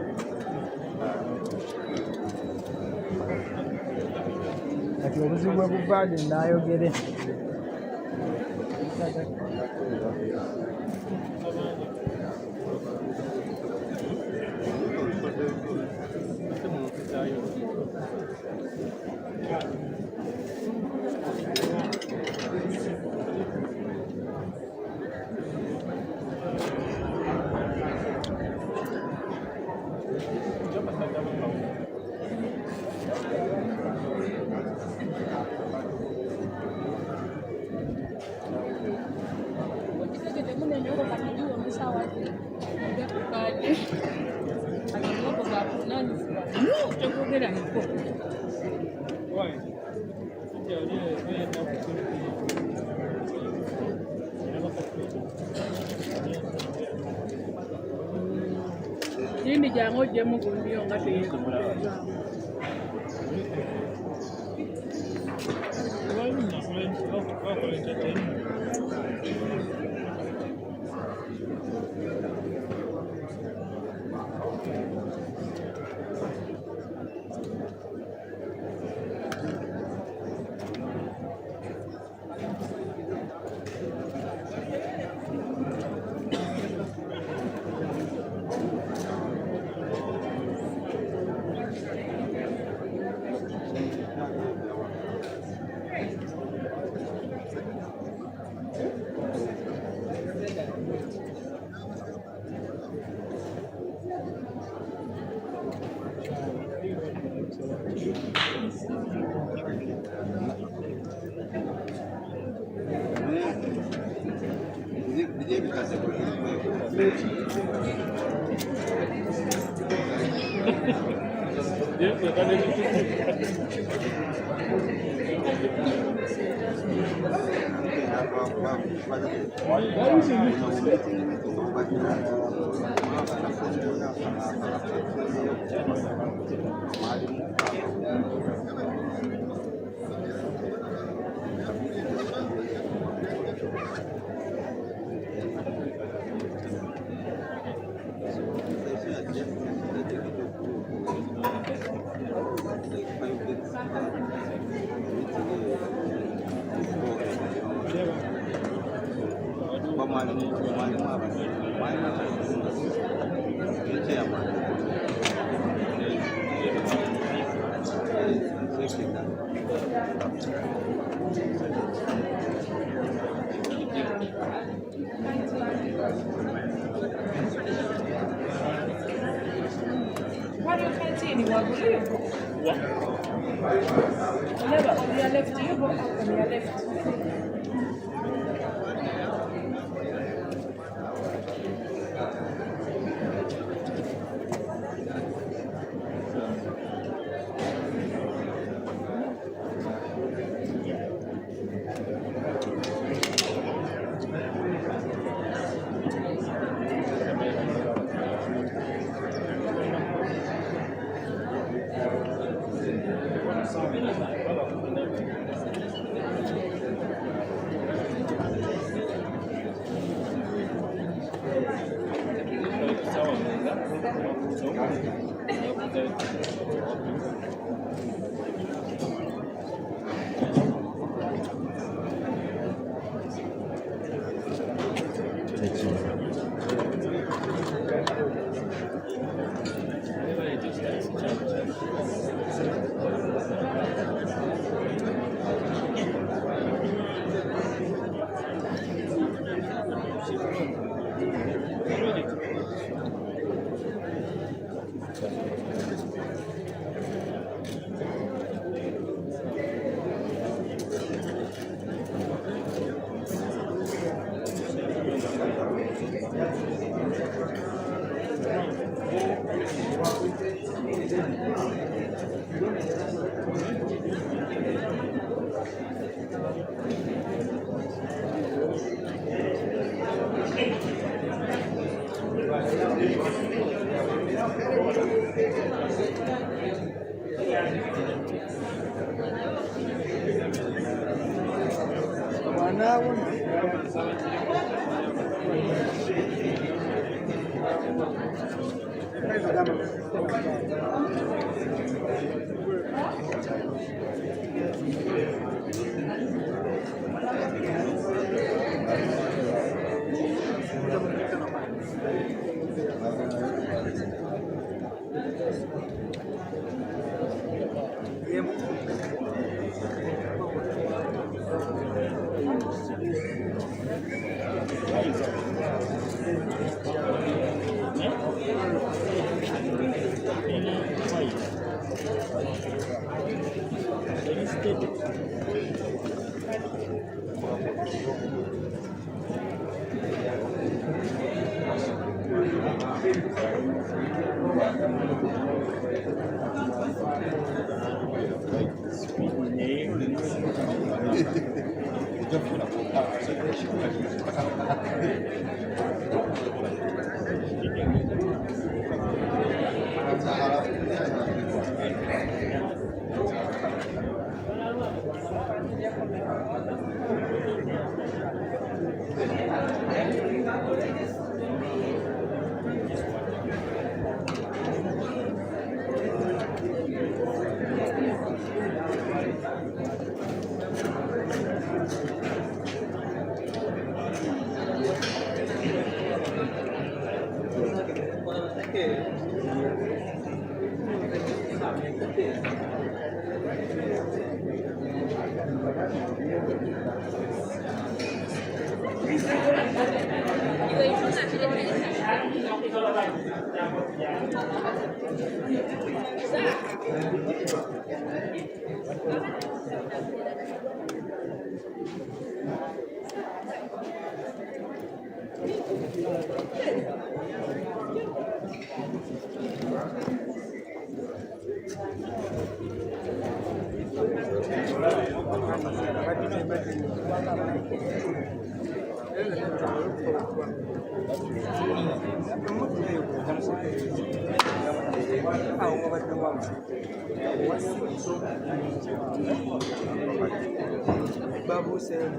Kati obuzibu bwe buvaade n'ayogere. Ini jangan ojemu gundi yang nggak sih. What do you fancy anyone? What? Never on your left, you go up on your left. Babu said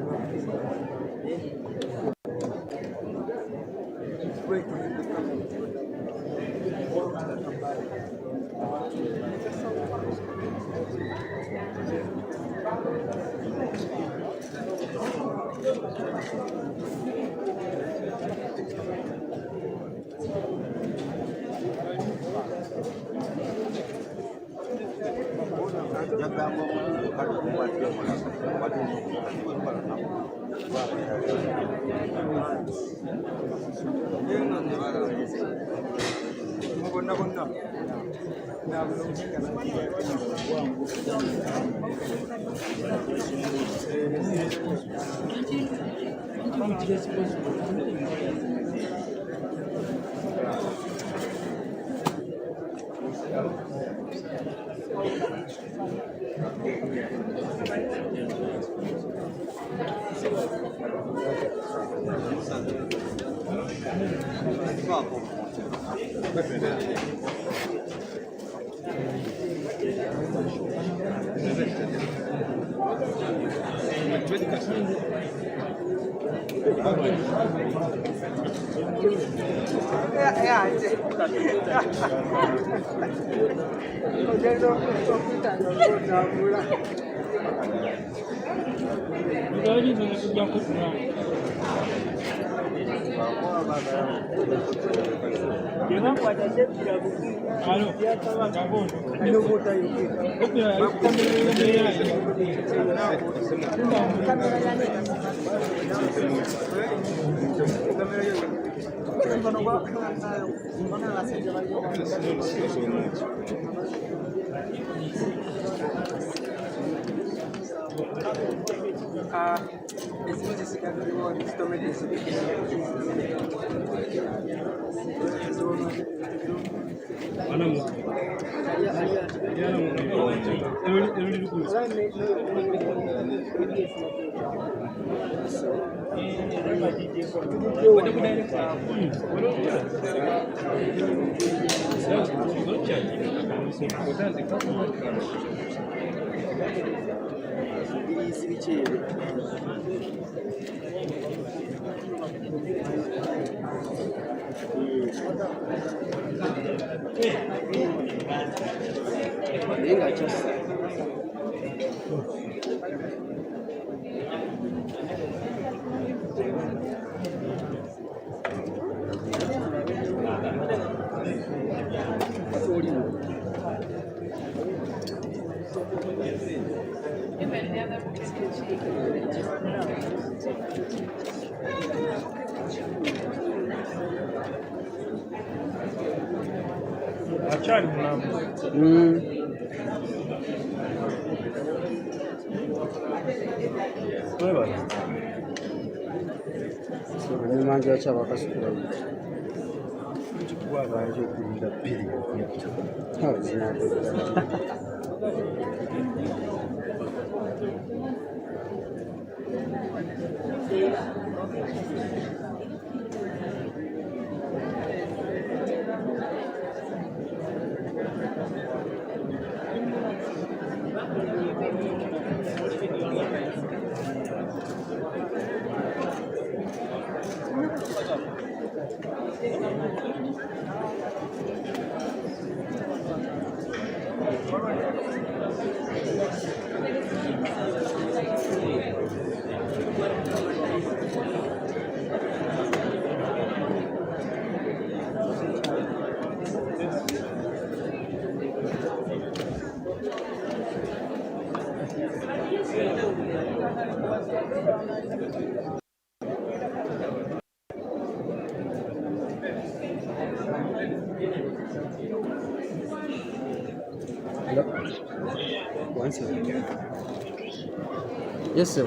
Yes, sir.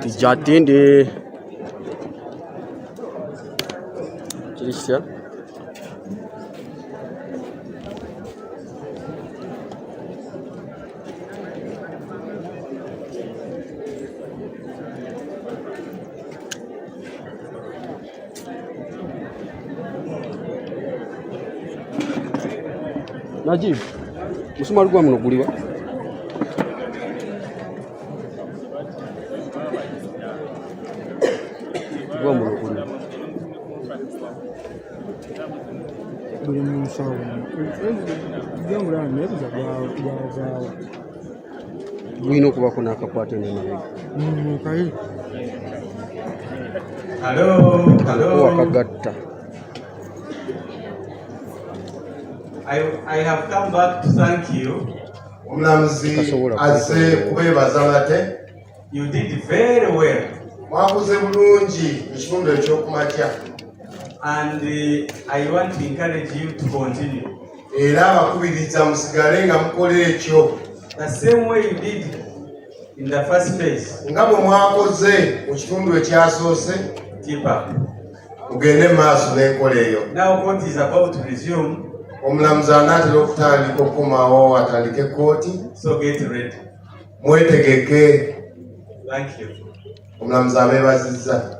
Tijatinde Christian Najib musumali gwa muno guliwa gwa muno guliwa buli munsawo byamulana nebuza bwazawa gwino kubako nakakwata n'emabega kai Hello. wakagatta I have come back to thank you. Omulamuzi azze kubeebaza bate. You did very well. Mwakoze bulungi ekitundu ekyokumakya. And I want to encourage you to continue. Era abakubiriza musigale nga mukola ekyo. The same way you did in the first place. Nga bwe mwakoze mu kitundu ekyasoose. Keep up. Mugende maaso n'enkola eyo. Now court is about to resume. Omulamuzi anaatera okutandika okukomawo atandike kooti. So get ready. Mwetegeke. Thank you. Omulamuzi abeebazizza.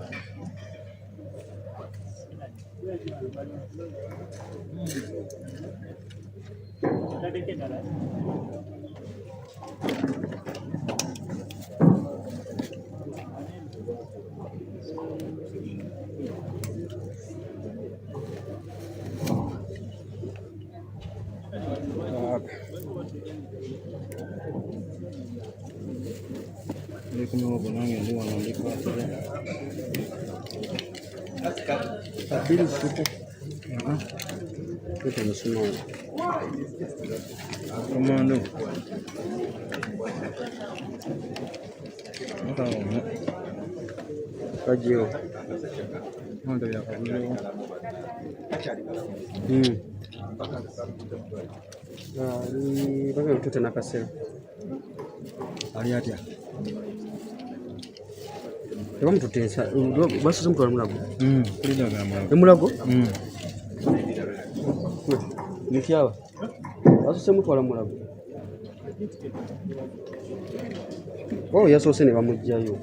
Commando. Kajio. Mando ya kabilo. Baka mtoto nakasema. Ali atya. Eba mtutensa. Basi se mtu mulago. Kulida ga mulago. Emulago? Nikiawa. Basi se mtu mulago. Oh, yasose ne bamujjayo.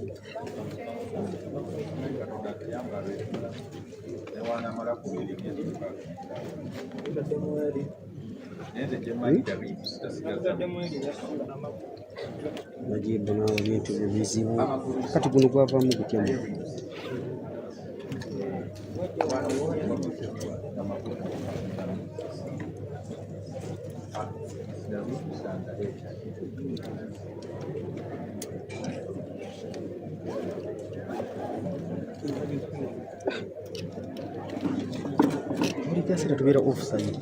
Najibu nawe bintu bizibu kati guno gwavamu gutyamu Ulikiasira tubeera offside.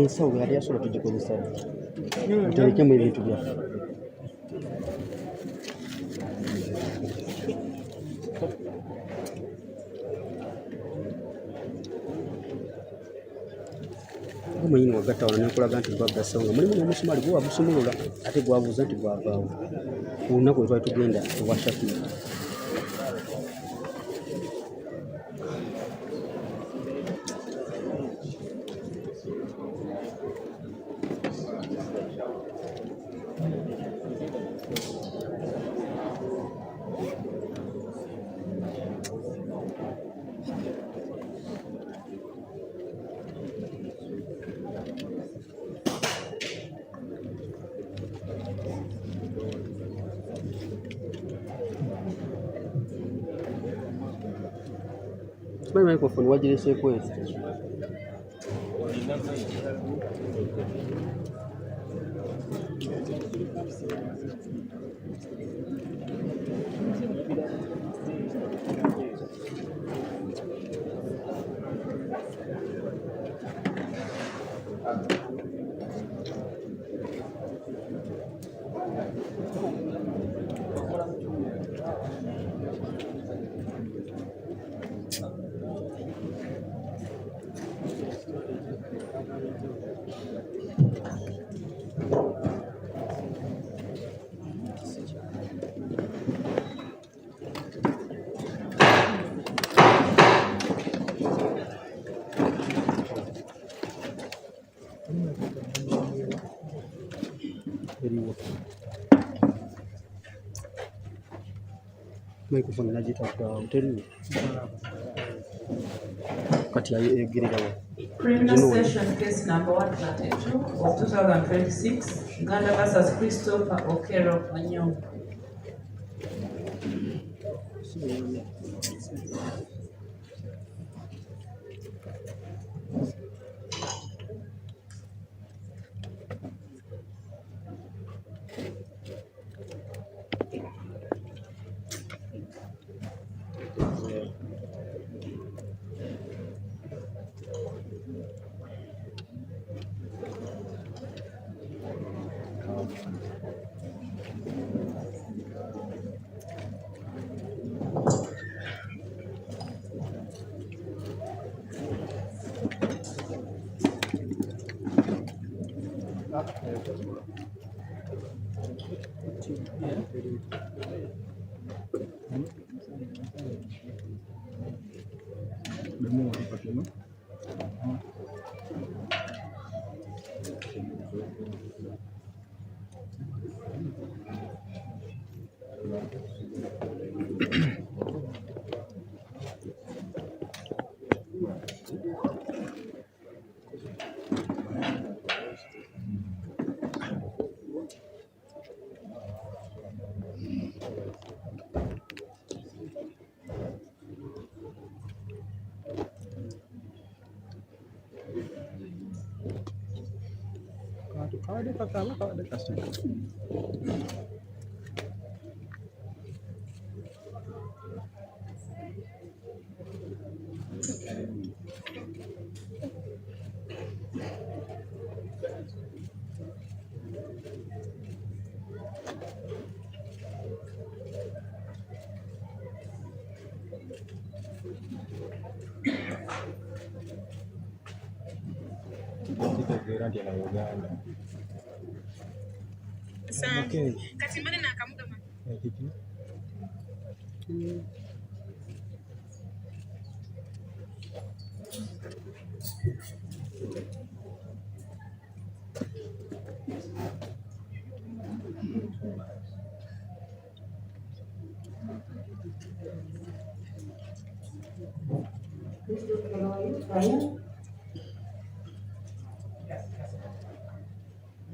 Sawa yali asobola tugikozesa. Tuterekemu ebintu byaffe. Omuyini wagatta wano nekulaga nti gwagasawo nga mulimu n'omusumaali gwe wagusumulula ate gwabuuza nti gwavaawo. Ku lunaku lwe twali tugenda ewa Shakira. My microphone, what did you say? microphone najitafuta hoteli kati ya Girirawa. Criminal Session Case Number 132 of 2026, Uganda versus Christopher Okello Wanyonga. Okay.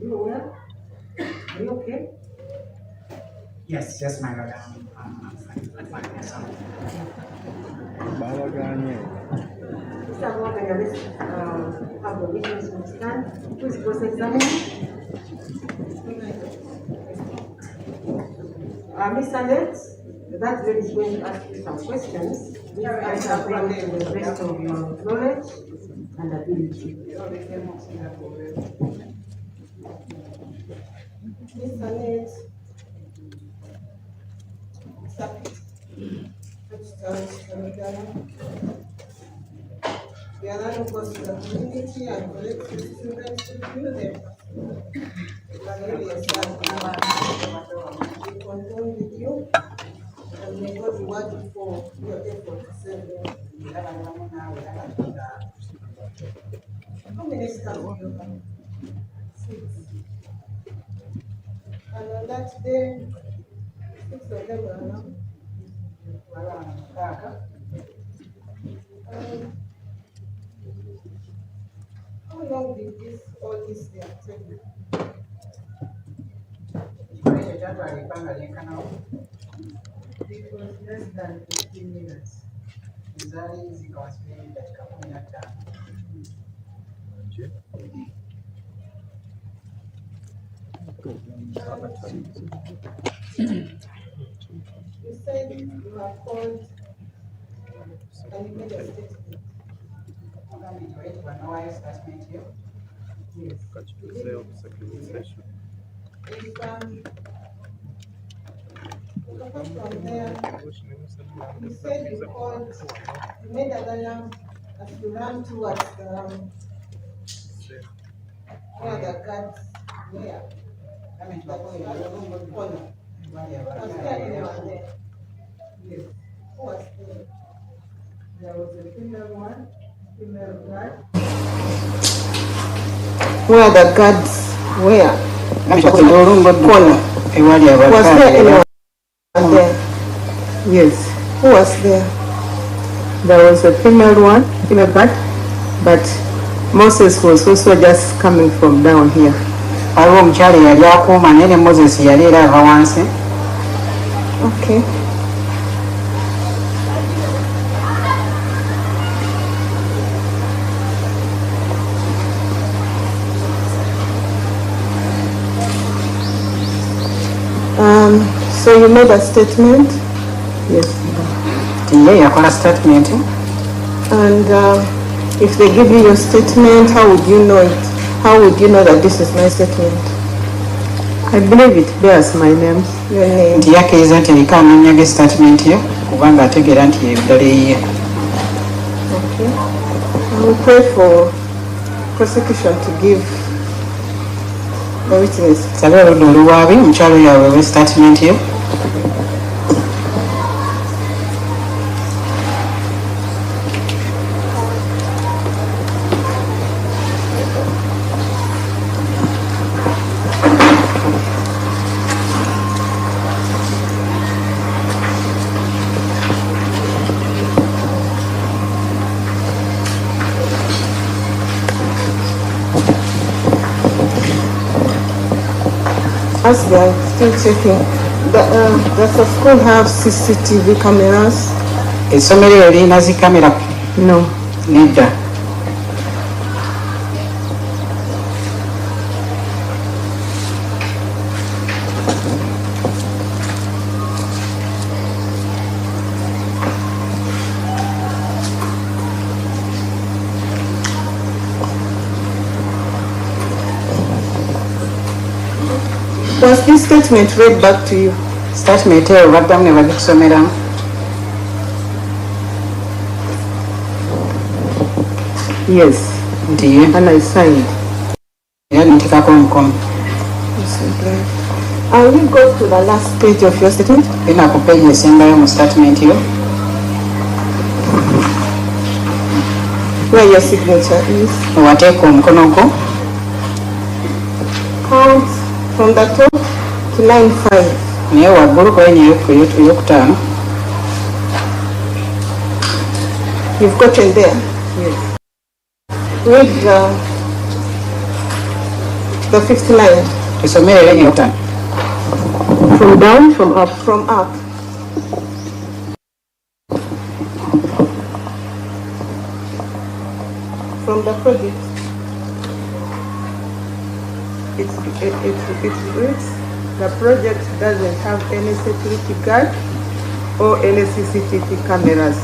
You well? Are you okay? Yes, my God. I'm fine. Mr. Morgan, let's have the witness on stand. Please cross-examine. Ms. Annet, that lady is going to ask you some questions. Please answer according to the best of your knowledge and ability. Ms. Annet, we are running across the community and collect the students to view them. We condone with you and may God reward you for your effort to serve them. How many staff do you have? 6. And on that day, 6 of them were around. How long did all this day take you? It was less than 15 minutes. You said you have called and you made a statement. Yes. From there, you said you called, you made an alarm as you ran towards the where the guards were. Was there anyone there? Yes. Who was there? There was a female guard. Where the guards were? Was there anyone there? Yes. Who was there? There was a female one in the back, but Moses was also just coming from down here. Aliwo omukyala yali akuuma naye ne Moses yali era ava wansi. Okay. So you made a statement? Yes. Tiye yakola statement. And if they give you your statement, how would you know it? How would you know that this is my statement? I believe it bears my name. Your name. Nti yakkiriza nti eriko amannya ge statement yo kubanga ategeera nti ebiddala eyiye. Okay. I will pray for prosecution to give the witness. Sabe oludda oluwaabi omukyalo yaweewe statement yo. As they are still checking, does the school have CCTV cameras? Essomero eryo lirina zi kamera? No. Nedda. Was this statement read back to you? Statement eyo baddamu ne bagikusomeramu. Yes. Ndiye. And I signed. Era ntikako omukono. I will go to the last page of your statement. Ina ku page esembayo mu statement yo. Where your signature is. Wateeka omukono gwo. Count from the top to line 5. Naye waggulu ku line ey'okutaano. You've gotten there? Yes. Read the 5th line. Tusomere line ey'okutaano. From down, from up. From up. From the project. It reads, the project doesn't have any security guard or any CCTV cameras.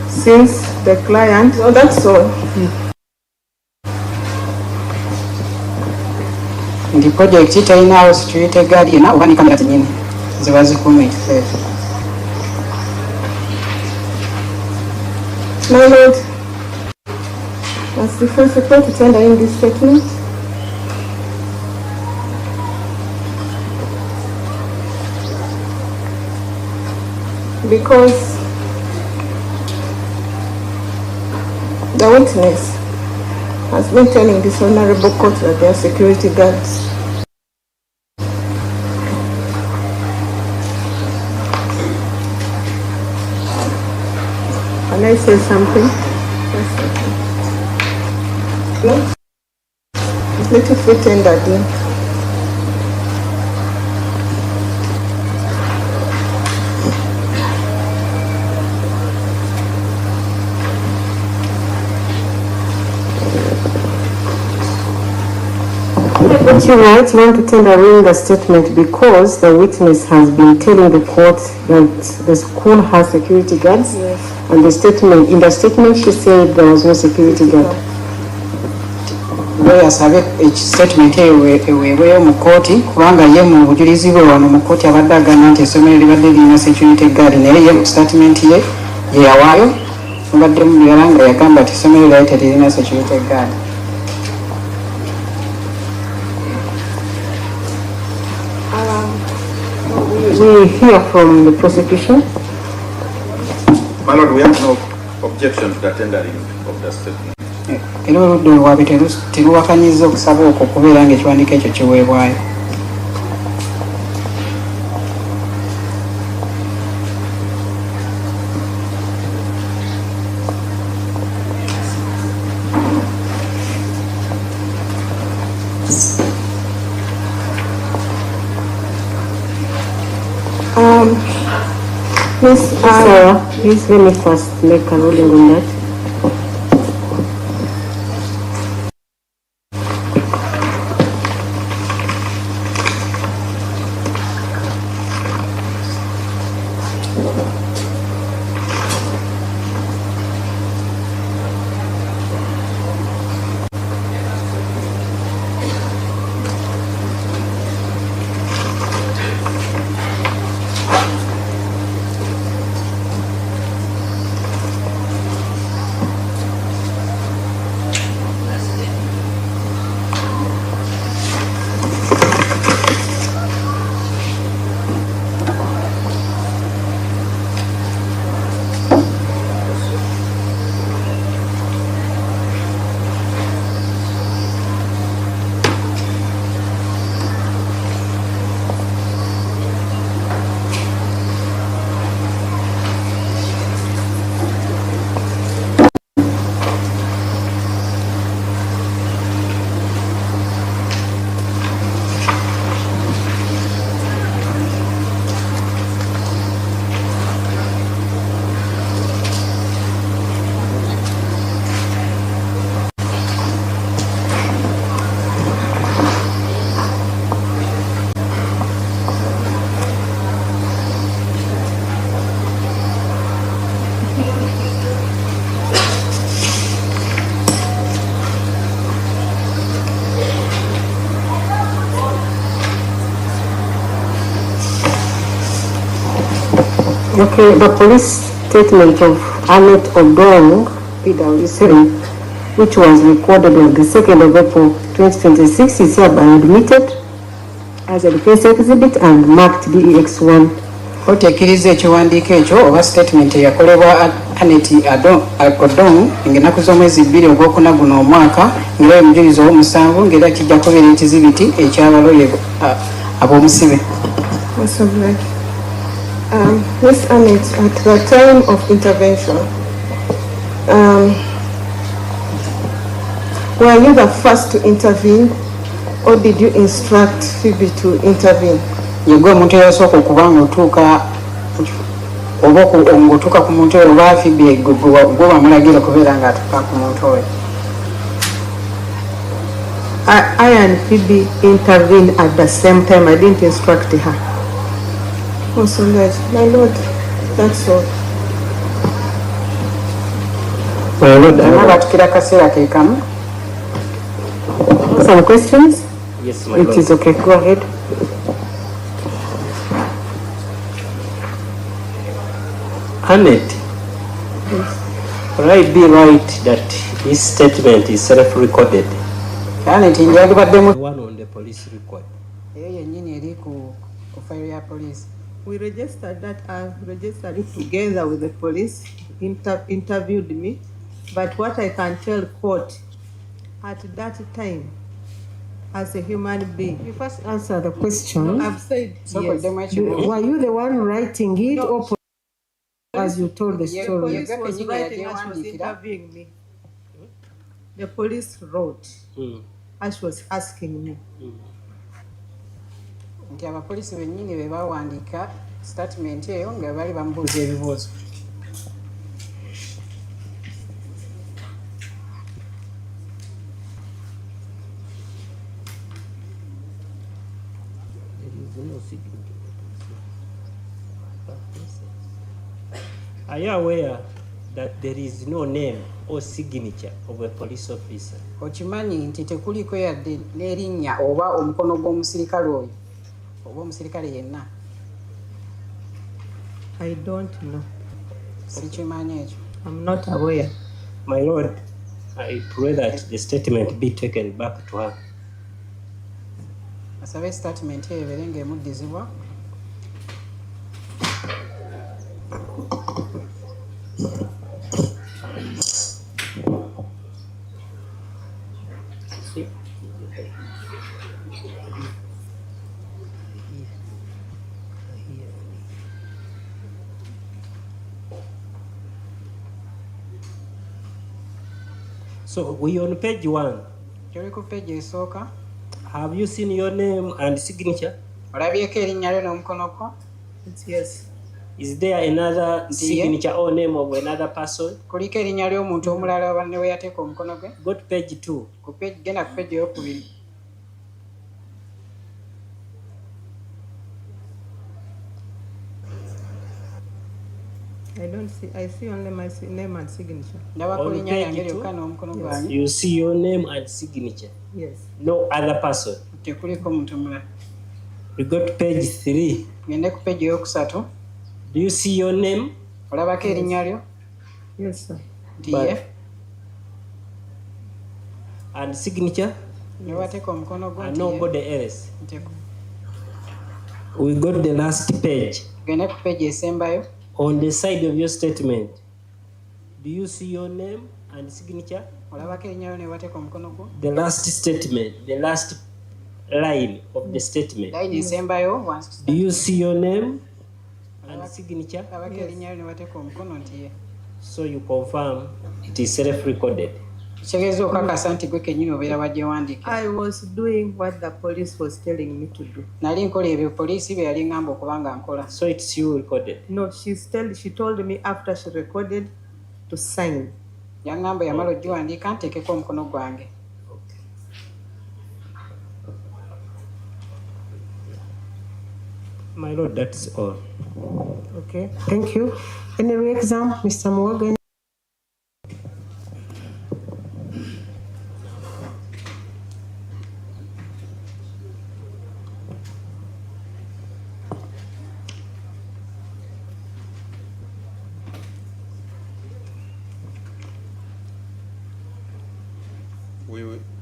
Since the client... Oh, that's all. Nti project terinawo security guard yena oba ne kamera zennyini ziba zikuuma ekifeefe. My Lord, as the first report to tender in this statement, because the witness has been telling this honorable court that they are security guards. Can I say something? No? Let it be tendered in. What you write, you want to tender in the statement because the witness has been telling the court that the school has security guards. Yes. And the statement, in the statement she said there was no security guard. Yasabe statement eyo eweebweyo mu kooti kubanga ye mu bujulizi bwe wano mu kooti abadde agamba nti essomero libadde lirina security guard naye ye mu statement ye yeyawaayo mubadde mulala nga yagamba nti essomero lyali teririna security guard. We hear from the prosecution. My Lord, we have no objection to the tendering of the statement. Era oludda oluwaabi teruwakanyizza okusaba okwo okubeera ng'ekiwandiiko ekyo kiweebwayo. Miss Sarah, please let me first make a ruling on that. Okay, the police statement of Annet Odong, PWC, which was recorded on the 2nd of April 2026, is hereby admitted as a defense exhibit and marked DEX1. Kooti ekkiriza ekiwandiiko ekyo oba statement eyakolebwa Annet Odong ng'ennaku z'omwezi 2 ogwokuna guno omwaka ng'era omujulizi ow'omusanvu ng'era kijja kubeera ekizibiti eky'abaloye ab'omusibe. Miss Annet, at the time of intervention, were you the first to intervene, or did you instruct Phoebe to intervene? Yegwe omuntu eyasooka okuba ng'otuuka oba ng'otuuka ku muntu oyo oba Phoebe gwe bamulagira kubeera ng'atuuka ku muntu oyo. I and Phoebe intervened at the same time. I didn't instruct her. Oh, so right. My lord, that's all. My lord, some questions? Yes, my It lord. is okay. Go ahead. Annet, would I be right that this statement is self-recorded? Annet, the one on the police record. We registered that. I registered it together with the police. Interviewed me, but what I can tell court at that time, as a human being. You first answer the question. No, I've said yes. Were you the one writing it, No. or as you told the The story? police was writing as she was interviewing me. The police wrote as she was asking me. Nti abapoliisi bennyini be bawandiika statement eyo nga bali bamubuuza ebibuuzo. Are you aware that there is no name or signature of a police officer? Okimanyi nti tekuliko yadde n'erinnya oba omukono gw'omusirikale oyo oba omusirikale yenna? I don't know. Sikimanyi ekyo. I'm not aware. My lord, I pray that the statement be taken back to her. Asabe statement eyo ebeere ng'emuddizibwa. So we on page 1. Kyoli ku page esooka. Have you seen your name and signature? Olabyeko erinnya lyo n'omukono gwo? It's yes. Is there another signature or name of another person? Kuliko erinnya ly'omuntu omulala abanne we yateeka omukono gwe. Go to page 2. Genda ku page ey'okubiri. I don't see. I see only my name and signature. On page 2, you see your name and signature. Yes. No other person. We go to page 3. Do you see your name? Yes, sir. And signature? And nobody else. We got the last page. On the side of your statement, do you see your name and signature? The last statement, the last line of the statement. Do you see your name and signature? Yes. So you confirm it is self-recorded. I was doing what the police was telling me to do. So it's you recorded? No, she told me after she recorded to sign. My lord, that's all. Okay, thank you. Any re-exam, Mr. Morgan?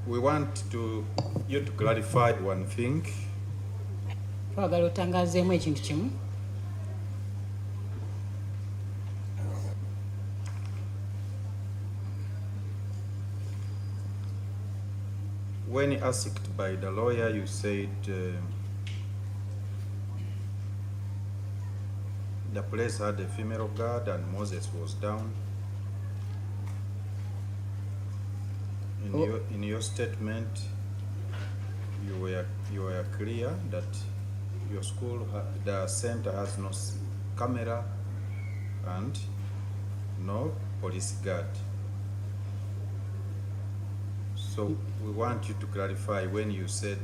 We want you to clarify one thing. When asked by the lawyer, you said the place had a female guard and Moses was down. In your statement, you were clear that your school, the center has no camera and no police guard. So we want you to clarify when you said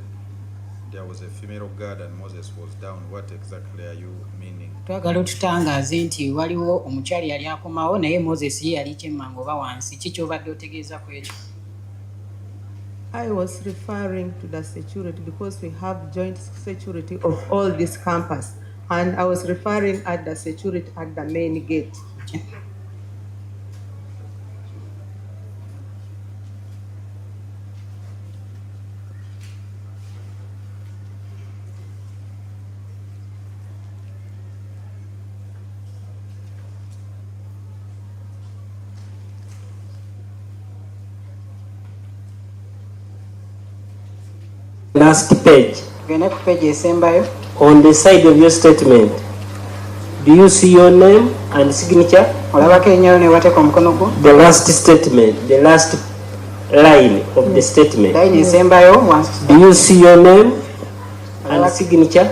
there was a female guard and Moses was down, what exactly are you meaning? Twagala otutangaaze nti waliwo omukyali yali akomawo naye Moses ye yali kyemmango oba wansi. Kiki obadde otegeeza ku ekyo? I was referring to the security because we have joint security of all this campus, and I was referring at the security at the main gate. Last page. On the side of your statement, do you see your name and signature? The last statement, the last line of the statement. Do you see your name and signature?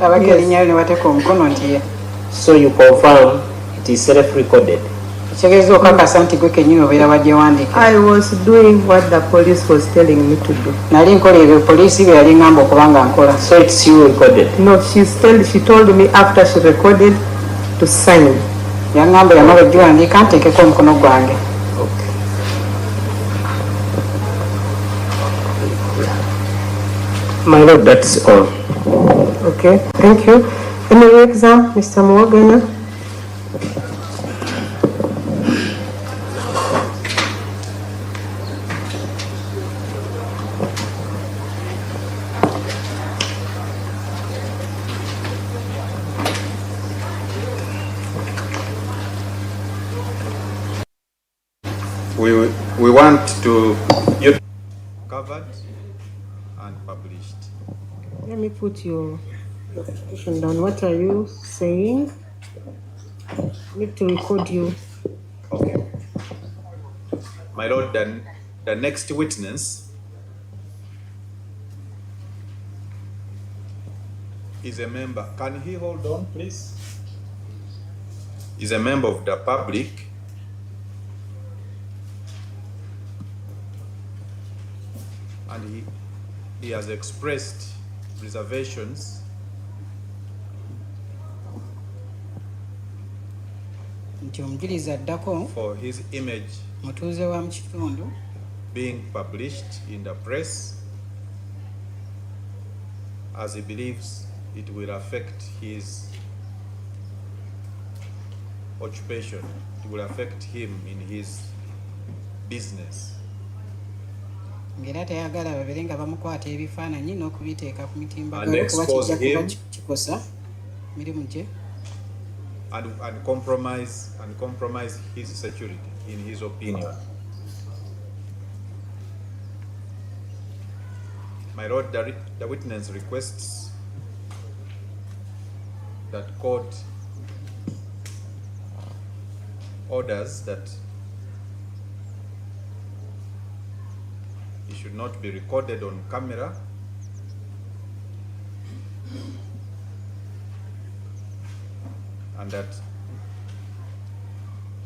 So you confirm it is self-recorded. I was doing what the police was telling me to do. So it's you recorded? No, she told me after she recorded to sign. Okay. My lord, that's all. Okay, thank you. Any exam, Mr. Morgan? We want to you covered and published. Let me put your question down. What are you saying? I need to record you. Okay. My lord, the next witness is a member. Can he hold on, please? is a member of the public and he has expressed reservations for his image being published in the press, as he believes it will affect his occupation, it will affect him in his business. And expose him and compromise his security, in his opinion. My Lord, the witness requests that court orders that he should not be recorded on camera and that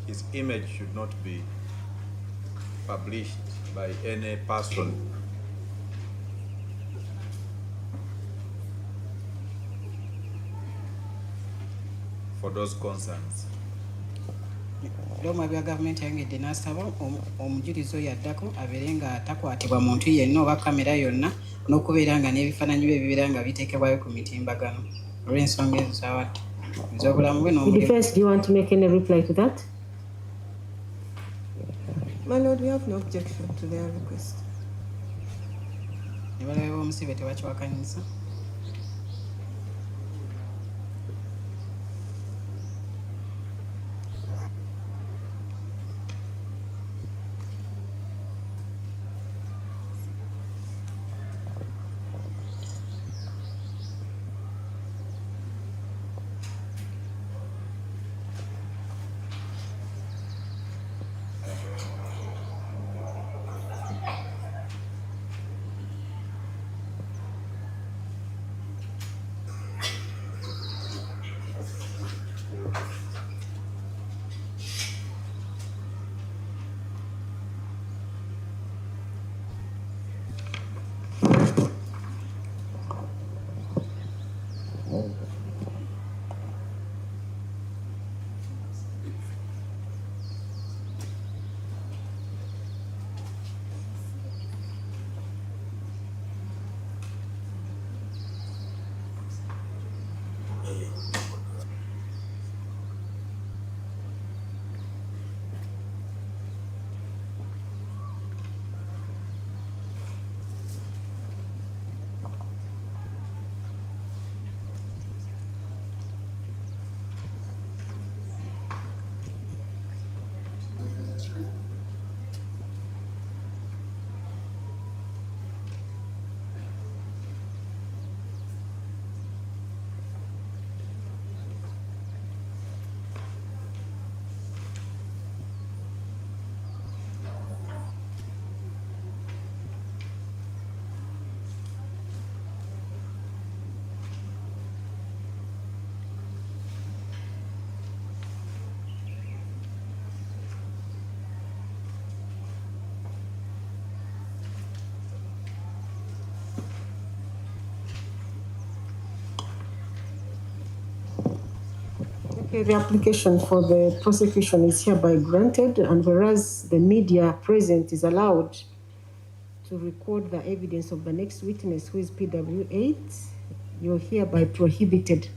his image should not be published by any person for those concerns. Loma bya government yangedde n'asaba omujulizi oyo addako abeere nga takwatibwa muntu yenna oba kamera yonna n'okubeera nga n'ebifaananyi bye bibeera nga biteekebwayo ku mitimbagano olw'ensonga ezo z'awadde ez'obulamu bwe n'omulimu. Defense, do you want to make any reply to that? My Lord, we have no objection to their request. Ne balabe b'omusibe tebakiwakanyisa. Okay, the application for the prosecution is hereby granted, and whereas the media present is allowed to record the evidence of the next witness, who is PW8, you're hereby prohibited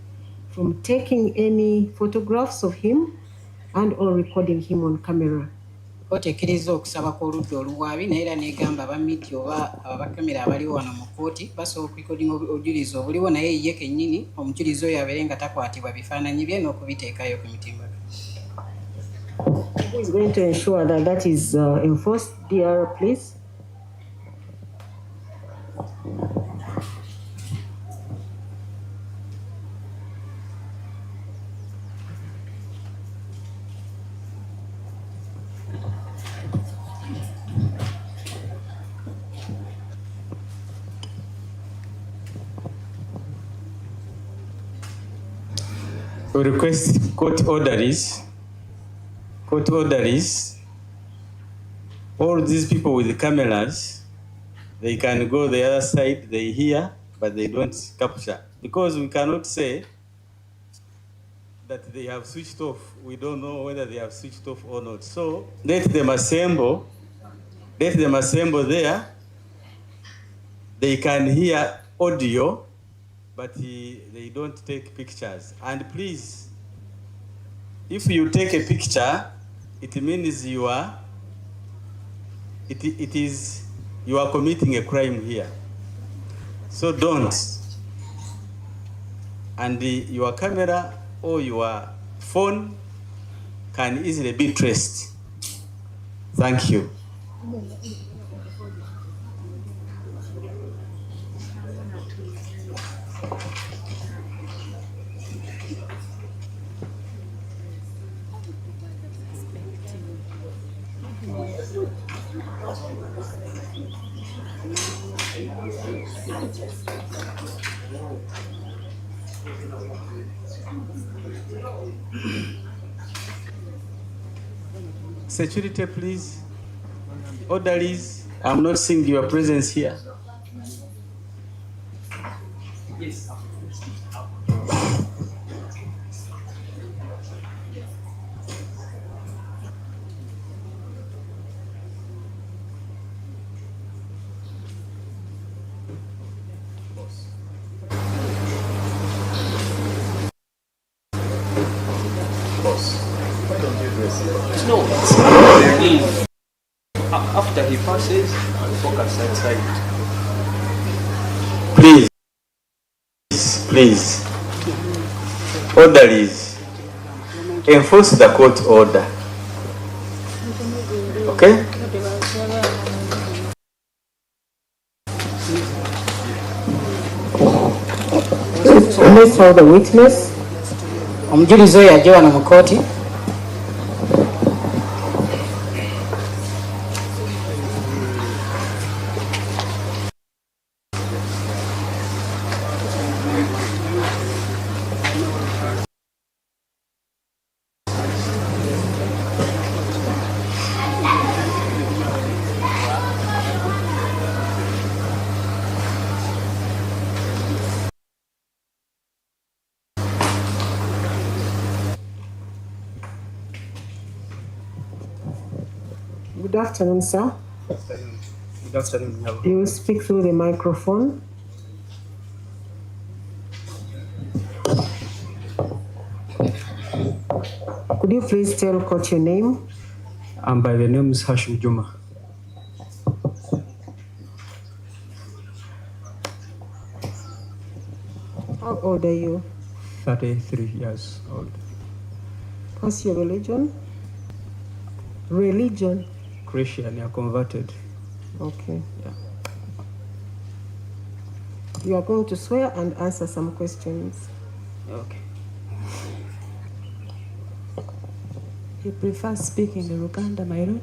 from taking any photographs of him and or recording him on camera. Otekereza okusaba kw'oludda oluwaabi naye era n'egamba abamidia oba abakamera abaliwo wano mu kkooti basobola okulikodinga obujulizi obuliwo naye ye kennyini omujulizi oyo abeere nga takwatibwa bifaananyi bye n'okubiteekayo ku mitimbagano. Who is going to ensure that that is enforced? DR, please. We request court orderlies court order is, all these people with the cameras, they can go the other side, they hear, but they don't capture. Because we cannot say that they have switched off. We don't know whether they have switched off or not. So let them assemble there. They can hear audio, but they don't take pictures. And please, if you take a picture, it means you are committing a crime here. So don't. And your camera or your phone can easily be traced. Thank you. Security, please. Orderlies, I'm not seeing your presence here. Yes. No, after he passes, I'll focus outside. Please. Orderlies, enforce the court order. Okay? Let's hold the witness. Omujulizi oyo ajja wano mu kooti. Good afternoon, sir. Good afternoon. You will speak through the microphone. Could you please tell court your name? By the name is Hashim Juma. How old are you? 33 years old. What's your religion? Religion? Christian, you are converted. Okay. Yeah. You are going to swear and answer some questions. Okay. You prefer speaking in Uganda, my lord?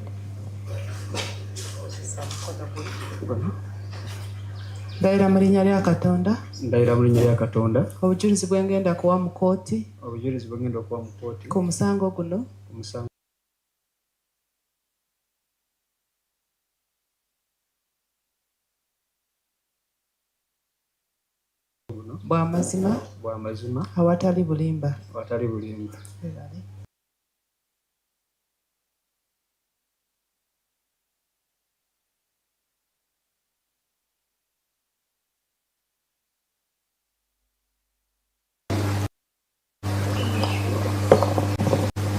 Ndayira mu linnya lya Katonda. Ndayira mu linnya lya Katonda. Obujulizi bwe ngenda kuwa mu kooti. Obujulizi bwe ngenda okuwa mu kooti. Ku musango guno. Ku musango. Bw'amazima. Bw'amazima. Awatali bulimba. Awatali bulimba.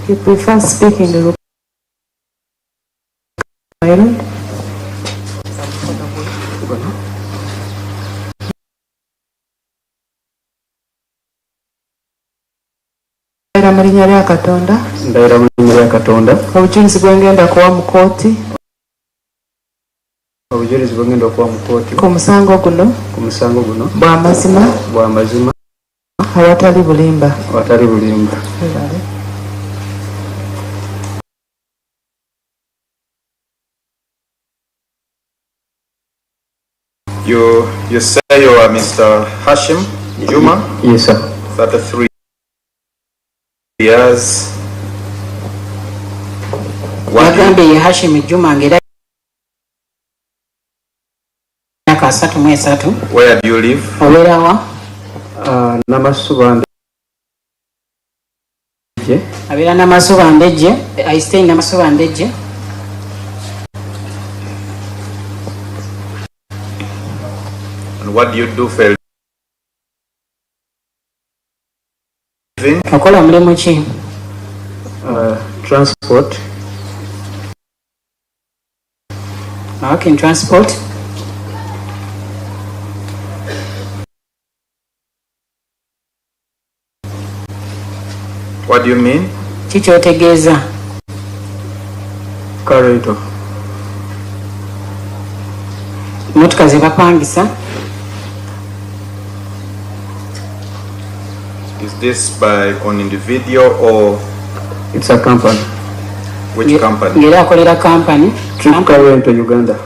You prefer speaking in my lord? Ndayira mu linnya lya Katonda. Ndayira mu linnya lya Katonda. Obujulizi bwe ngenda kuwa mu kooti. Obujulizi bwe ngenda okuwa mu kooti. Ku musango guno. Ku musango guno. Bw'amazima. Bw'amazima. Awatali bulimba. Awatali bulimba. You say you are Mr. Hashim Juma? Yes, sir. 33 years. Yagambye ye Hashim Juma ngera yakasatu mwesatu. Where do you live? Oberawa? Namasuba Mbeje. Abera Namasuba Mbeje. I stay in Namasuba Mbeje. And what do you do for a living? Okola mulimu ki? Transport. I work in transport. What do you mean? Kiki otegeeza? Car rental. Motoka ze bapangisa. Is this by an individual or? It's a company. Which company? Ngera akolera company. Trip Car Rental Uganda.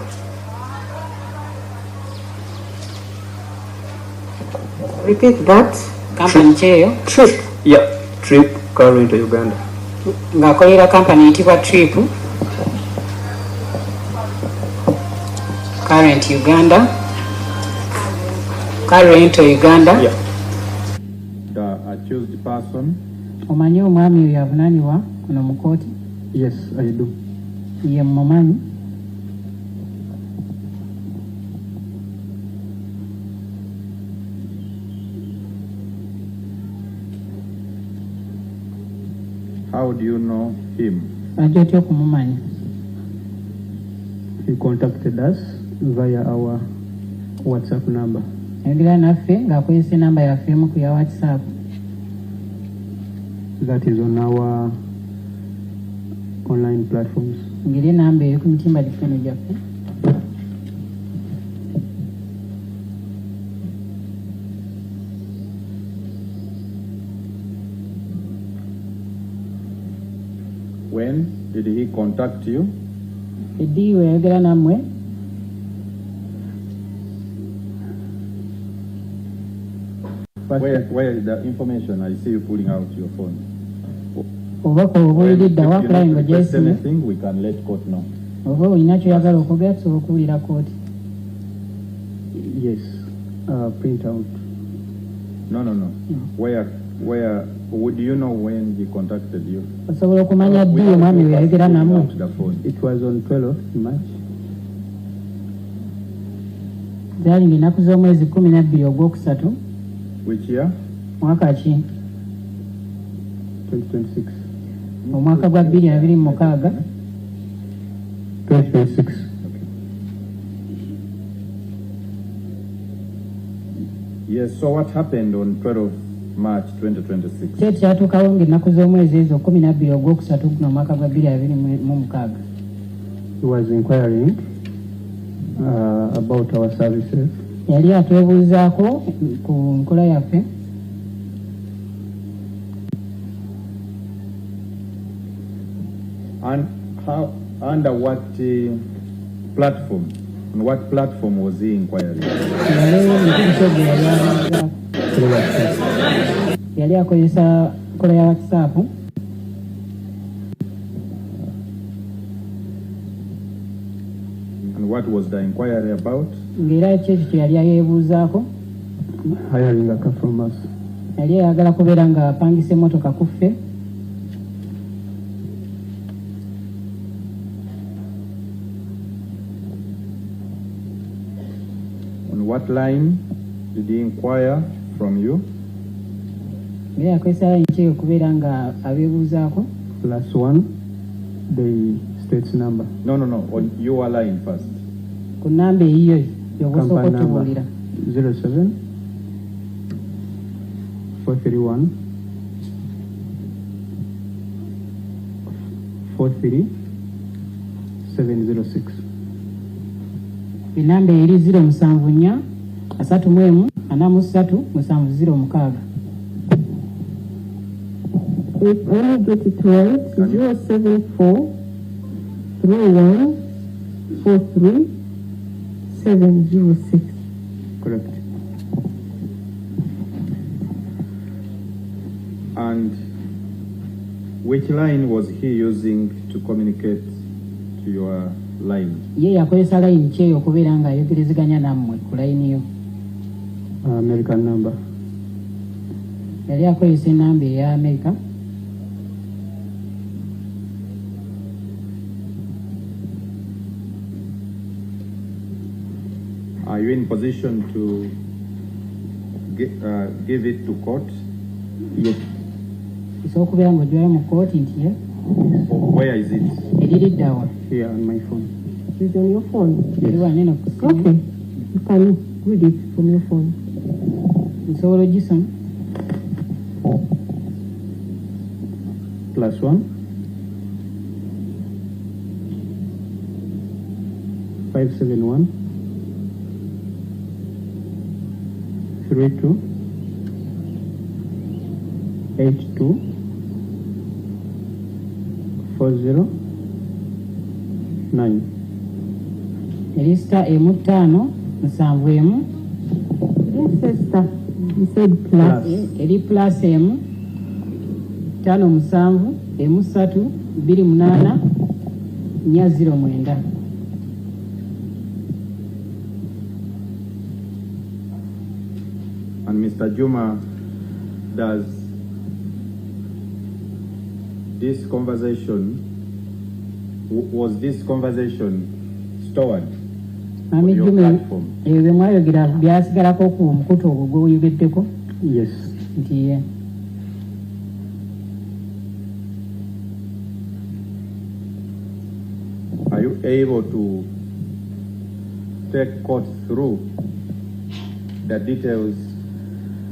Repeat that. Company cheyo. Trip. Yeah. Trip Car Rental Uganda. Ng'akolera company yitibwa Trip Current Uganda. Current Uganda. Yeah. The accused person. Omanyi omwami oyo avunaanibwa kuno mu kooti? Yes, I do. Ye mumanyi? How do you know him? Ajja otya okumumanyi? He contacted us via our WhatsApp number. Yogera naffe ng'akozesa enamba yaffe emu ku ya WhatsApp. That is on our online platforms. Ngeri enamba eyo ku mitimba gifeno gyaffe. When did he contact you? Eddi we yogera nammwe? Where is the information? I see you pulling out your phone. Obako obuulidde awakulayi nga gyesimu. Anything we can let court know. Oba olina kyoyagala okugera tusobola okuwulira kooti. Yes. Print out. No. Where would you know when he contacted you? Osobola okumanya ddi omwami we yayogera nammwe? It was on 12th March. Zaali ng'ennaku z'omwezi 12 ogwokusatu. Which year? Mwaka ki? 2026. Omwaka gwa 2026. 2026. Yes, so what happened on 12th March 2026? Kye kyatuukawo ng'ennaku z'omwezi ezo 12 ogwokusatu guno omwaka gwa 2026. He was inquiring about our services. Yali atwebuuzaako ku nkola yaffe. And how, under what platform? On what platform was he inquiring? Yali akozesa nkola ya WhatsApp. And what was the inquiry about? Ng'era ekyo kye yali yeebuuzaako. Hiring a car from us. Yali ayagala kubeera ng'apangisa emmotoka ku ffe. On what line did he inquire from you? Ng'era yakozesa line ki okubeera nga abeebuuzaako. +1, the state's number. No. On your line first. Ku namba eyiyo y'obusooka otubuulira. 07 431 43 706. Enamba eri 074 31 43 706. If I get it right, 074 31 43 706. Correct. And Which line was he using to communicate to your line? Ye yakozesa line ki eyo okubeera nga ayogerezeganya nammwe ku line yo? American number. Yali akozesa enamba eya America. Are you in position to give it to court? Yes. So okubeera ng'oggyayo mu kooti nti ye? Where is it? Eriridde awa? Here on my phone. It's on your phone? Eri wanene ku simu. Okay. You can read it from your phone. Nsobola ogisoma? +1 571 32 82 40 9. Eri star emu ttaano musanvu emu. Yes, star. You said plus. Eri plus emu ttaano musanvu emu ssatu 28 409. And Mr. Juma, does this conversation, was this conversation stored on your platform? Ewe mwayogera byasigalako ku mukutu ogwo gw'oyogeddeko? Yes. Nti ye. Are you able to take court through the details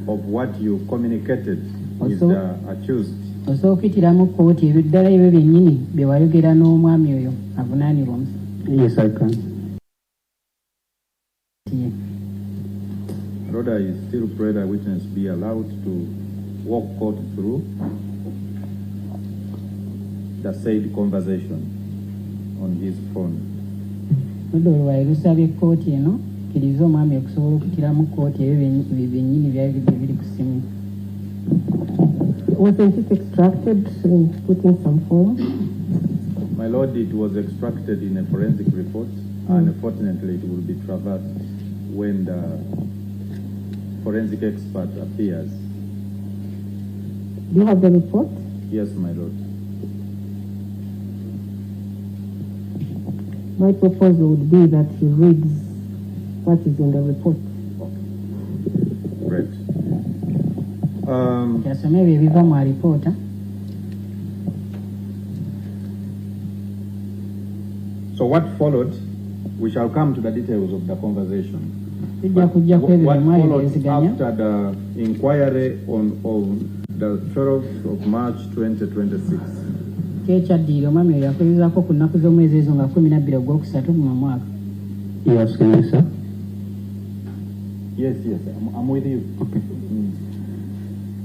of what you communicated with the accused? Osobola okuyitiramu kkooti ebyo ddala ebyo byennyini bye wayogera n'omwami oyo avunaanibwa omusa? Yes, I can. Lord, I still pray that witness be allowed to walk court through the said conversation on his phone. Loddo olwaye lusabye kkooti eno kkiriza omwami okusobola okuyitiramu kkooti ebyo byennyini byayogedde biri ku simu. Wasn't it extracted and put in some form? My Lord, it was extracted in a forensic report. Unfortunately, it will be traversed when the forensic expert appears. Do you have the report? Yes, my Lord. My proposal would be that he reads what is in the report. Great. Yasoma ebyo ebiva mu alipoota. So what followed, we shall come to the details of the conversation. What followed after the inquiry on the 12th of March 2026? Kyekyaddira omwami oyo yakolezaako ku nnaku z'omwezi ezo nga 12 ogwokusatu mu mwaka. Yes, can I, sir? Yes, I'm with you. Okay.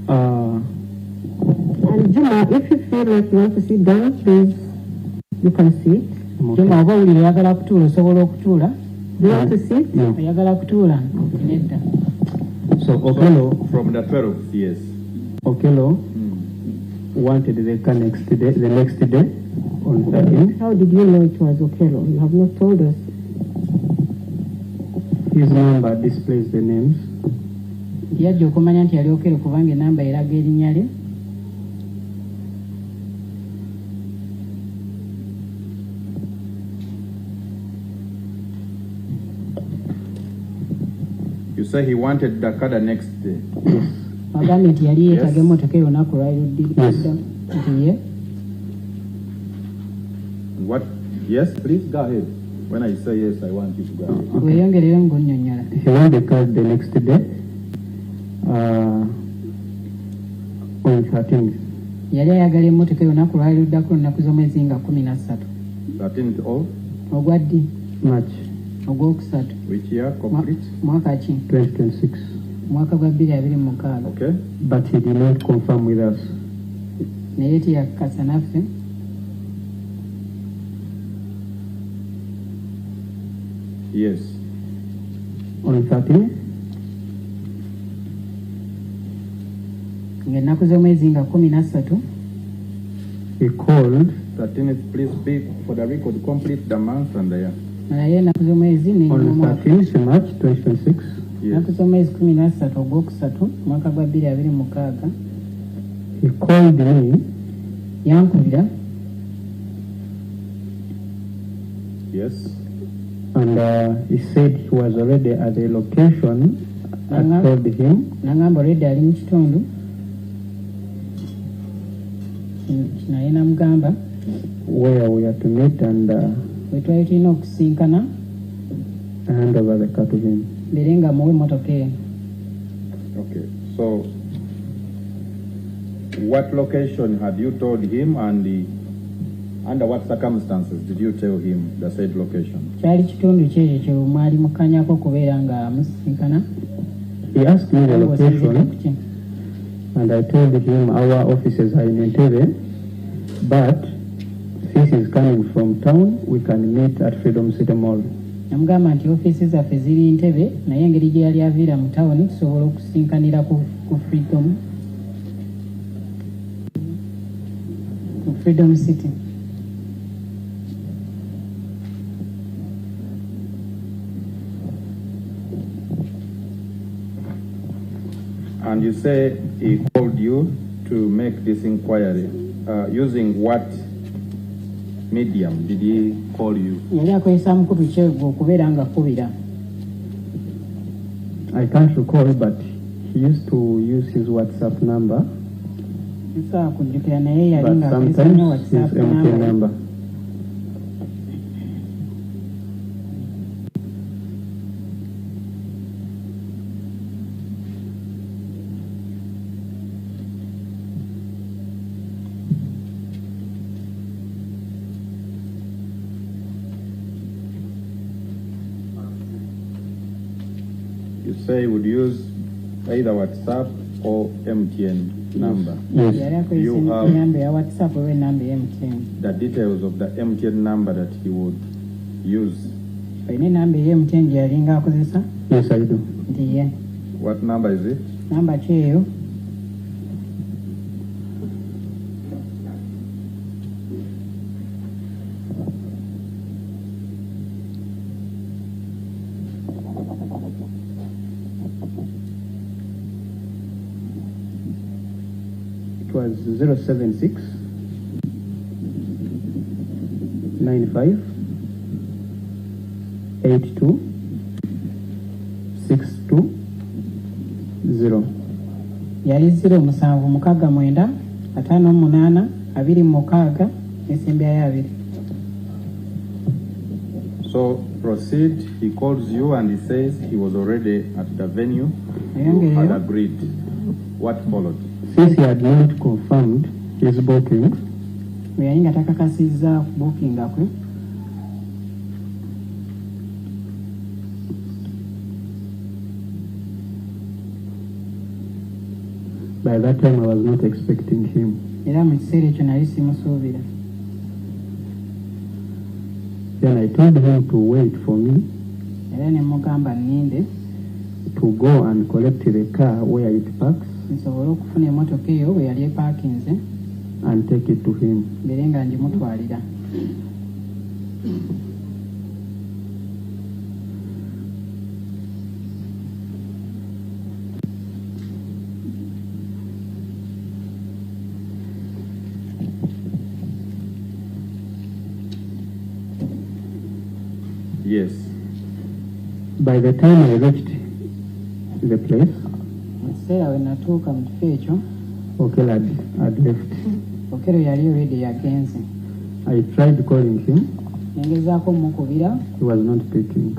And Juma, if you feel like you want to sit down, please, you can sit. Juma, oba owulira oyagala kutuula osobola okutuula? Do you want to sit? No. Oyagala kutuula? Nedda. So Okello, from the 12th, yes. Okello wanted the next day on 13th. How did you know it was Okello? You have not told us. His number displays the names. Yajja okumanya nti yali Okello kubanga enamba eraga erinnya lye. You say he wanted the car the next day? Yes. Agambye nti yali yeetaaga emmotoka eyo olunaku lwalidda. Nti ye. What? Yes, please go ahead. When I say yes, I want you to go ahead. Weeyongereyo ng'onnyonnyola. He wanted the car the next day on 13th. Yali ayagala emmotoka eyo olunaku lwaliruddako olunaku z'omwezi nga 13. 13th of? Ogwa ddi? March. Ogwokusatu. Which year? Complete? Mwaka ki? 2026. Mwaka gwa 2026. Okay. But he did not confirm with us. Naye teyakakasa naffe. Yes. On 13th? Ng'ennaku z'omwezi nga 13. He called. 13th, please speak for the record, complete the month and the year. On the 13th March 2026. Yes. He called me. Yes. And he said he was already at the location. I told him. Where we are to meet and hand over the car to him. Okay, so what location had you told him, and under what circumstances did you tell him the said location? He asked me the location, and I told him our offices are in Entebbe, but since he's coming from town, we can meet at Freedom City Mall. Namugamba nti office zaffe ziri Ntebe naye engeri gye yali aviira mu tawuni tusobola okusinkanira ku Freedom City. And you say he called you to make this inquiry. Using what medium did he call you? I can't recall, but he used to use his WhatsApp number. But sometimes his MTN number. You say you would use either WhatsApp or MTN number. Yes. You have the details of the MTN number that he would use. Yes, I do. What number is it? Number 2. It was 076 95 82 620. Yali 0769 58 26 n'ensimbi ya 2. So proceed. He calls you and he says he was already at the venue. You had agreed. What followed? Since he had not confirmed his booking, by that time I was not expecting him. Then I told him to wait for me to go and collect the car where it parks and take it to him. Yes. By the time I reached the place, Okello had left. I tried calling him. He was not picking.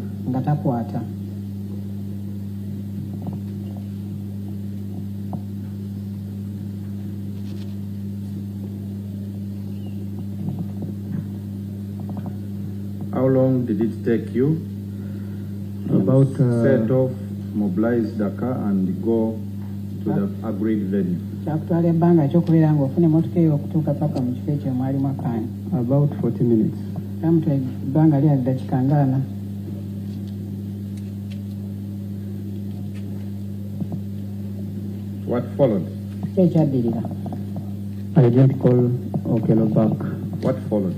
How long did it take you about set off, mobilize the car and go to the agreed venue? About 40 minutes. What followed? I didn't call Okello back. What followed?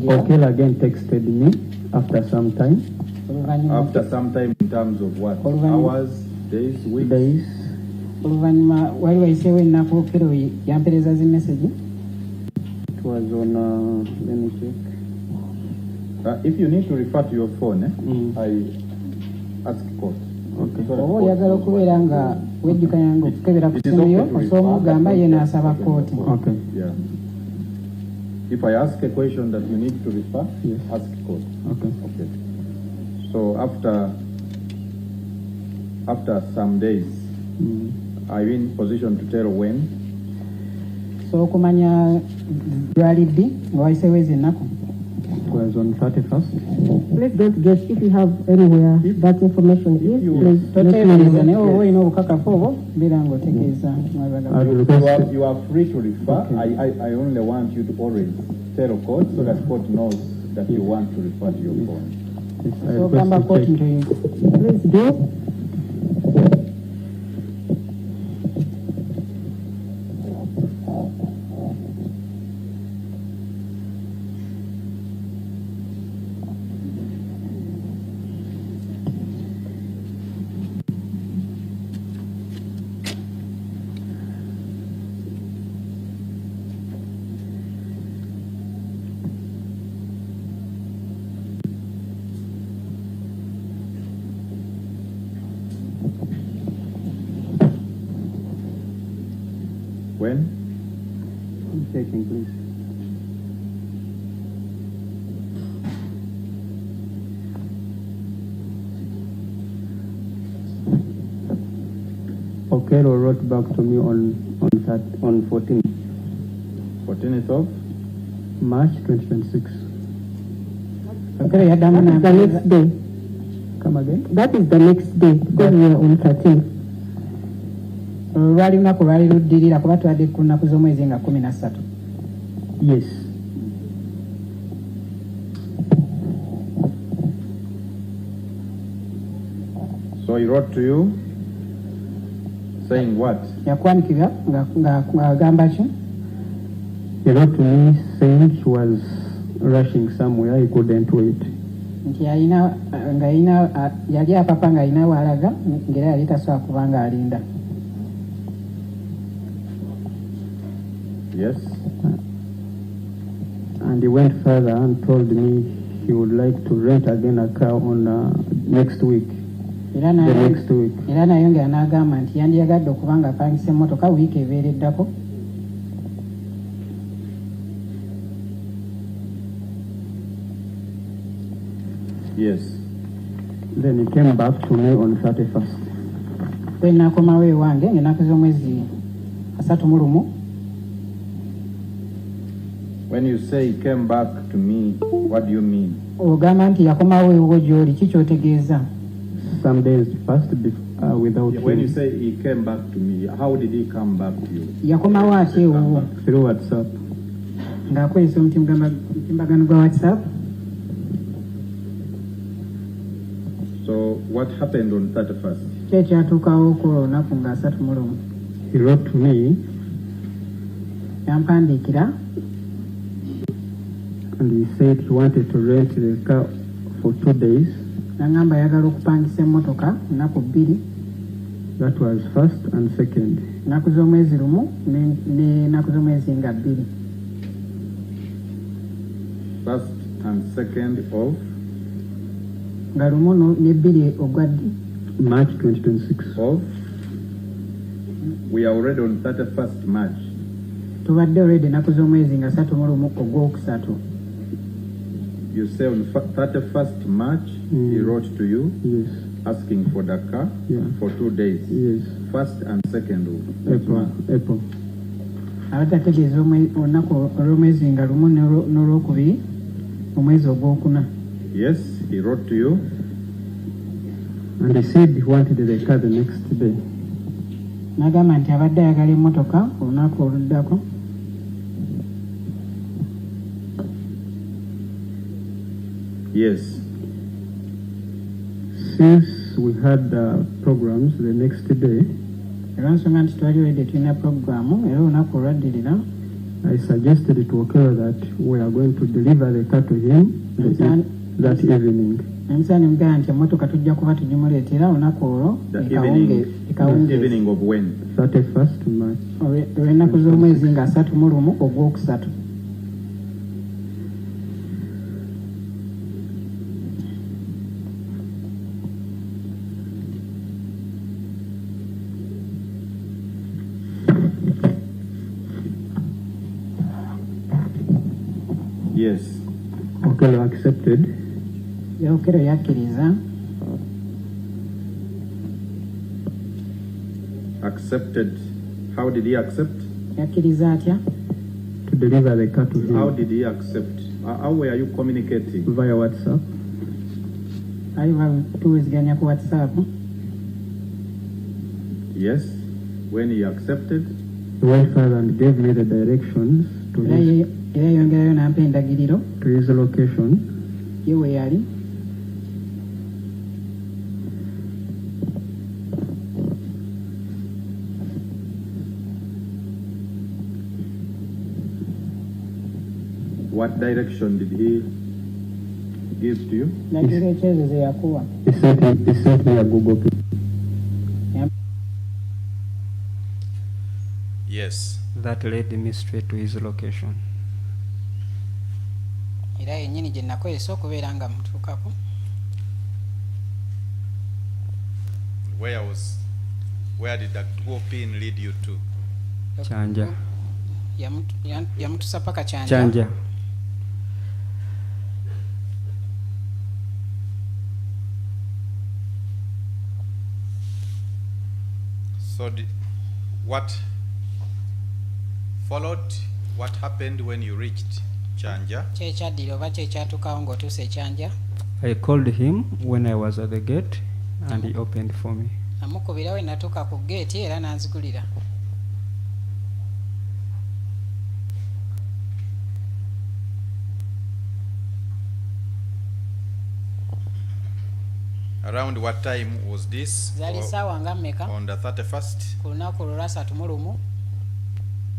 Okello again texted me after some time. After some time in terms of what? Hours, days, weeks? Days. It was on, let me check. If you need to refer to your phone, I ask court. Okay. Okay. Yeah. If I ask a question that you need to refer, yes. Ask court. Okay. Okay. So after some days, are you in position to tell when? So kumanya duality ngawaisewe nako. It was on 31st. Please don't guess if you have anywhere that information is. Please let me know. You are free to refer. Okay. I only want you to always tell court so that court knows that you want to refer to your phone. So come back court please do. When? I'm checking, please. Okello wrote back to me on 14th. 14th of March 2026. Okay, that is the next day. Come again? That is the next day because we are on 13th. Yes. So he wrote to you saying what? He wrote to me saying he was rushing somewhere, he couldn't wait. Yes. And he went further and told me he would like to rent again a car on next week. The next week. Yes. Then he came back to me on 31st. When you say he came back to me, what do you mean? Some days passed without When him. you say he came back to me, how did he come back to you? Through WhatsApp. So what happened on 31st? He wrote to me and he said he wanted to rent the car for 2 days. That was first and second. First and second of March 2026. Of? We are already on 31st March. You say on 31st March, he wrote to you, yes, asking for the car, yeah, for 2 days. Yes. First and second of April. April. Yes, he wrote to you. And he said he wanted the car the next day. Yes. Since we had programs the next day, olw'ensonga nti twali wedde tulina puroguramu era olunaku olwaddirira I suggested to Okello that we are going to deliver the car to him that evening. emisana mugamba nti emmotoka tujja kuba tugimuleetera olunaku olwo evening of when? 31st March. olw'ennaku z'omwezi nga 31 ogwokusatu. Yes. Okello accepted. Okello yakkiriza. Accepted. How did he accept? Yakkiriza atya? To deliver the car to him. How did he accept? How were you communicating? Via WhatsApp. Tuweziganya ku WhatsApp. Yes. When he accepted? He went further and gave me the directions to his location. Ye we yali. What direction did he give to you? He sent me a Google picture. Yes. That led me straight to his location. Era yennyini gye nakozesa okubeera nga mutuukako. Where did that Google pin lead you to? Chanja. Yamutusa paka Chanja. Chanja. So what followed? What happened when you reached Chanja? I called him when I was at the gate and he opened for me. Around what time was this? On the 31st?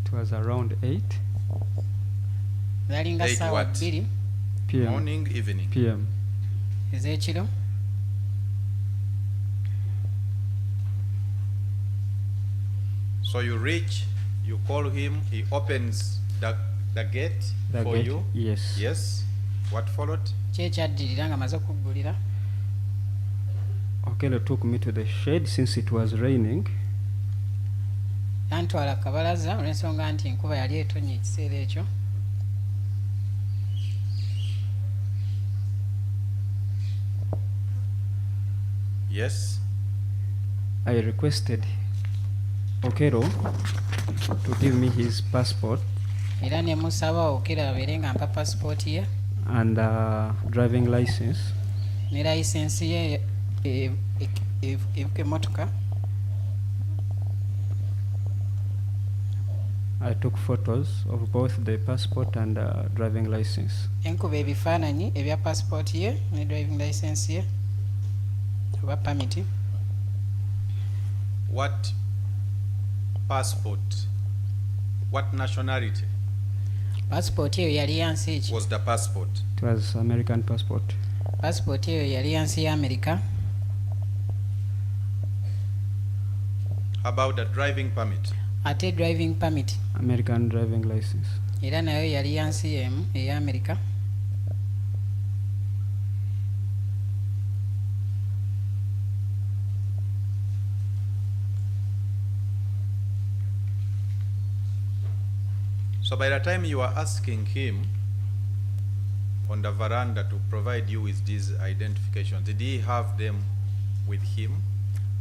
It was around 8. 8 what? PM. Morning, evening? PM. So you reach, you call him, he opens the gate for you? Yes. Yes. What followed? Okello took me to the shade since it was raining. Yes. I requested Okello to give me his passport and driving license. I took photos of both the passport and driving license. What passport? What nationality? Passport was the passport? It was American passport. Passport America. How about the driving permit? Ate driving permit. American driving license. Era nayo yali yansi ya America. So by the time you are asking him on the veranda to provide you with these identifications, did he have them with him?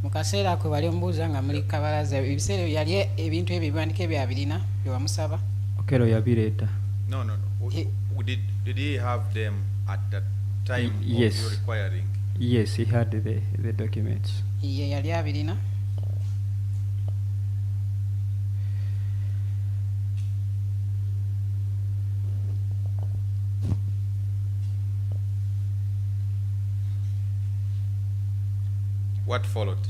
Mukaseera kwe wali omubuuza nga muli kabalaza ebiseera yali ebintu ebyo ebibandike byabirina bye wamusaba. Okello yabireeta. No. Did he have them at that time yes. of you requiring? Yes, he had the documents. Ye yali abirina. What followed?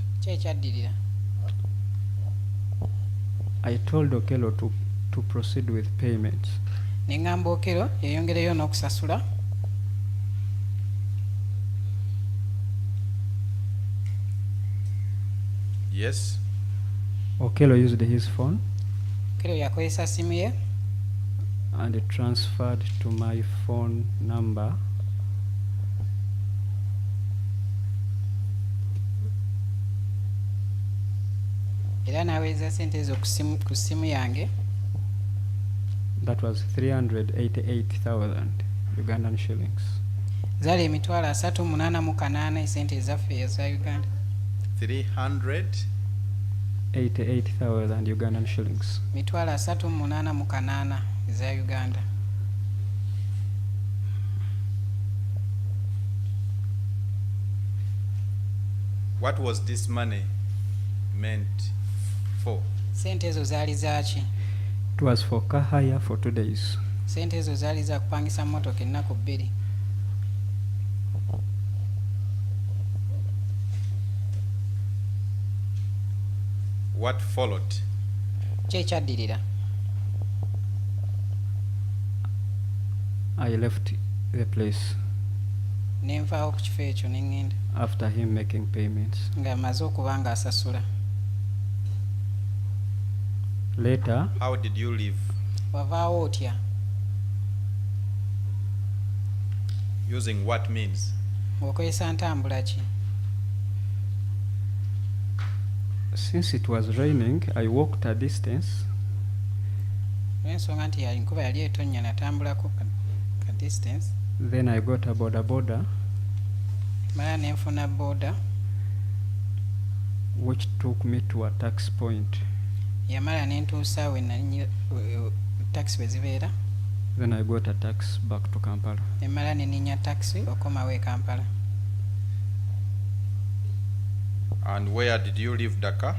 I told Okello to proceed with payments. Nengamba Okello yeyongereyo n'okusasula. Yes. Okello used his phone. Okello yakozesa simu ye. And it transferred to my phone number. Era naweza sente ezo ku simu yange. That was 388,000 Ugandan shillings. Zali emitwalo 388 esente ezaffe eza Uganda. 388,000 Ugandan shillings. Mitwalo 388 eza Uganda. What was this money meant for? Sente ezo zaali zaaki? It was for car hire for 2 days. Sente ezo zaali za kupangisa motoka ennaku 2. What followed? Ki ekyaddirira? I left the place. Nenvaawo ku kifo ekyo ne ngenda. After him making payments. Nga amaze okuba nga asasula. Later. How did you leave? Wavaawo otya? Using what means? Okozesa ntambula ki? Since it was raining, I walked a distance. Ensonga nti enkuba yali etonnya natambulako ka distance. Then I got a boda. Mala nenfuna boda. Which took me to a tax point. Yamala nentuusa we nali taxi we zibeera. Then I got a tax back to Kampala. Emala neninya taxi okomawo e Kampala. And where did you leave the car?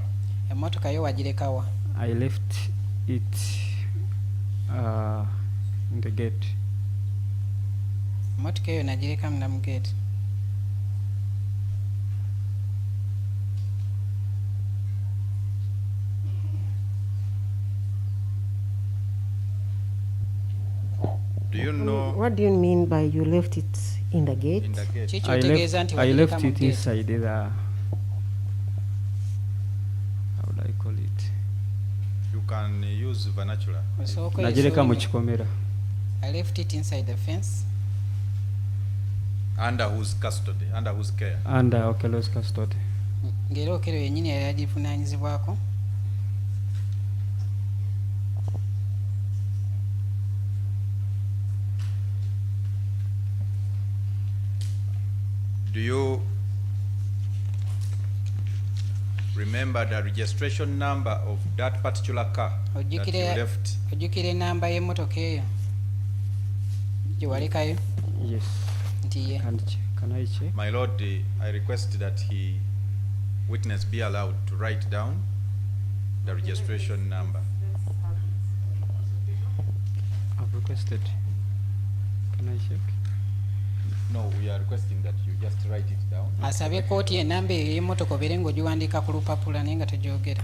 Emotoka yo wagirekawa? I left it in the gate. Emotoka eyo nagireka munda mu gate. Do you know? What do you mean by you left it in the gate? In the gate. I left it inside the, how would I call it? You can use vernacular. Najireka mu kikomera. I left it inside the fence. Under whose custody? Under whose care? Under Okello's custody. Ngero Okello yennyini yali agivunaanyizibwako. Do you remember the registration number of that particular car that you left? Ojjukira namba y'emmotoka eyo gye walekayo? Yes. Nti ye. Can I check? My Lord, I request that witness be allowed to write down the registration number. I've requested. Can I check? No, we are requesting that you just write it down. Asabye kooti enamba eyo y'emmotoka obeere ng'ogiwandiika ku lupapula naye nga togyogera.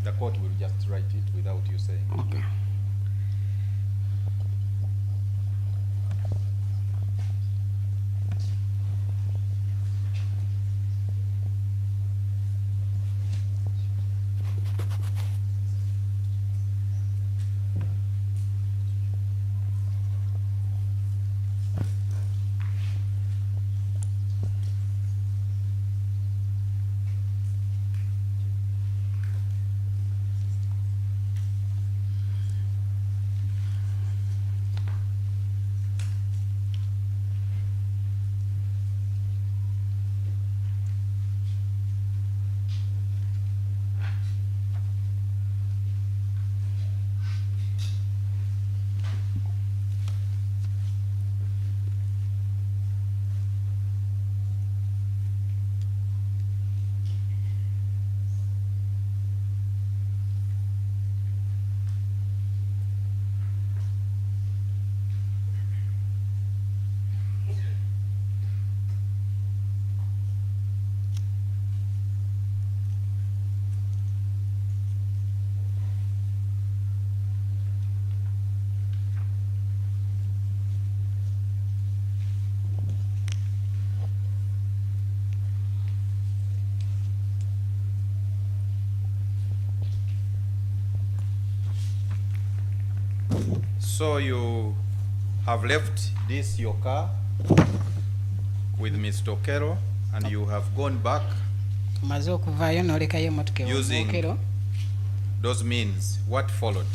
The court will just write it without you saying. Okay. So you have left this your car with Mr. Okello and you have gone back using those means. What followed?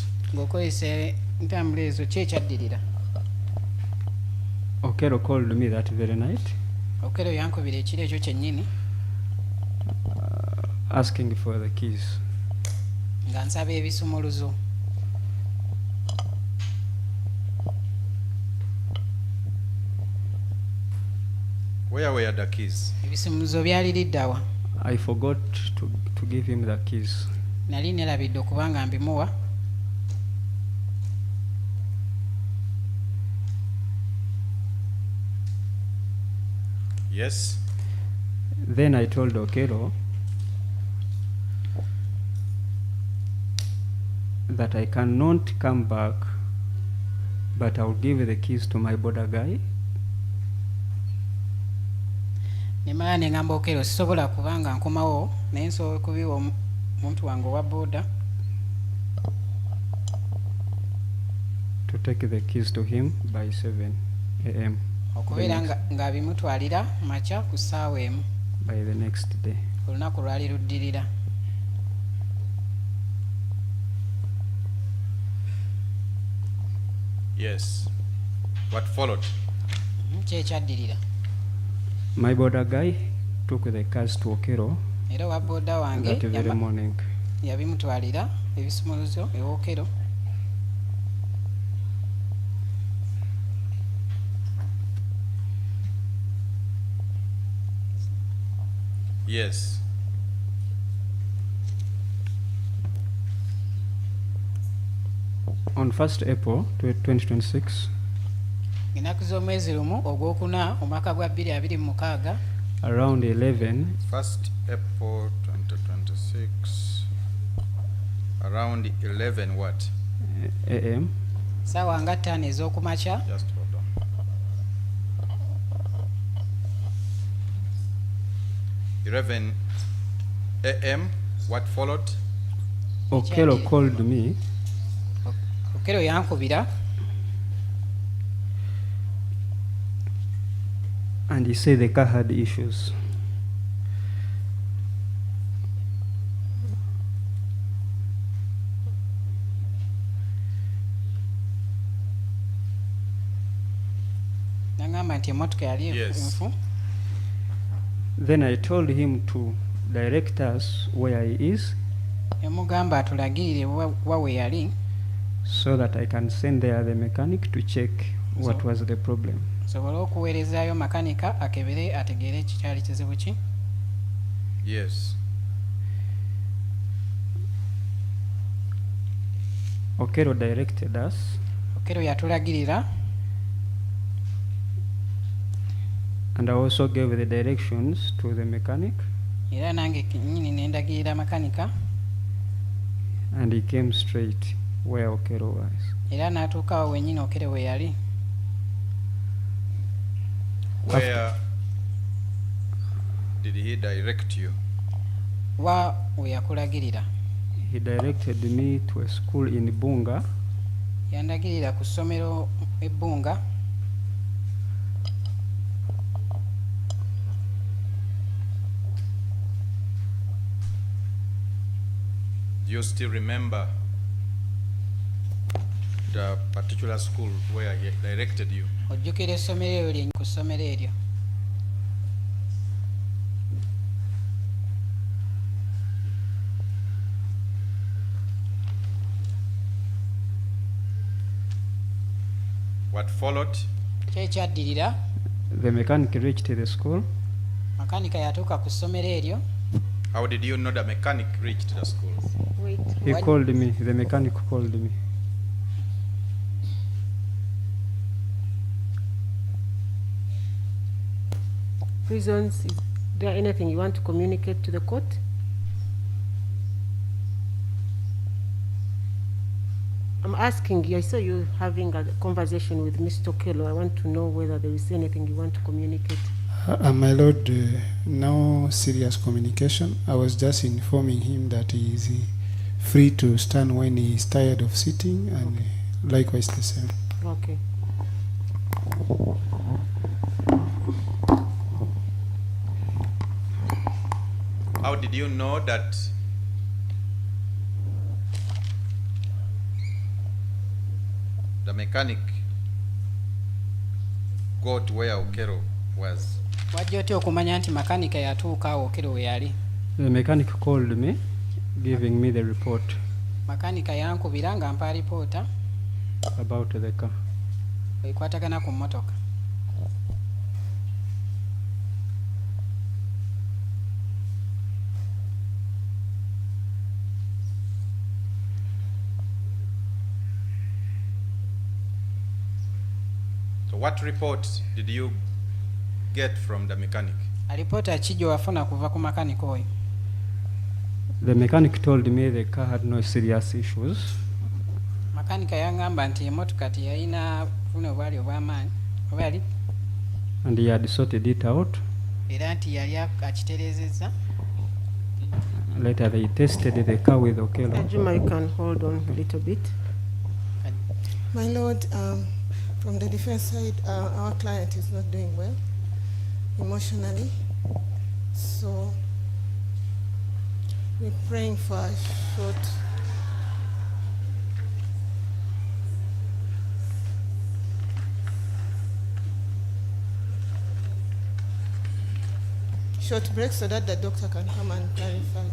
Okello called me that very night. Asking for the keys. Where were the keys? I forgot to give him the keys. Yes. Then I told Okello that I cannot come back, but I'll give the keys to my border guy. Nemala nengamba Okello sisobola kubanga nkomawo naye nsobola kubiwa omuntu wange owa boda. To take the keys to him by 7 a.m. okubeera nga bimutwalira makya ku ssaawa emu by the next day. olunaku lwali luddirira. Yes. What followed? Kyekyadirira. My border guy took the cars to Okello era wa boda wange that very morning. Yabimutwalira ebisumuluzo ewa Okello. Yes. On 1st April 2026, Ennaku z'omwezi lumu ogwokuna omwaka gwa 2026 around 11, 1st April 2026, around 11 what? a.m. Ssaawa nga 5 ez'okumakya. Just hold on. a.m. What followed? Okello called me Okello yankubira and he said the car had issues. nangamba nti emotoka yali enfu. Then I told him to direct us where he is Yamugamba atulagirire wa we yali so that I can send there the mechanic to check what was the problem. sobole okuweerezaayo makanika akebere ategeere ekikyali kizibu ki. Yes. Okello directed us. Okello yatulagirira. And I also gave the directions to the mechanic. Era nange nyini nendagirira makanika. And he came straight where Okello was. Era n'atuuka awo wennyini Okello we yali. Where did he direct you? Wa we yakulagirira. He directed me to a school in Bunga. Yandagirira ku ssomero e Bunga. Do you still remember the particular school where he directed you? Ojjukira essomero eryo lye ku ssomero eryo. What followed? Kyekyadirira. The mechanic reached the school. Makanika yatuuka ku ssomero eryo. How did you know the mechanic reached the school? He called me. The mechanic called me. Prisons, is there anything you want to communicate to the court? I'm asking you, I saw you having a conversation with Mr. Okello. I want to know whether there is anything you want to communicate. My Lord, no serious communication. I was just informing him that he is free to stand when he is tired of sitting and likewise the same. Okay. How did you know that the mechanic got where Okello was? Wajja otya okumanya nti makanika yatuuka awo Okello we yali? The mechanic called me, giving me the report Makanika yankubira nga mpa alipoota about the car. ekwatagana ku mmotoka. So what report did you get from the mechanic? Alipoota ki gye wafuna kuva ku makanika oyo? The mechanic told me the car had no serious issues. Makanika yangamba nti emmotoka teyalina buno bwali obw'amaanyi oba yali, And he had sorted it out. era nti yali akitereezezza. Later they tested the car with Okello. Juma, you can hold on a little bit. My Lord, from the defense side, our client is not doing well emotionally, so we're praying for a short break so that the doctor can come and clarify.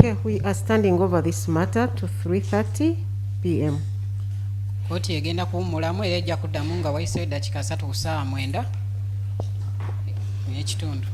Okay, we are standing over this matter to 3:30 p.m. Kooti egenda kuwummulamu era ejja kuddamu nga wayiseeyo eddakiika 3 ku ssaawa 9 n'ekitundu.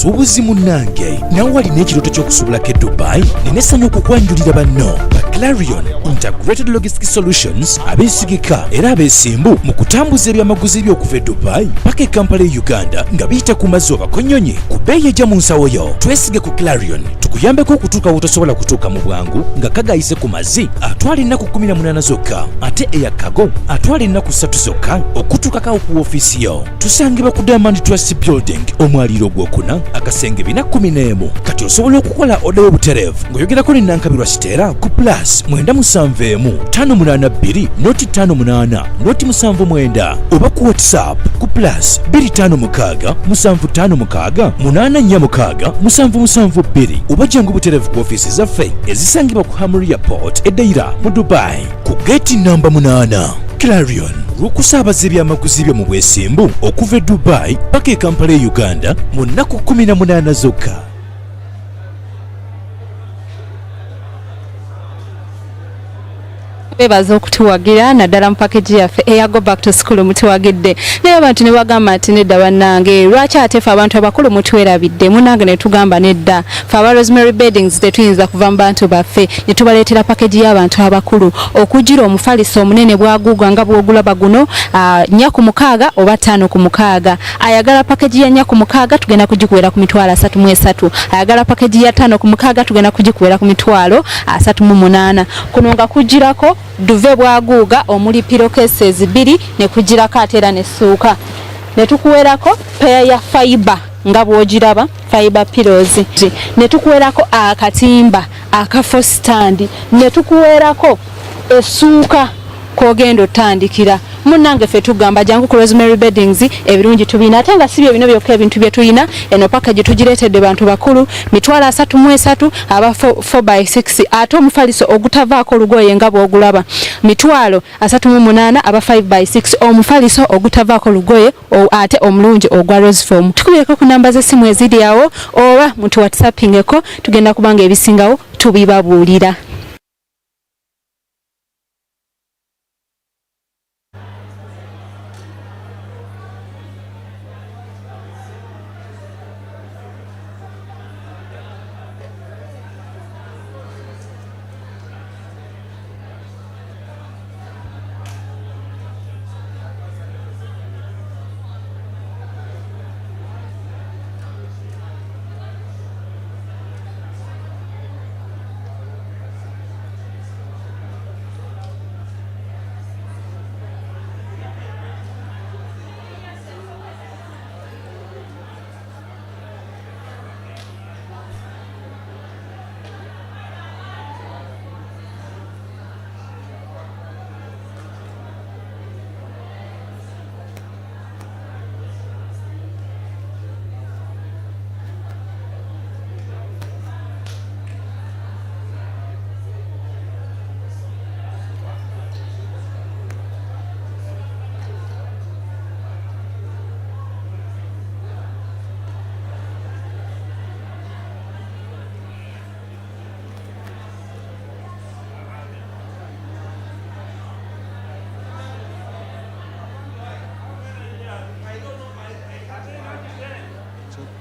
musuubuzi munnange nawe walina ekirooto ky'okusuubulako e Dubai nenessanyu okukwanjulira banno Clarion Integrated Logistics Solutions abeesigika era abeesimbu mu kutambuza ebyamaguzi by'okuva e Dubai paka e Kampala e Uganda nga biyita ku mazzi oba konnyonyi ku bbeeyi ejja mu nsawo yo. Twesige ku Clarion tukuyambeko okutuuka wotosobola kutuuka mu bwangu nga kagayise ku mazzi atwala ennaku 18 zokka ate eyakago atwala ennaku 3 zokka okutuukako ku woofiisi yo. Tusangibwa ku Diamond Trust Building omwaliiro gwokuna akasenge 411. Kati osobola okukola oda y'obutereevu ng'oyogerako ne Nankabirwa Siteera ku +971 noti 58 noti 79 oba ku WhatsApp ku +256 756 846 772 oba jangu butereevu ku ofiisi zaffe ezisangibwa ku Hamri Airport Edeira mu Dubai ku gate namba 8. Clarion lukusaabaza ebyamaguzi byo mu bwesimbu okuva e Dubai paka e Kampala e Uganda mu nnaku 18 zokka. bebaza okutuwagira naddala mu package yaffe eya Go Back to School mutuwagidde naye abantu ne bagamba nti nedda bannange lwaki ate ffe abantu abakulu mutwerabidde munange ne tugamba nedda ffe aba Rosemary Beddings tetuyinza kuva mu bantu baffe ne tubaleetera package y'abantu abakulu okugira omufaliso omunene bwagugwa nga bwogulaba guno 4 ku 6 oba 5 ku 6. Ayagala package ya 4 ku 6 tugenda kugikuwera ku mitwalo 33. Ayagala package ya 5 ku 6 tugenda kugikuwera ku mitwalo 38. Kuno nga kugirako duve bwaguuga omuli pillowcases 2 ne kugirako atera ne suuka ne tukuwerako pair ya fiber nga bwogiraba fiber pillows ne tukuwerako akatimba akafo stand ne tukuwerako esuuka kogenda otandikira munange fe tugamba jangu ku Rosemary Beddings ebirungi tubina ate nga sibyo bino byokka ebintu bye tulina eno package tugireetedde bantu bakulu mitwalo 33 aba 4x6 ate omufaliso ogutavaako lugoye nga bwogulaba mitwalo 38 aba 5x6 omufaliso ogutavaako lugoye ate omulungi ogwa rose form. Tukubireko ku namba z'essimu eziri awo oba muntu whatsappingeko tugenda kubanga ebisingawo tubibabuulira.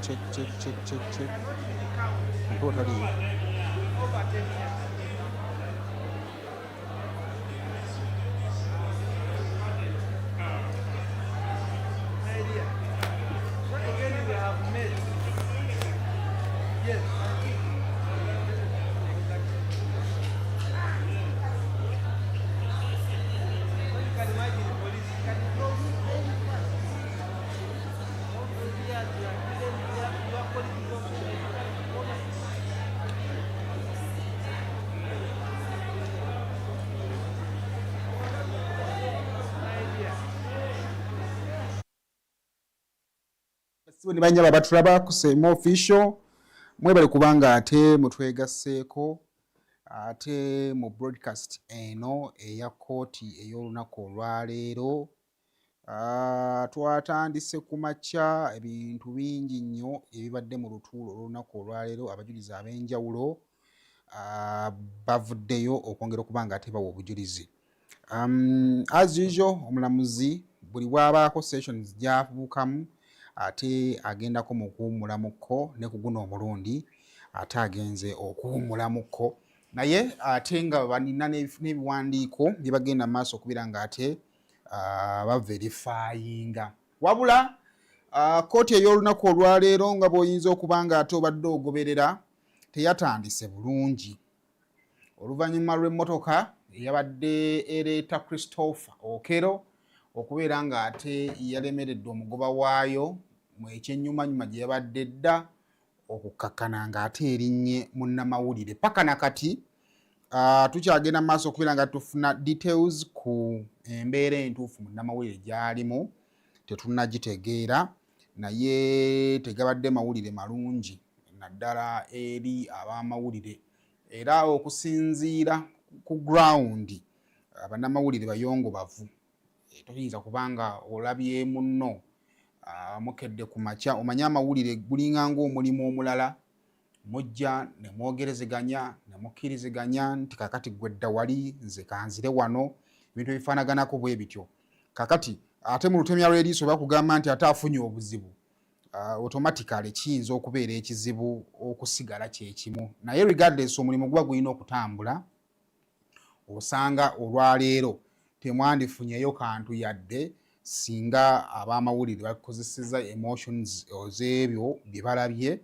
check. Totally. Sibo nibanyaba batulaba ku Semo Official mwebale kubanga ate mutwegasseeko ate mu broadcast eno eya kooti ey'olunaku olwaleero. Twatandise ku makya ebintu bingi nnyo ebibadde mu lutuulo olw'olunaku olwaleero. Abajulizi ab'enjawulo bavuddeyo okwongera okubanga ate bawa obujulizi. As usual omulamuzi buli bwabaako sessions gy'abuukamu ate agendako mu kuwummulamuko ne ku guno omulundi ate agenze okuwummulamuko naye ate nga banina n'ebiwandiiko bye bagenda mu maaso okubeera nga ate baverifyinga. Wabula kooti ey'olunaku olwaleero nga bw'oyinza okuba nga ate obadde ogoberera teyatandise bulungi. Oluvannyuma lw'emmotoka eyabadde ereeta Christopher Okello okubeera nga ate yalemeredde omugoba waayo mu ekyennyumanyuma gye yabadde edda okukkakkana ng'ate erinnye munnamawulire. Paka na kati tukyagenda mu maaso okubeera nga tufuna details ku embeera entuufu munnamawulire gy'alimu tetunnagitegeera naye tegabadde mawulire malungi naddala eri ab'amawulire era okusinziira ku ground abannamawulire bayongobavu. Toyinza kubanga olabye munno mukedde ku makya omanye amawulire gulinga ng'omulimu omulala mujja ne mwogerezeganya ne mukkiriziganya nti kakati gwedda wali nze kanzire wano ebintu ebifaanaganako bwe bityo. Kakati ate mu lutemya lw'eriiso bakugamba nti ate afunye obuzibu automatically kiyinza okubeera ekizibu okusigala kyekimu naye regardless omulimu guba gulina okutambula. Osanga olwaleero temwandifunyeyo kantu yadde singa ab'amawulire bakozeseza emotions ez'ebyo bye balabye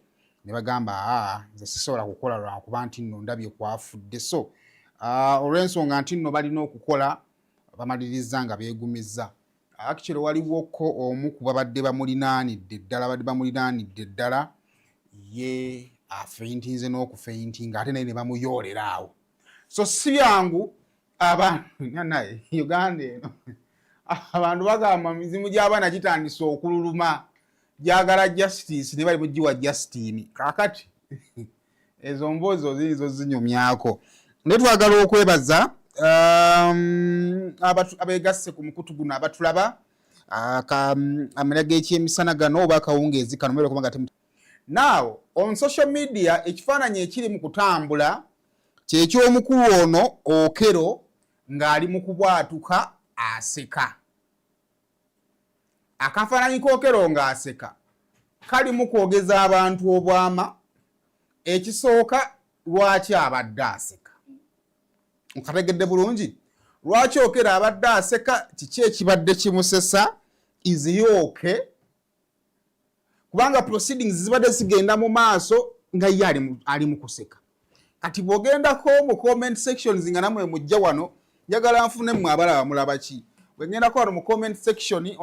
ne bagamba nze sisobola kukola lwakuba nti nno ndabye kwafudde. So olw'ensonga nti nno balina okukola bamaliriza nga beegumizza. Actually waliwoko omu ku babadde bamulinaanidde ddala ye afeintinze n'okufeintinga ate naye ne bamuyoolera awo. So si byangu abantu naye Uganda eno abantu bagamba mizimu gy'abaana gitandise okululuma gyagala justice ne bali mugiwa Justine. Kakati ezo mboozi ozirizo zinyumyako. Naye twagala okwebaza abeegasse ku mukutu guno abatulaba amera g'ekyemisana gano oba akawungeezi kano mwere kubanga temu. Now on social media ekifaananyi ekiri mu kutambula kyeky'omukulu ono Okello ng'ali mu kubwatuka aseka. Akafaananyi k'Okello ng'aseka kali mu kwogeza abantu obwama. Ekisooka lwaki abadde aseka nkategedde bulungi lwaki Okello abadde aseka kiki ekibadde kimusesa iziyooke kubanga proceedings zibadde zigenda mu maaso nga ye ali mu kuseka. Kati bw'ogendako mu comment sections nga namwe mujja wano njagala nfune mmwe abalaba mulaba ki bw'ogendako wano mu comment section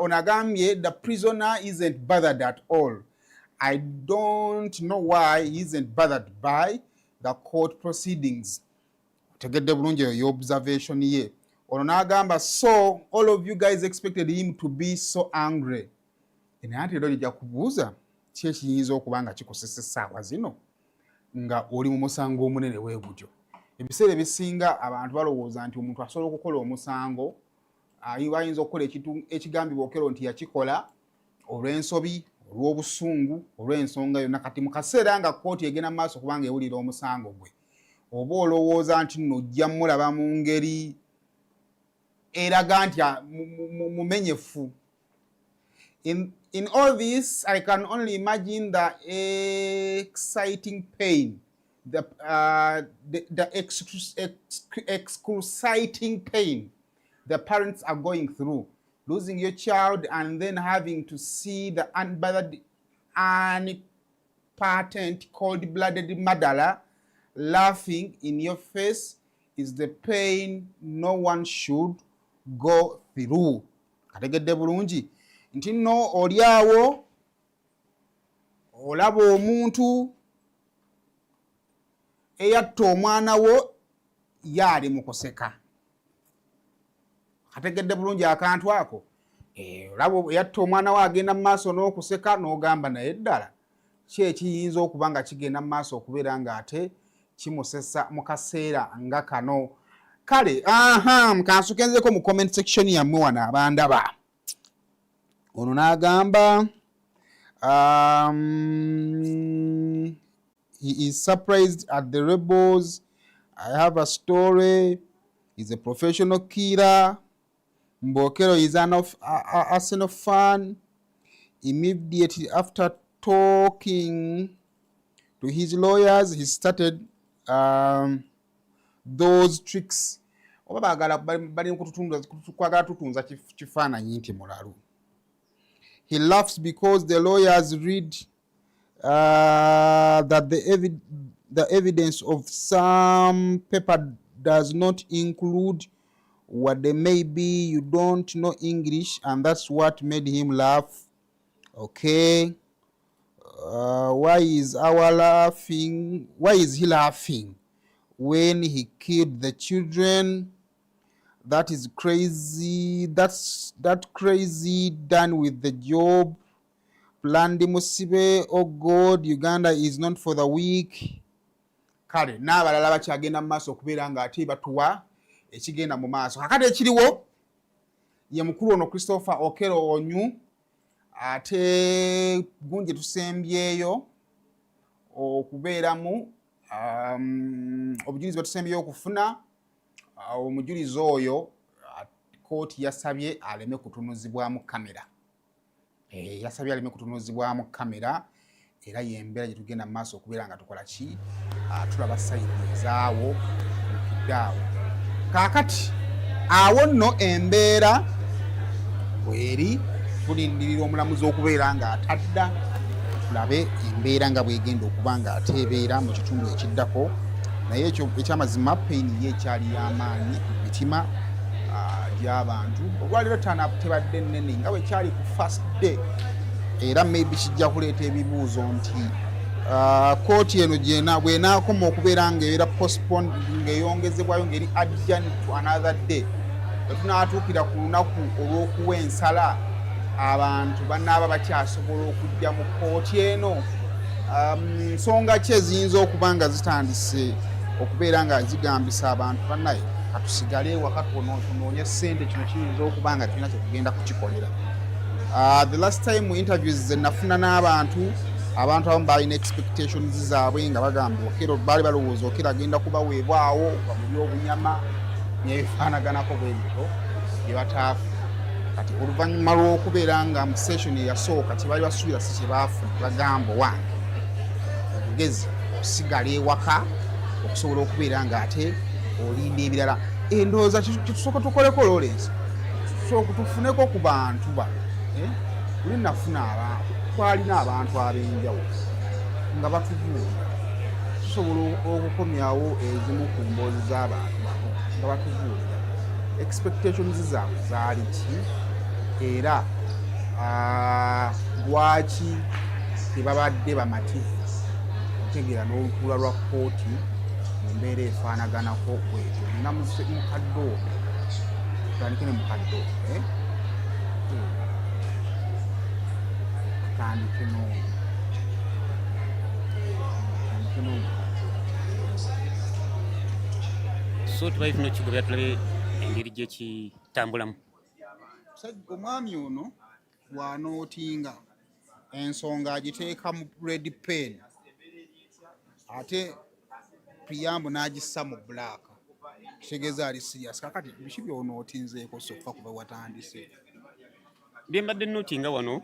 onagambye the prisoner isn't bothered at all. I don't know why he isn't bothered by the court proceedings. Tegedde bulungi yo observation ye. Ono n'agamba so all of you guys expected him to be so angry. Naye ate lero lijja kubuuza ki ekiyinza okuba nga kikusesa essaawa zino nga oli mu musango omunene bwe gutyo. Ebiseera ebisinga abantu balowooza nti omuntu asobola okukola omusango ayinza okukola ekintu ekigambibwa Okello nti yakikola olw'ensobi olw'obusungu olw'ensonga yonna. Kati mu kaseera nga kkooti egenda mu maaso kubanga ewulira omusango gwe oba olowooza nti nno ojja mulaba mu ngeri eraga nti mumenyefu. In all this, I can only imagine the exciting pain, the excruciating pain the parents are going through, losing your child and then having to see the unbothered, unpatent, cold-blooded murderer laughing in your face is the pain no one should go through. Kategedde bulungi nti nno oli awo olaba omuntu eyatta omwana wo yaali mu kuseka. Kategedde bulungi akantu ako. Olaba eyatta omwana wo agenda mu maaso n'okuseka n'ogamba naye ddala ki ekiyinza okuba nga kigenda mu maaso okubeera ng'ate kimusesa mu kaseera nga kano. Kale kansukenzeko mu comment section yammwe wano abandaba. Ono n'agamba he is surprised at the rebels. I have a story. He's a professional killer. Okello is an Arsenal fan. Immediately after talking to his lawyers, he started those tricks. Oba bagala bali kwagala tutunza kifaananyi nti mulalu. He laughs because the lawyers read that the evidence of some paper does not include what they may be. You don't know English, and that's what made him laugh. Okay. Why is he laughing when he killed the children? That is crazy. That crazy done with the job. Plandi musibe. Oh God, Uganda is not for the weak. Kale n'abalala bakyagenda mu maaso okubeera ng'ate batuwa ekigenda mu maaso. Kakati ekiriwo ye mukulu ono Christopher Okello onyu ate gunje tusembyeyo okubeeramu obujulizi batusembyeyo okufuna omujulizi oyo kooti yasabye aleme kutunuzibwamu kamera. Yasabye aleme kutunuzibwamu kamera era yembeera gye tugenda mu maaso okubeera nga tukola ki tulaba sayidi ezaawo okiddeawo. Kaakati awo nno embeera bweri tulindirira omulamuzi okubeera ng'atadda tulabe embeera nga bwegenda okuba ng'ateebeera mu kitundu ekiddako. Naye ekyo ekyamazima peyini ye ekyali y'amaanyi mu mitima gy'abantu. Olwaleero tebadde nnene nga bwe kyali ku first day, era maybe kijja kuleeta ebibuuzo nti kooti eno bw'enaakoma okubeera ng'era postponed ng'eyongezebwayo ng'eri adjourned to another day, tetunaatuukira ku lunaku olw'okuwa ensala abantu banaaba bakyasobola okujja mu kooti eno. Nsonga ki eziyinza okuba nga zitandise okubeera nga zigambisa abantu bannaye katusigale ewaka tunoonye ssente, kino kiyinza okuba nga tulina kyetugenda kukikolera. The last time mu interviews ze nafuna n'abantu abamu balina expectations zaabwe nga bagamba Okello, baali balowooza Okello agenda kubaweebwawo bamuli obunyama n'ebifaanaganako bwe bityo bye bataafu. Kati oluvannyuma lw'okubeera nga mu session eyasooka kye baali basuubira si kye baafuna, bagamba wange ogezi osigala ewaka okusobola okubeera ng'ate olinda ebirala. Endowooza kitusooka tukoleko Lawrence, tusooka tufuneko ku bantu bano. Buli nafuna twalina abantu ab'enjawulo nga batubuulira, tusobola okukomyawo ezimu ku mboozi z'abantu bano nga batubuulira expectations zaabwe zaali ki era lwaki tebabadde bamativu okutegeera n'olutuula lwa kooti mu mbeera efaanaganako bwetyo. Nina mukadde oyo tutandike ne mukadde oyo tutandike n'oyo so tubaye fino kigobera tulabe engeri gye kitambulamu. Omwami ono bw'anootinga ensonga agiteeka mu red pen ate preamble n'agissa mu black, kitegeeza ali serious. Kakati biki by'onootinzeeko sokka kuba watandise? bye mbadde notinga wano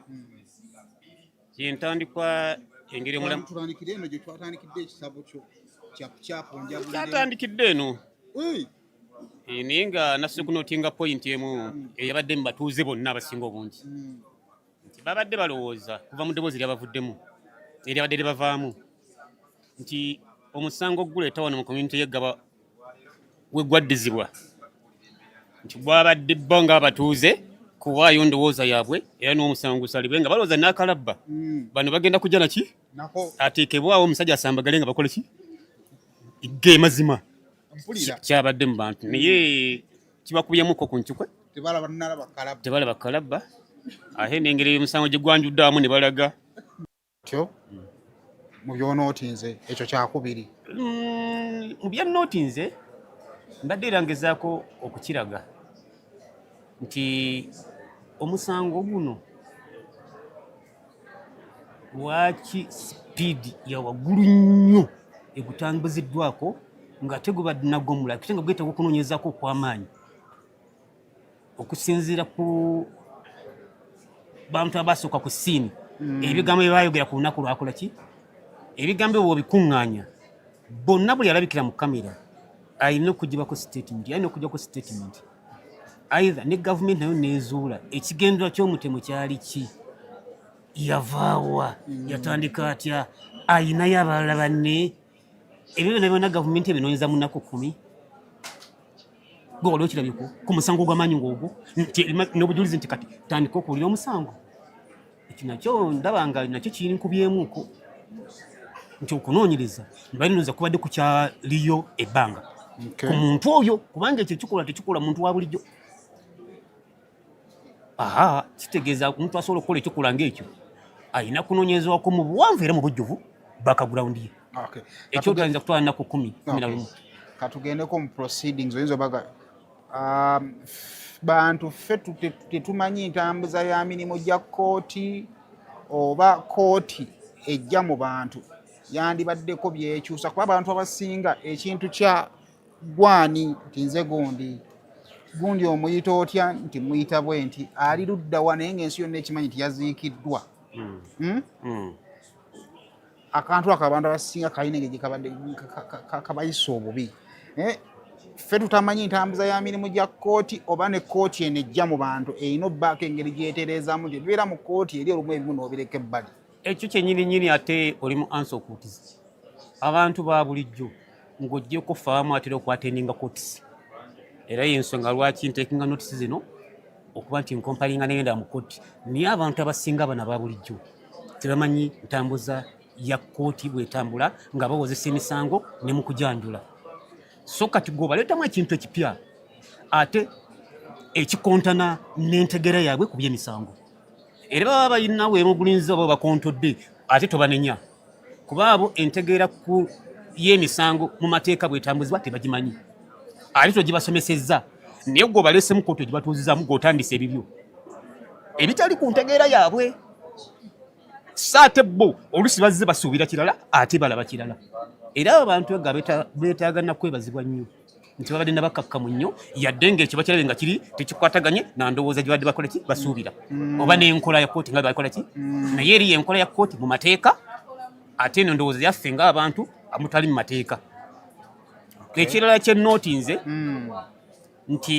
kyentandikwa engeri omulamu tutandikidde eno gye twatandikidde ekisabo kyo kyaponja kyatandikidde eno naye nga nasse kunotinga point emu eyabadde mu batuuze bonna abasinga obungi nti babadde balowooza kuva mu ddoboozi lyabavuddemu eryabadde libavaamu nti omusango guleeta wano mu community y'e Gaba we gwaddizibwa nti gwabadde bo ng'abatuuze kuwaayo ndowooza yaabwe era n'omusango gusalibwe nga balowooza n'akalabba bano bagenda kujja naki ateekebwawo omusajja asambagale nga bakole ki ge mazima kyabadde mu bantu naye kibakubyemuko ku ncukwe tebalaba kalabba ate n'engeri y'omusango gye gwanjudde awamu ne balaga tyo mu byonootinze ekyo kyakubiri mu byannootinze mbadde era ngezaako okukiraga nti omusango guno lwaki sipiidi ya waggulu nnyo egutambuziddwako ng'ate gubadde nagwo omulala kite nga gwetaaga okunoonyezaako okw'amaanyi okusinziira ku bantu abasooka ku ssiini ebigambo bye baayogera ku lunaku lwakola ki ebigambo ebyo bikuŋŋaanya bonna buli alabikira mu kamera alina okugibako statement either ne gavumenti nayo neezuula ekigendera ky'omutemu kyali ki yavaawa yatandika atya ayinayo abalala banne ebyo byonna gavumenti ebinoonyeza mu nnaku 10 gwe wali okirabyeko ku musango gw'amaanyi ng'ogwo n'obujulizi nti kati tandika okuwulira omusango ekyo nakyo ndaba nga nakyo kirinkubyemu nti okunoonyereza nibalinoza kubadde kukyaliyo ebbanga ku muntu oyo kubanga ekyo tekikola muntu wa bulijjo kitegeeza omuntu asobola okukola ekikola ng'ekyo alina kunoonyerezebwako mu buwanvu era mu bujjuvu background ye ekyo tuyinza kutwala nnaku 11 katugendeko mu proceedings oyinza obaga bantu ffe tetumanyi ntambuza ya mirimu gya kooti oba kooti ejja mu bantu yandibaddeko byekyusa kuba abantu abasinga ekintu kya gwani nti nze gundi omuyita otya nti muyita bwe nti ali luddawa naye ng'ensi yonna ekimanyi nti yaziikiddwa akantu ako abantu abasinga kalina engeri gyekabadde kabayisa obubi ffe tutamanyi ntambuza ya mirimu gya kooti oba ne kooti eno ejja mu bantu erina obbaako engeri gyetereezaamu nti ebibeera mu kooti eri olumu ebimu n'obireka ebbali ekyo kyennyininyini ate oli mu answer okuutiza abantu ba bulijjo ng'oggyeko faamu atera okwatendinga kotisi era y'ensonga lwaki nteekinga notisi zino okuba nti nkompalinga n'engenda mu kooti naye abantu abasinga bana ba bulijjo tebamanyi ntambuza ya kooti bwetambula nga bawozesa emisango ne mu kujanjula so kati gobaleetamu ekintu ekipya ate ekikontana n'entegera yaabwe ku by'emisango era baba balinawo emugulinzi oba bakontodde ate tobanenya kuba abo entegeera ku y'emisango mu mateeka bwetambuzibwa tebagimanyi ate togibasomesezza naye gwe obaleesemu kooti ogibatuuzizaamu g'otandisa ebibyo ebitali ku ntegeera yaabwe saate bo olusi bazze basuubira kirala ate balaba kirala era abantu nga beetaaga nakwebazibwa nnyo nti babadde nabakakkamu nnyo yadde ng'ekyo bakirabe nga kiri tekikwataganye nandowooza gye badde bakola ki basuubira oba n'enkola ya kooti nga bakola ki naye eriyo enkola ya kooti mu mateeka ate eno ndowooza yaffe ng'abantu amutali mu mateeka ekirala kyennootinze nti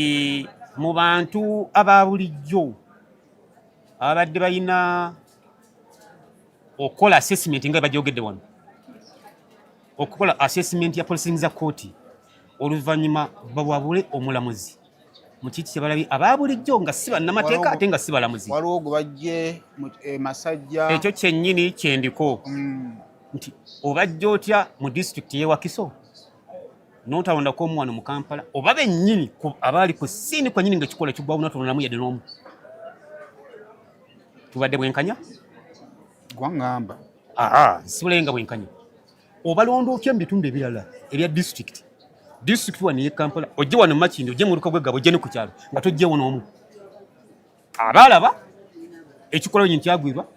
mu bantu aba bulijjo abadde balina okukola assessment nga bagyogedde wano okukola assessment ya proceedings za kooti oluvannyuma bawabule omulamuzi mu kiti kye balabye aba bulijjo nga si bannamateeka ate nga si balamuzi waliwo gwe bajje Masajja ekyo kyennyini kyendiko nti obajja otya mu disitulikiti y'e Wakiso n'otalondako omu wano mu Kampala oba bennyini abaali ku ssiini kwennyini ng'ekikola kiggwawo n'otolondamu yadde n'omu tubadde bwenkanya gwaŋŋamba sibulenga bwenkanya obalondo otya mu bitundu ebirala ebya disitulikiti wano y'e Kampala ojje wano mu Makindye ojje mu luka bw'eggabo ojje ne ku kyalo nga tojjeewo n'omu abaalaba ekikola nti kyagwirwa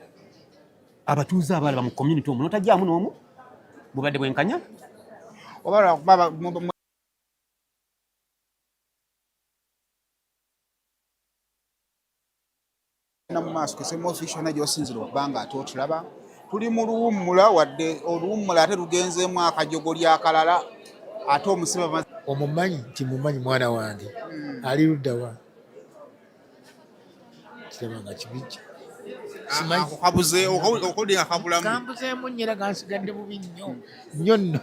abatuuze abaalaba mu community omwo n'otajjaamu n'omu bubadde bwenkanya na mu maaso kese mu official na gyosinzira okuba nga ate otulaba tuli mu luwummula wadde oluwummula ate lugenzeemu akajogoli akalala ate omusiba omumanyi nti mumanyi mwana wange ali ludda wa kiraba nga kibiki kambuzeemu nnyera gansigadde bubi nnyo nnyo nno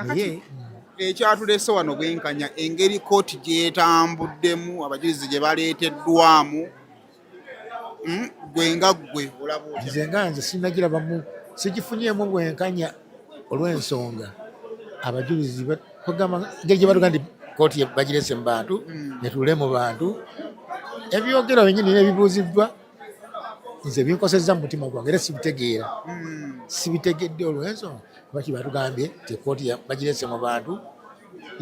naye ekyatulese wano bwenkanya engeri kooti gyetambuddemu abajulizi gye baleeteddwamu gwe nga ggwe olaba nze nga nze sinagirabamu sigifunyemu bwenkanya olw'ensonga abajulizi bagamba ngeri gye batuga nti kooti bagirese mu bantu netule mu bantu ebyogera wenyini n'ebibuuziddwa nze binkosezza mu mutima gwange era sibitegeera sibitegedde olw'ensonga lwaki batugambye ti kooti bagirese mu bantu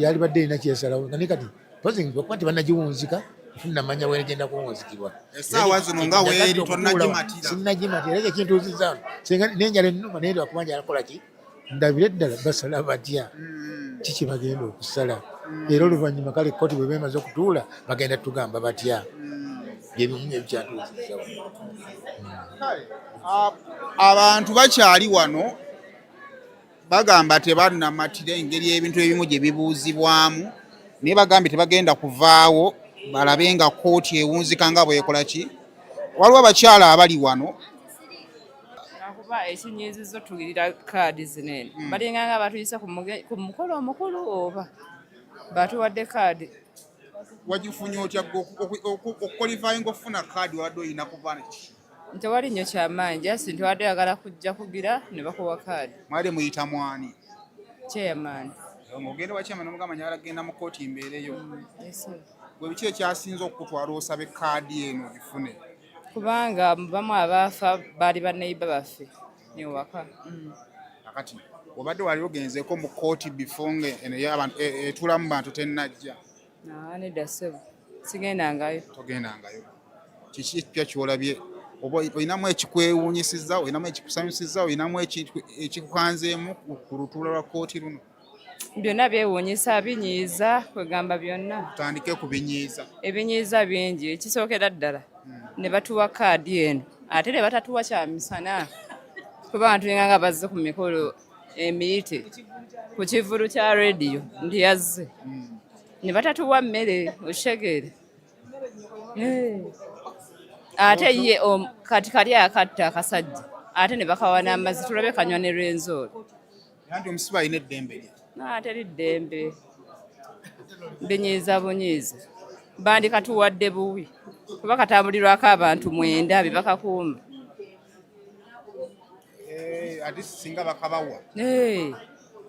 yali badde erina kyesalawo nga ne kati okuba nti bannagiwunzika tunnamanya weegenda kuwunzikibwa essaawa zino nga weeri tonnagimatira sinnagimatira era ekintuuzizza nenjala ennuma naye lwakubanja yakola ki ndabire ddala basala batya kiki bagenda okusala era oluvannyuma kale kooti bwe bemaze okutuula bagenda tugamba batya byebimu ebikyatuuzizzawo abantu bakyali wano bagamba tebannamatira engeri ebintu ebimu gye bibuuzibwamu naye bagambye tebagenda kuvaawo balabe nga kooti ewunzika nga bwekola ki waliwo abakyala abali wano kuba ekinyiizizo tulira kaadi zinene balinga nga batuyise ku mukolo omukulu oba batuwadde kaadi wagifunye otya okukwalifying okufuna kaadi wadde olina kuba tewali nnyo kyamaanyi jasi nti wadde yagala kujja kugira ne bakuwa kaadi mwali muyita mwani kyeyamaani ogenda wakyama nomugamba nyala genda mu kooti mbeereyo gwe biki ekyasinza okutwala osabe kaadi eno ogifune kubanga bamu abaafa baali banneiba baffe newaka akati obadde wali ogenzeko mu kooti before nga etulamu bantu tennajja nedda ssebo sigendangayo togendangayo kiki ekipya kyolabye oba olinamu ekikwewuunyisizza olinamu ekikusanyusizza olinamu ekikukanzeemu ku lutuula lwa kooti luno byonna byewuunyisa binyiiza kwegamba byonna tutandike ku binyiiza ebinyiiza bingi ekisookera ddala ne batuwa kaadi eno ate ne batatuwa kya misana kuba abantu nga bazze ku mikolo emiyite ku kivulu kya rediyo ndi yazze ne batatuwa mmere oshegere ate ye kati kali akatta akasajja ate ne bakawa n'amazzi tulabe kanywa ne lwenzoolo anti omusibe alina eddembe lye teri ddembe binyiiza bunyiiza bandi katuwadde buwi kuba katambulirwako abantu 9 be bakakuuma ati singa bakabawa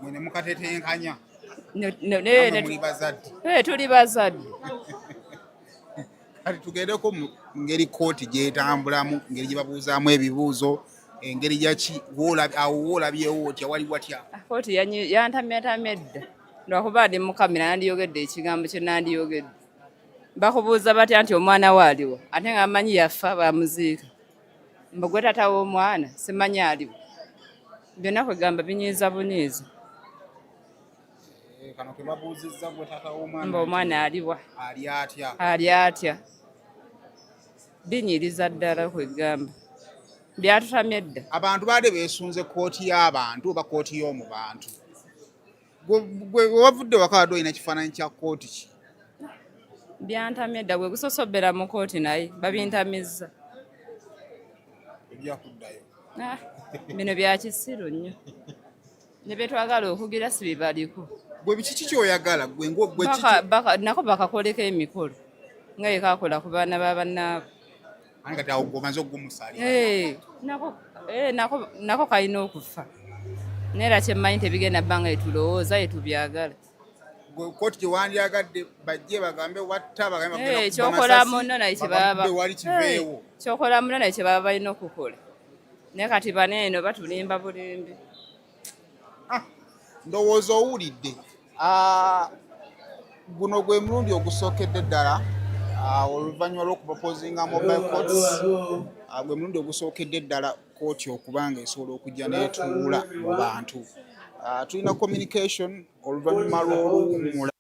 mwene mukatetenkanya tuli bazadde kati tugendeko mu ngeri kooti gyetambulamu engeri gye babuuzaamu ebibuuzo engeri gyaki awo woolabyewo otya wali watya kooti yantamyatamya edda lwakuba ndi mukamera nandiyogedde ekigambo kye nandiyogedde bakubuuza batya nti omwana waaliwo ate nga bamanyi yafa bamuziika mbagwe tata w'omwana simanyi aliwo byonna kwegamba binyiiza bunyiiza kano kebabuuzizza gwe tata w'omwana mba omwana aliwa ali atya binyiriza ddala kwegamba byatutamya edda abantu baade beesunze kooti y'abantu oba kooti y'omu bantu gwe wavudde wakawadde olina kifaananyi kya kooti ki byantamya edda gwe gusosobera mu kooti naye babintamizza ebyakuddayo bino bya kisiru nnyo ne byetwagala okugira si bibaliko gwe biki kikyoyagala nako bakakoleko emikolo nga yekakola ku baana babannaabo kati awo gomaze okugumusalira nako kalina okufa neera kyemmanyi tebigenda bbanga etulowooza yetubyagala kooti gyewandyagadde bajje bagambe watta kyokola muno naye wali kiveewo kyokola muno naye kyebaba balina okukola naye kati baneeno batulimba bulimbi ndowooza owulidde guno gwe mulundi ogusookedde ddala oluvannyuma lw'okuproposinga mobile courts gwe mulundi ogusookedde ddala kooti okuba nga esobola okujja n'etuula mu bantu tulina communication oluvannyuma lw'oluwummula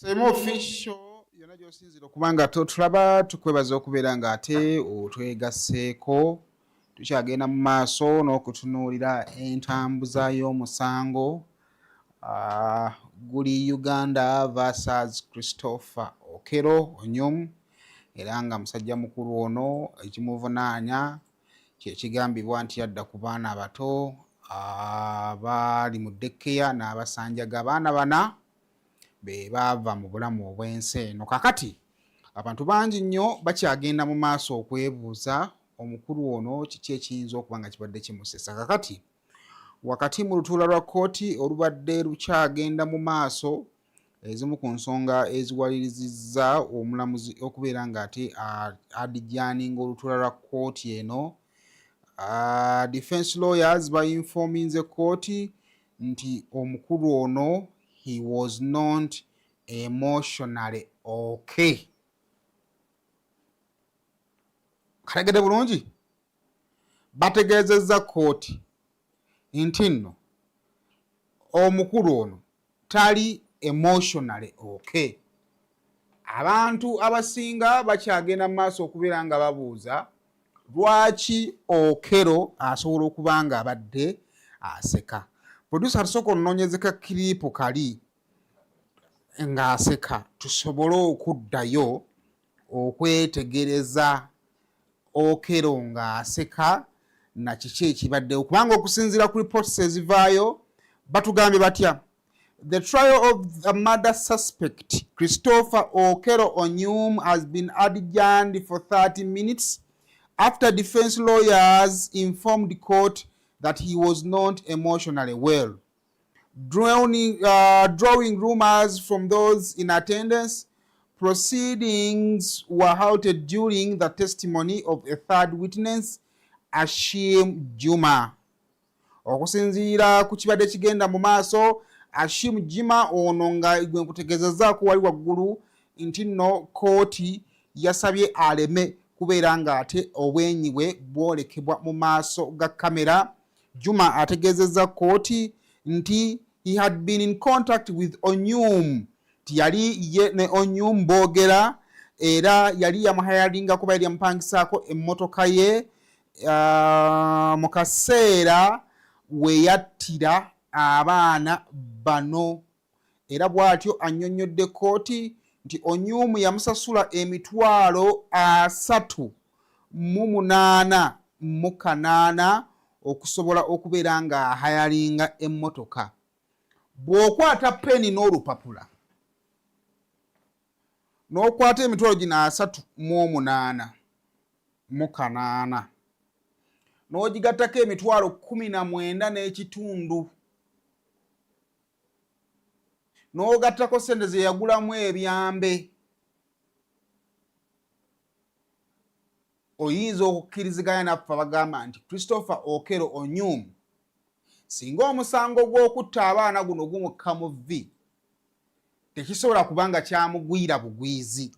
same official yonna gy'osinzira okubanga tulaba tukwebaza okubeera ng'ate otwegasseeko tukyagenda mu maaso n'okutunuulira entambuza y'omusango guli Uganda versus Christopher Okello Onyum era nga musajja mukulu ono ekimuvunaanya kyekigambibwa nti yadda ku baana abato abali mu ddekeya n'abasanjaga abaana bana be baava mu bulamu obw'ensi eno. Kakati abantu bangi nnyo bakyagenda mu maaso okwebuuza omukulu ono kiki ekiyinza okuba nga kibadde kimusesa. Kakati wakati mu lutuula lwa kkooti olubadde lukyagenda mu maaso ezimu ku nsonga eziwalirizizza omulamuzi okubeera ng'ate adijjaninga olutuula lwa kkooti eno. Defense lawyers informing the court nti omukulu ono he was not emotionally okay. Kategede bulungi bategeezezza kkooti nti nno omukulu ono tali emotionally okay. Abantu abasinga bakyagenda mu maaso okubeera nga babuuza lwaki Okello asobola okuba nga abadde aseka. Producer tusooka onoonyezeka kiriipu kali ng'aseka tusobole okuddayo okwetegereza Okello ng'aseka na kiki ekibaddewo kubanga okusinziira ku reports ezivaayo batugambye batya. The trial of the murder suspect Christopher Okello Onyum has been adjourned for 30 minutes after defense lawyers informed the court that he was not emotionally well. Drawing rumors from those in attendance, proceedings were halted during the testimony of a third witness, Hashim Juma. Okusinziira ku kibadde kigenda mu maaso, Hashim Juma ono nga gwe nkutegeezezzaako wali waggulu nti nno kkooti yasabye aleme kubeera ng'ate obwenyi bwe bwolekebwa mu maaso ga kamera. Juma ategeezezza kkooti nti he had been in contact with Onyum, nti yali ye ne Onyum boogera era yali yamuhayalinga kuba yali yamupangisaako emmotoka ye mu kaseera we yattira abaana bano. Era bw'atyo annyonnyodde kkooti nti Onyum yamusasula $388,000 okusobola okubeera nga ahayalinga emmotoka. Bw'okwata peni n'olupapula n'okwata $388,000 n'ogigattako $19,500 n'ogattako sente ze yagulamu ebyambe, oyinza okukkiriziganya naffe abagamba nti Christopher Okello Onyum singa omusango gw'okutta abaana guno gumukka mu vvi tekisobola kubanga kyamugwira bugwizi.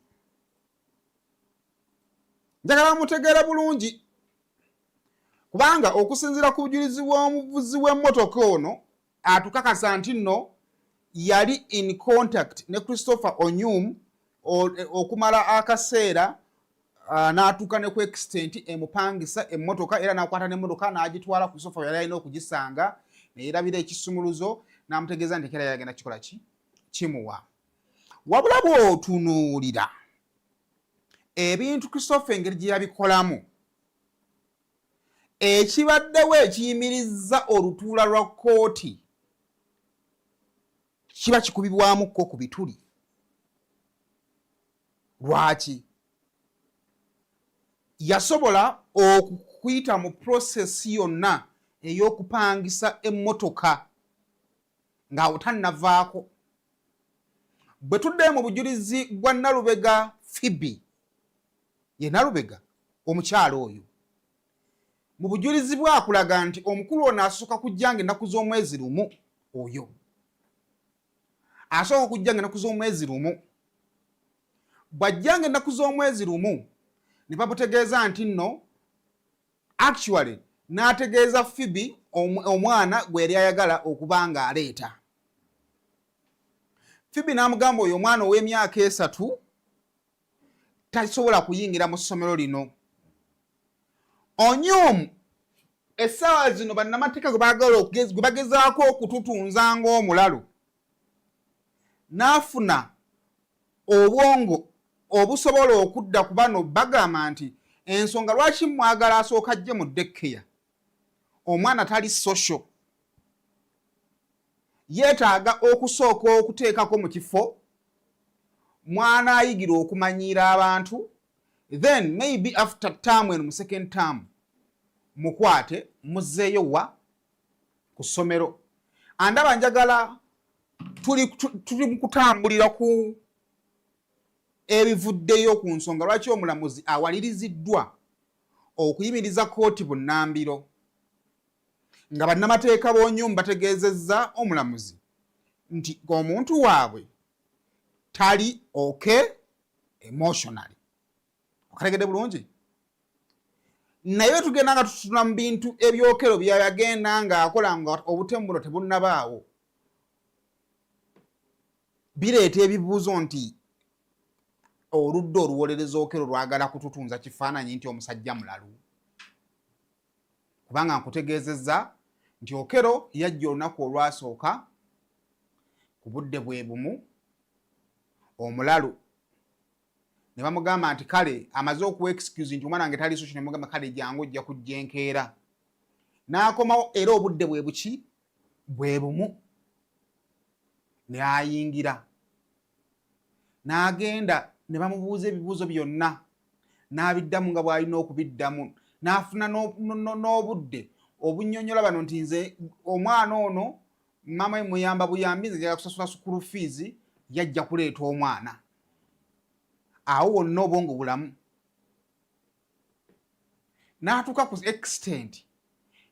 Njagala mutegeera bulungi kubanga okusinziira ku bujulizi bw'omuvuzi w'emmotoka ono atukakasa nti nno yali in contact ne Christopher Onyum okumala akaseera n'atuuka ne ku extent emupangisa emmotoka era n'akwata n'emmotoka n'agitwala Christopher yali alina okugisanga neerabira ekisumuluzo n'amutegeeza nti ekera yagenda kikola kimuwa. Wabula bw'otunuulira ebintu Christopher engeri gye yabikolamu ekibaddewo ekiyimirizza olutuula lwa kkooti kiba kikubibwamukko ku bituli. Lwaki? Yasobola okuyita mu prosesi yonna ey'okupangisa emmotoka ng'awo tannavaako. Bwe tudde mu bujulizi bwa Nalubega Phoebe, ye Nalubega omukyala oyo, mu bujulizi bwakulaga nti omukulu ono asooka kujjanga ennaku z'omwezi lumu. Oyo asooka kujjanga ennaku z'omwezi lumu. Bw'ajjanga ennaku z'omwezi lumu ne bamutegeeza nti nno actually n'ategeeza Phoebe omwana gwe yali ayagala okuba ng'aleeta. Phoebe n'amugamba oyo omwana ow'emyaka 3 tasobola kuyingira mu ssomero lino. Onyom essaawa zino bannamateeka gwe bagezaako okututunza ng'omulalu n'afuna obwongo obusobola okudda ku bano bagamba nti ensonga lwaki mwagala asooka ajje mu daycare. Omwana tali social, yeetaaga okusooka okuteekako mu kifo mwana ayigira okumanyiira abantu, then maybe after term eno mu second term mukwate muzzeeyo wa ku ssomero. Andaba njagala tuli mu kutambulira ku ebivuddeyo ku nsonga lwaki omulamuzi awaliriziddwa okuyimiriza kooti bunnambiro nga bannamateeka b'Onyum bategeezezza omulamuzi nti omuntu waabwe tali okay emotionally. Okategedde bulungi? Naye tugenda nga tutuna mu bintu ebyokero byayagenda nga akola nga obutemu buno tebunnabaawo. Bireeta ebibuuzo nti oludda oluwolereza Okello lwagala kututunza kifaananyi nti omusajja mulalu. Kubanga nkutegeezezza nti Okello yajja olunaku olwasooka ku budde bwe bumu omulalu ne bamugamba nti kale amaze okuwa excuse nti omwana wange tali social, ne mugamba kale jangu ojja kujja enkeera. N'akomawo era obudde bwe buki bwe bumu ne ayingira n'agenda ne bamubuuza ebibuuzo byonna n'abiddamu nga bw'alina okubiddamu, n'afuna n'obudde obunnyonnyola bano nti nze omwana ono mama we muyamba buyambi, nze njagala kusasula school fees, yajja kuleeta omwana. Awo wonna obwongo bulamu. N'atuuka ku extent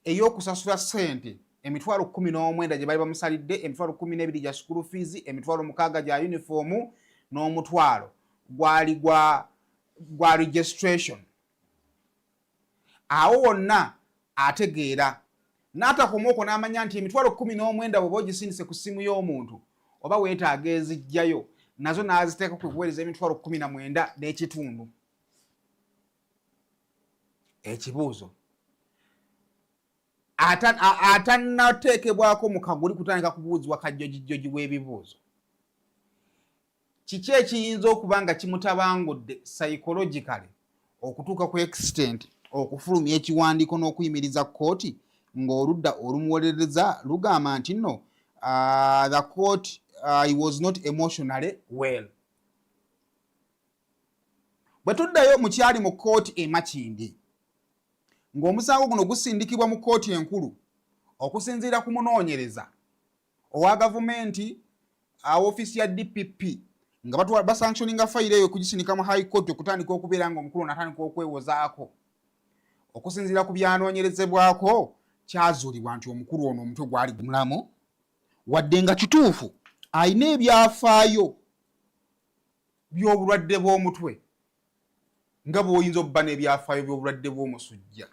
ey'okusasula ssente emitwalo 19 gye bali bamusalidde, emitwalo 12 gya school fees, emitwalo 6 gya uniform, n'omutwalo gwali gwa registration. Awo wonna ategeera n'atakomoko n'amanya nti emitwalo 19 bw'oba ogisindise ku ssimu y'omuntu oba weetaaga ezijjayo nazo n'aziteeka ku kuweereza emitwalo 19 n'ekitundu. Ekibuuzo atannateekebwako mu kaguli kutandika kubuuzibwa kajjojijjoji w'ebibuuzo. Kiki ekiyinza okuba nga kimutabangudde psychologically okutuuka ku extent okufulumya ekiwandiiko n'okuyimiriza kooti ng'oludda olumuwolereza lugamba nti nno the court he was not emotionally well. Bwe tuddayo mukyali mu kooti e Makindye ng'omusango guno gusindikibwa mu kooti enkulu okusinziira ku munoonyereza owa gavumenti ofiisi ya DPP nga basanctioninga fayiro eyo kugisindika mu high court okutandika okubeera nga omukulu n'atandika okwewozaako. Okusinziira ku byanoonyerezebwako kyazuulibwa nti omukulu ono omutwe gwali mulamu wadde nga kituufu alina ebyafaayo by'obulwadde bw'omutwe nga bw'oyinza obba n'ebyafaayo by'obulwadde bw'omusujja.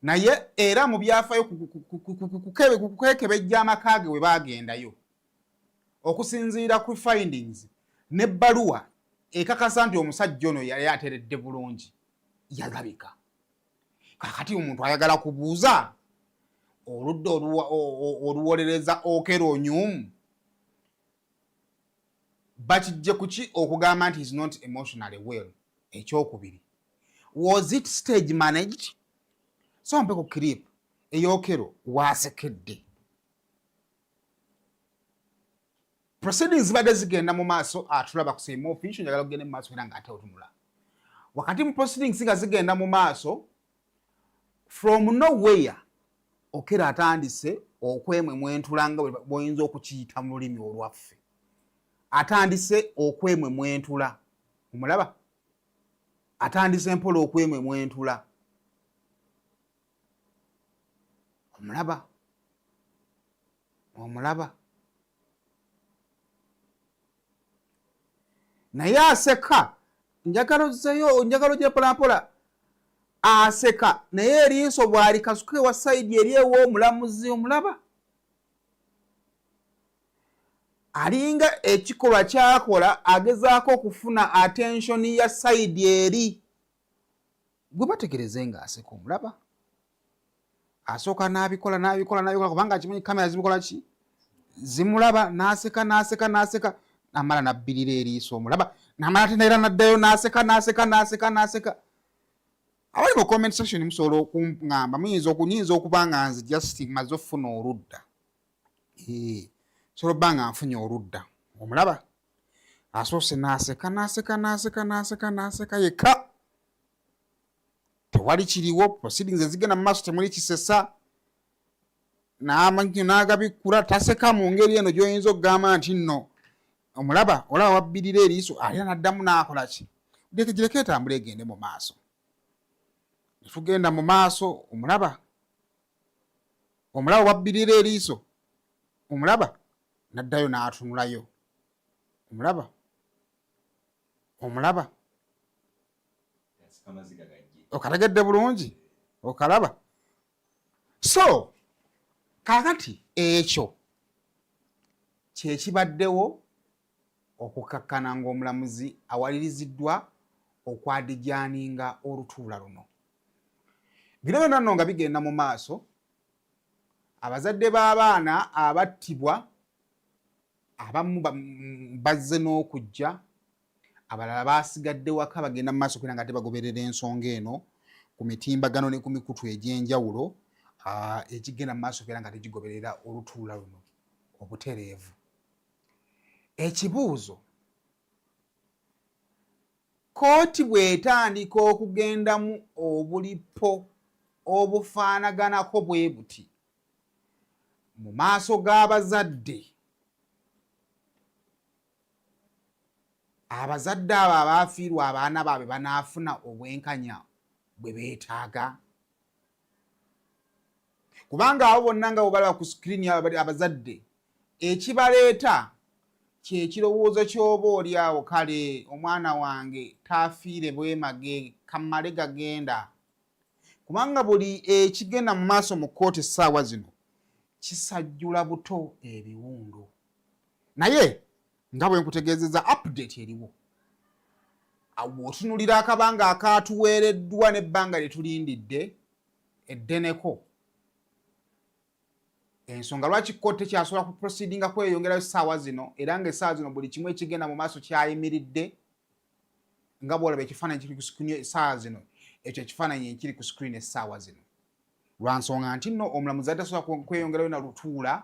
Naye era mu byafaayo kukekebejja amaka ge we baagendayo okusinziira ku findings n'ebbaluwa ekakasa nti omusajja ono yali ateredde bulungi yalabika. Kakati omuntu ayagala kubuuza oludda oluwolereza Okello Onyum bakijje kuki okugamba nti is not emotionally well. Ekyokubiri, was it stage managed? So mpeko clip ey'Okello waasekedde. Proceedings badde zigenda mu maaso atulaba ku same official njagala kugenda mu maaso era ng'ate otunula. Wakati mu proceedings nga zigenda mu maaso from nowhere Okello atandise okwemwemwentula nga bw'oyinza okukiyita mu lulimi olwaffe. Atandise okwemwemwentula. Omulaba? Atandise mpola okwemwemwentula. Omulaba? Omulaba? Naye aseka njagalo gye mpolampola aseka naye eriiso bw'ali kasuke wa sayidi eri ew'omulamuzi. Omulaba? alinga ekikolwa kyakola agezaako okufuna attention ya side eri gwe bategereze nga aseka omulaba asooka n'abikola kubanga akimanyi kamera zibikola ki zimulaba n'aseka amala nabbirira eriiso omulaba namala tenera naddayo n'aseka abali mu comment section musobola okuŋŋamba muyinza okuba nga nze just maze okufuna oludda sobola obba nga nfunye oludda omulaba asoose n'aseka yekka tewali kiriwo proceedings ezigenda mu maaso temuli kisesa n'agabikkula taseka mu ngeri eno gy'oyinza okugamba nti nno omulaba olaba wabbirira eriiso alina naddamu n'akola ki gireke etambula egende mu maaso netugenda mu maaso omulaba wabbirira eriiso omulaba naddayo n'atunulayo omulaba okategedde bulungi okalaba so kakati ekyo kyekibaddewo okukakkana ng'omulamuzi awaliriziddwa okwadijaaninga olutuula luno bino byonna nno nga bigenda mu maaso abazadde b'abaana abattibwa abamu bazze n'okujja abalala basigadde waka bagenda mu maaso kugira nga ate bagoberera ensonga eno ku mitimbagano ne ku mikutu egy'enjawulo ekigenda mu maaso kugira nga ate gigoberera olutuula luno obutereevu. Ekibuuzo, kooti bw'etandika okugendamu obulipo obufaanaganako bwe buti mu maaso g'abazadde, abazadde abo abaafiirwa abaana baabwe banaafuna obwenkanya bwe beetaaga? Kubanga abo bonna nga bwe balaba ku sikiriini abazadde, ekibaleeta kye kirowoozo ky'oba oli awo, kale omwana wange taafiire bwemage kammale gagenda. Kubanga buli ekigenda mu maaso mu kkooti essaawa zino kisajjula buto ebiwundu. Naye nga bwe nkutegeezezza update eriwo. Bw'otunuulira akabanga akaatuweereddwa n'ebbanga lye tulindidde eddeneko, ensonga lwaki kkooti tekyasobola ku proceedinga kweyongerayo essaawa zino, era ng'essaawa zino buli kimu ekigenda mu maaso kyayimiridde, nga bw'olaba ekifaananyi kiri ku screen essaawa zino, ekyo ekifaananyi ekiri ku screen essaawa zino. Lwa nsonga nti nno omulamuzi atasobola kweyongerayo na lutuula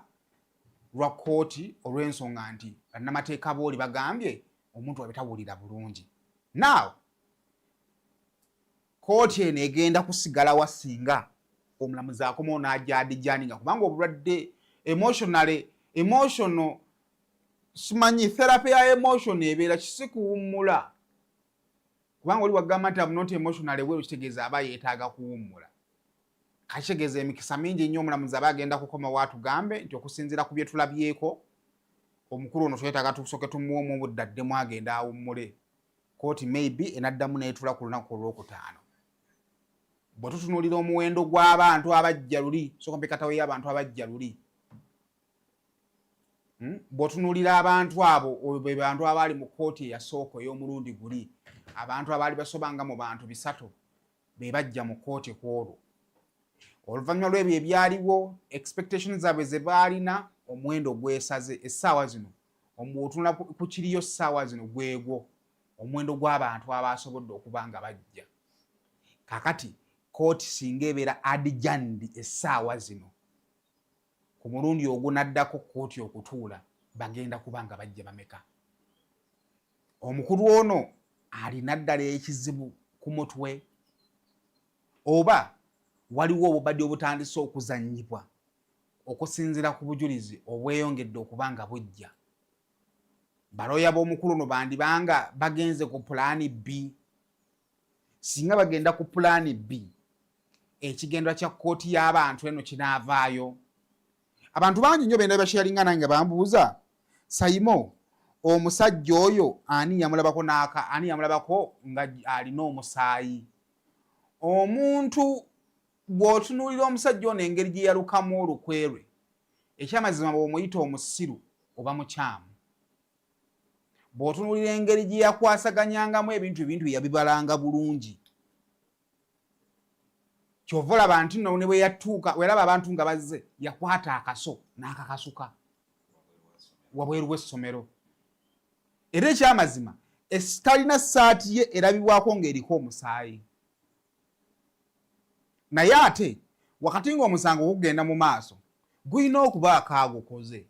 lwa kkooti olw'ensonga nti bannamateeka booli bagambye omuntu wabe tawulira bulungi. Now, kkooti eno egenda kusigala wa singa omulamuzi akomawo n'agyadijaaninga, kubanga obulwadde emotional simanyi therapy ya emotion ebeera kisikuwummula, kubanga oli wagamba nti I'm not emotional weero kitegeeza aba yeetaaga kuwummula. Kakitegeeza emikisa mingi nnyo omulamuzi aba agenda kukoma waatugambe nti okusinziira ku bye tulabyeko omukulu ono twetaaga tusooke tumuwoomu obudde addemu agenda awummule. Kooti maybe enaddamu n'etuula ku lunaku olwokutaano. Bwe tutunuulira omuwendo gw'abantu abajja luli, sooka mpekatawo y'abantu abajja luli, bw'otunuulira abantu abo be bantu abaali mu kkooti eyasooka ey'omulundi guli, abantu abaali basobanga mu bantu 3 be bajja mu kkooti kwolwo. Oluvannyuma lw'ebyo ebyaliwo, expectations zaabwe ze baalina, omuwendo gwesaze essaawa zino. Bw'otunula ku kiriyo essaawa zino gwegwo omuwendo gw'abantu abasobodde okuba nga bajja. Kakati kkooti singa ebeera adjourned essaawa zino, ku mulundi ogunaddako kkooti okutuula bagenda kuba nga bajja bameka? Omukulu ono alina ddala ekizibu ku mutwe, oba waliwo obubadde obutandise okuzannyibwa okusinziira ku bujulizi obweyongedde okuba nga bujja? Balooya b'omukulu ono bandibanga bagenze ku pulaani B? Singa bagenda ku pulaani B, ekigendwa kya kkooti y'abantu eno kinaavaayo? Abantu bangi nnyo benda basharinga nange bambuuza, Saimo, omusajja oyo ani yamulabako ani yamulabako nga alina omusaayi? Omuntu bw'otunuulira omusajja ono engeri gye yalukamu olukwe lwe, ekyamazima bw'omuyita omusiru oba mukyamu, bw'otunuulira engeri gye yakwasaganyangamu ebintu yabibalanga bulungi. Kyova olaba nti nno ne bwe yatuuka weraba abantu nga bazze yakwata akaso n'akakasuka wabweru w'essomero. Era ekyamazima talina ssaati ye erabibwako ng'eriko omusaayi. Naye ate wakati ng'omusango gugenda mu maaso gulina okubaako agukoze.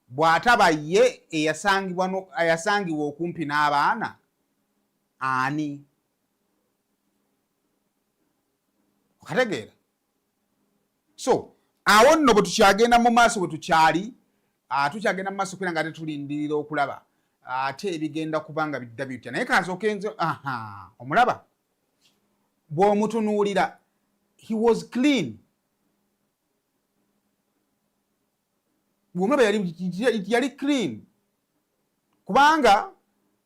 Bw'ataba ye eyasangibwa okumpi n'abaana ani? Okategeera? So awo nno bwe tukyagenda mu maaso bwe tukyali tukyagenda mu maaso kugira nga tetulindirira okulaba ate ebigenda kubanga bidda bitya. Naye kansooke nze omulaba bw'omutunuulira he was clean. Bw'omulaba yali clean kubanga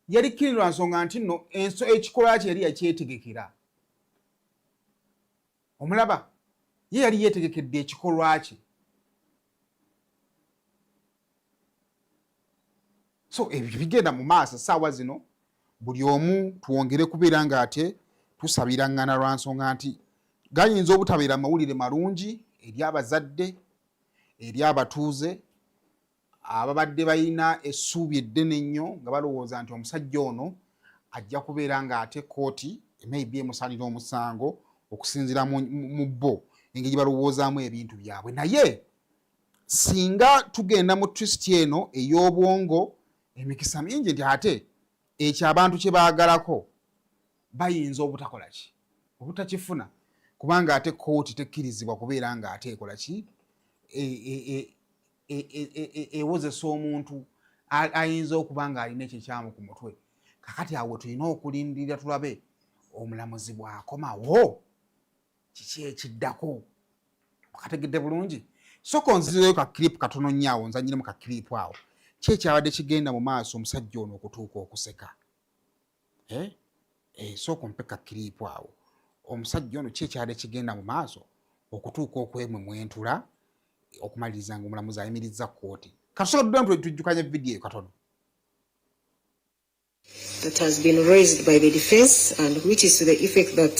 yali clean lwa nsonga nti nno ekikolwa kye yali yakyetegekera. Omulaba ye yali yeetegekedde ekikolwa kye. So ebyo bigenda mu maaso essaawa zino buli omu twongere kubeera nga ate tusabirangana lwa nsonga nti gayinza obutabeera amawulire malungi eri abazadde, eri abatuuze ababadde balina essuubi eddene ennyo nga balowooza nti omusajja ono ajja kubeera nga ate kooti maybe emusalira omusango okusinziira mu bo engeri balowoozaamu ebintu byabwe. Naye singa tugenda mu twist eno ey'obwongo emikisa mingi nti ate ekyo abantu kye baagalako bayinza obutakola ki obutakifuna kubanga ate kooti tekkirizibwa kubeera nga ate ekola ki ewozesa omuntu ayinza okuba nga alina ekikyamu ku mutwe. Kakati awo tulina okulindirira tulabe omulamuzi bw'akomawo kiki ekiddako. Okategedde bulungi? Soko nzizeyo ka clip katono nnyo awo nzanyiremu ka clip awo ki ekyabadde kigenda mu maaso omusajja ono okutuuka okuseka. Soko mpe ka clip awo omusajja ono ki ekyabadde kigenda mu maaso okutuuka okwemwentula okumaliriza nga omulamuzi ayimirizza kooti. Katusooka tujjukanye vidiyo katono. That has been raised by the defense and which is to the effect that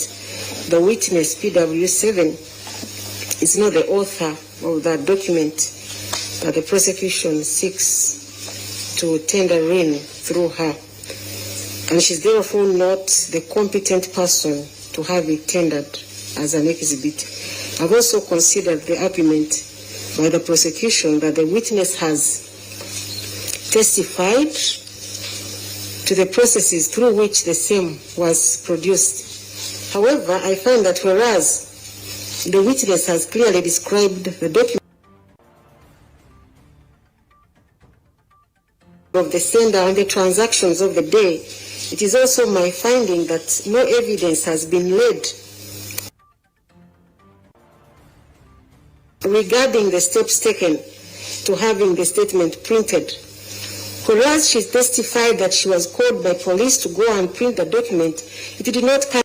the witness PW7 is not the author of that document that the prosecution seeks to tender in through her, and she's therefore not the competent person to have it tendered as an exhibit. I've also considered the argument by the prosecution that the witness has testified to the processes through which the same was produced. However, I find that whereas the witness has clearly described the document of the sender and the transactions of the day, it is also my finding that no evidence has been laid regarding the steps taken to having the statement printed. Whereas she testified that she was called by police to go and print the document, it did not come.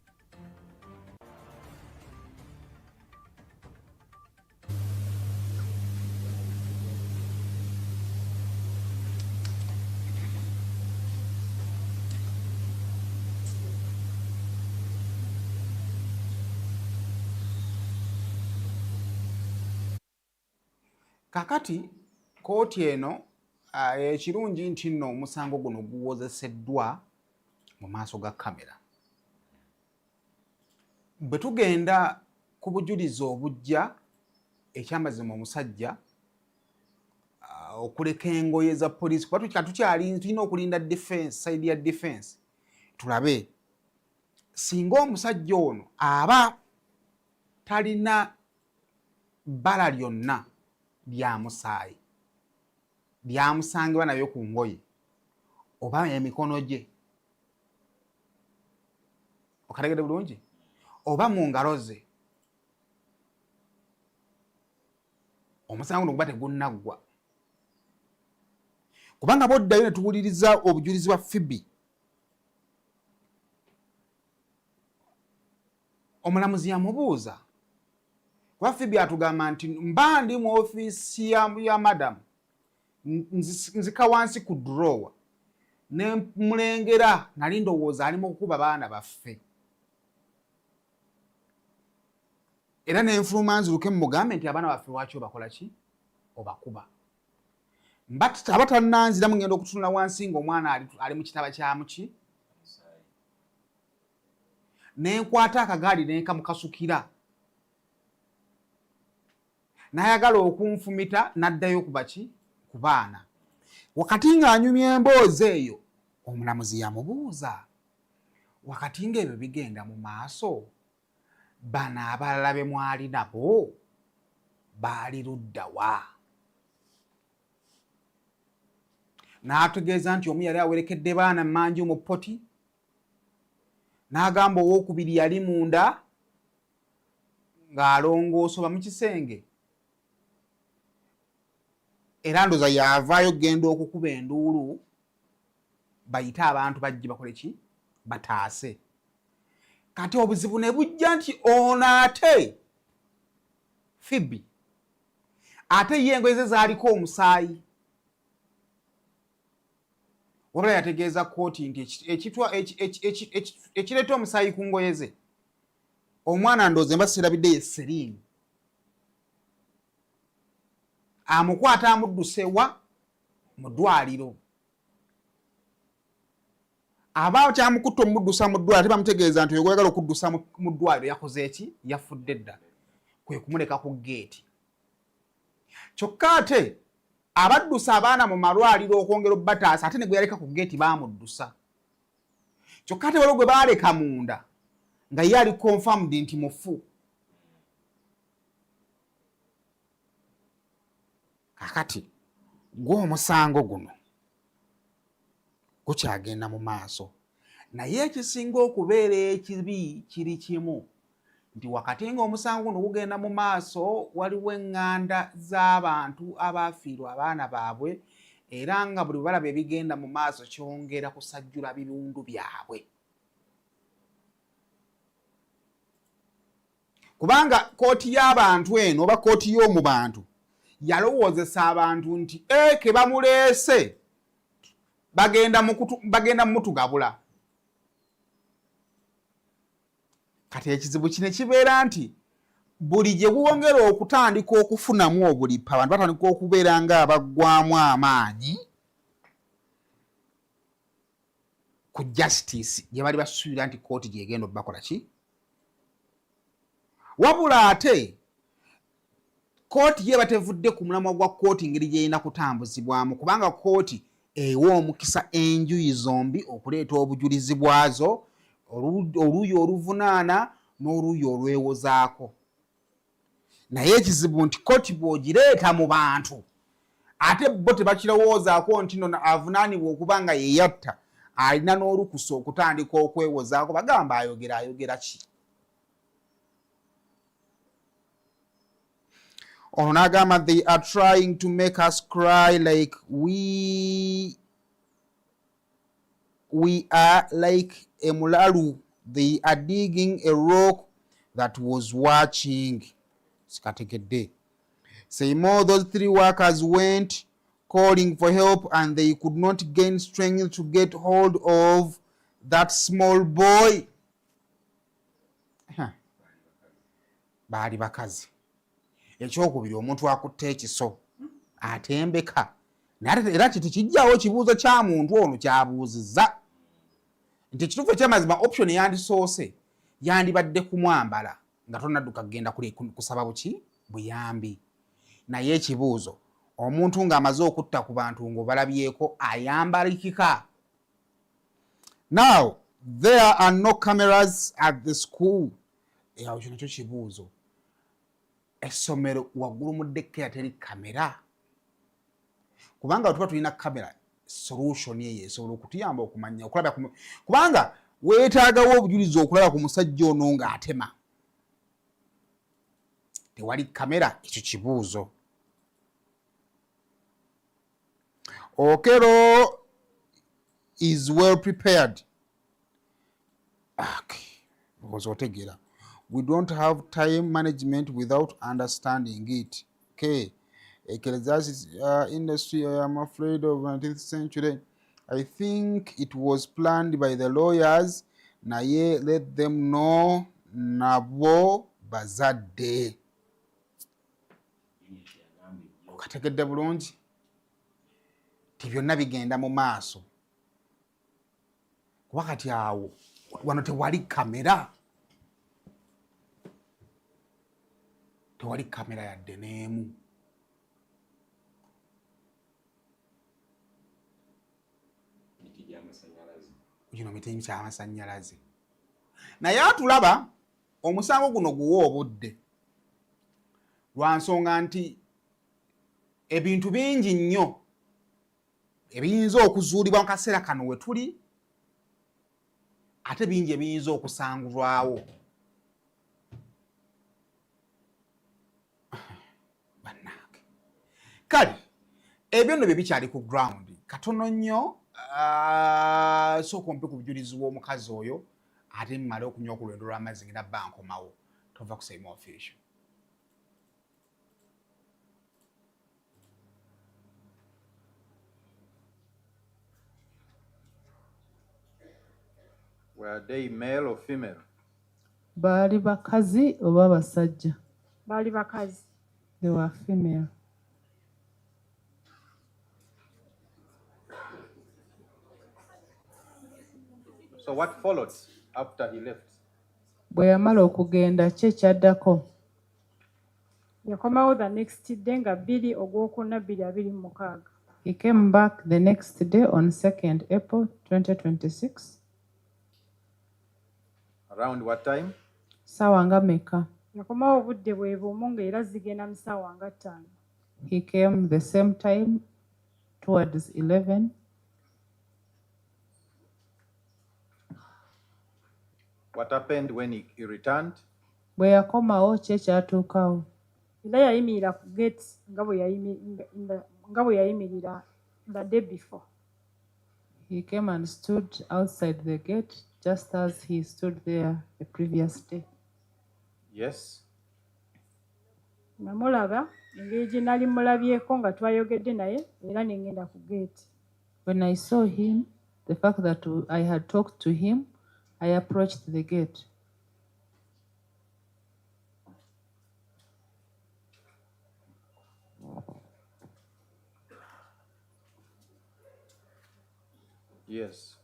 Kakati kooti eno ekirungi nti nno omusango guno guwozeseddwa mu maaso ga kamera. Bwe tugenda ku bujulizi obujja ekyamazima omusajja okuleka engoye za poliisi kuba tulina okulinda defense side ya defense tulabe singa omusajja ono aba talina bbala lyonna lya musaayi byamusangibwa nabyo ku ngoye oba emikono gye okategedde bulungi oba mu ngalo ze omusango guno guba tegunnaggwa kubanga boddayo ne tuwuliriza obujulizi bwa Phoebe omulamuzi yamubuuza kuba Phoebe atugamba nti mba ndi mu ofiisi ya madamu nzika wansi ku drawer ne mulengera nali ndowooza ali mu kukuba baana baffe era nenfuluma nziruke mugambe nti abaana baffe lwaki obakola ki obakuba aba tannanziramu ngenda okutunula wansi ng'omwana ali mu kitaba kyamuki nenkwata akagaali nenkamukasukira nayagala okunfumita n'addayo kubaki ku baana wakati ng'anyumya emboozi eyo omulamuzi yamubuuza wakati ng'ebyo bigenda mu maaso bano abalala be mwali nabo baali ludda wa n'ategeeza nti omu yali awerekedde baana mmanju mu ppoti n'agamba owookubiri yali munda ng'alongoosoba mu kisenge era ndoza yavaayo genda okukuba enduulu bayite abantu bajje bakole ki bataase kati obuzibu ne bujja nti ono ate Phoebe ate ye engoye ze zaaliko omusaayi wabula yategeeza kooti nti ekireeta omusaayi ku ngoye ze omwana ndooze mba sirabidde ye Seriini amukwata amuddusewa mu ddwaliro aba kyamukutta omuddusa mu ddwaliro tebamutegeeza nti oyagala okuddusa mu ddwaliro yakoze eki yafudde dda kwe kumuleka ku geeti kyokka ate abaddusa abaana mu malwaliro okwongera obbataasa ate ne gwe yaleka ku geeti baamuddusa kyokka ate waliwo gwe baaleka munda nga ye ali confirmed nti mufu kakati gw'omusango guno gukyagenda mu maaso naye ekisinga okubeera ekibi kiri kimu nti wakati ng'omusango guno gugenda mu maaso waliwo eŋŋanda z'abantu abaafiirwa abaana baabwe era nga buli balaba ebigenda mu maaso kyongera kusajjula biwundu byabwe kubanga kooti y'abantu eno oba kooti y'omu bantu yalowoozesa abantu nti ke bamuleese bagenda mutugabula kati ekizibu kino kibeera nti buli gye guwongera okutandika okufunamu obulipa abantu batandika okubeera nga abaggwamu amaanyi ku justice gye bali basuubira nti kooti gyegenda obakola ki wabula ate kooti ye batevudde ku mulamwa gwa kooti ngeri gyerina kutambuzibwamu kubanga kooti ewa omukisa enjuyi zombi okuleeta obujulizi bwazo oluuyi oluvunaana n'oluuyi olwewozaako naye ekizibu nti kooti bw'ogireeta mu bantu ate bo tebakirowoozaako nti no avunaanibwa okuba nga yeyatta alina n'olukusa okutandika okwewozaako bagamba ayogera ki ono n'agamba they are trying to make us cry like we are like a mulalu. They are digging a rock that was watching. Sikategedde. Say more, those three workers went calling for help and they could not gain strength to get hold of that small boy. Baali bakazi. Ekyokubiri omuntu akutte ekiso atembeka era tekijjawo kibuuzo kya muntu ono kyabuuzizza nti kituufu ekyamazima option yandisoose yandibadde kumwambala nga tonadduka kugenda kusaba buki buyambi naye ekibuuzo omuntu ng'amaze okutta ku bantu ng'obalabyeko ayambalikika. Now there are no cameras at the school. Awo kino kyo kibuuzo. Essomero waggulu mu ddekeya teri kamera kubanga tuba tulina kamera solution eyo esobola okutuyamba okumanya okulaba kubanga weetaagawo obujulizi okulaba ku musajja ono ng'atema tewali kamera ekyo kibuuzo. Okello is well prepared. Okay. Otegeera. We don't have time management without understanding it. Okay. Ecclesiastes industry, I am afraid, of 19th century. I think it was planned by the lawyers. Naye let them know nabo bazadde. Okategedde bulungi? Tibyonna bigenda mu maaso. Kuba kati awo wano tewali kamera. Tewali kamera yadde n'emu. Gino mitimu ky'amasannyalaze. Naye atulaba omusango guno guwa obudde. Lwa nsonga nti ebintu bingi nnyo ebiyinza okuzuulibwa mu kaseera kano we tuli ate bingi ebiyinza okusangulwawo. Bannange. Kale ebyo nno bye bikyali ku ground katono nnyo sooka ompe ku bujulizi bw'omukazi oyo ate mmale okunywa okulwendo lw'amazzi ngenda bba nkomawo tova kusema official. Were they male or female? Baali bakazi oba basajja? Baali bakazi. They were female. So what followed after he left? Bwe yamala okugenda ki ekyaddako? Yakomawo the next day nga 2 Ogwokuna 2026. He came back the next day on 2nd April 2026. Around what time? Ssaawa nga meka? Yakomawo obudde bwe bumu ng'era zigenda mu ssaawa nga 5. He came the same time towards 11. What happened when he returned? Bwe yakomawo ki ekyatuukawo? Era yayimirira ku gate nga bwe yayimirira the day before. He came and stood outside the gate just as he stood there the previous day. Yes. Namulaba engeri gye nali mulabyeko nga twayogedde naye era ne ngenda ku gate. When I saw him, the fact that I had talked to him, I approached the gate. Yes.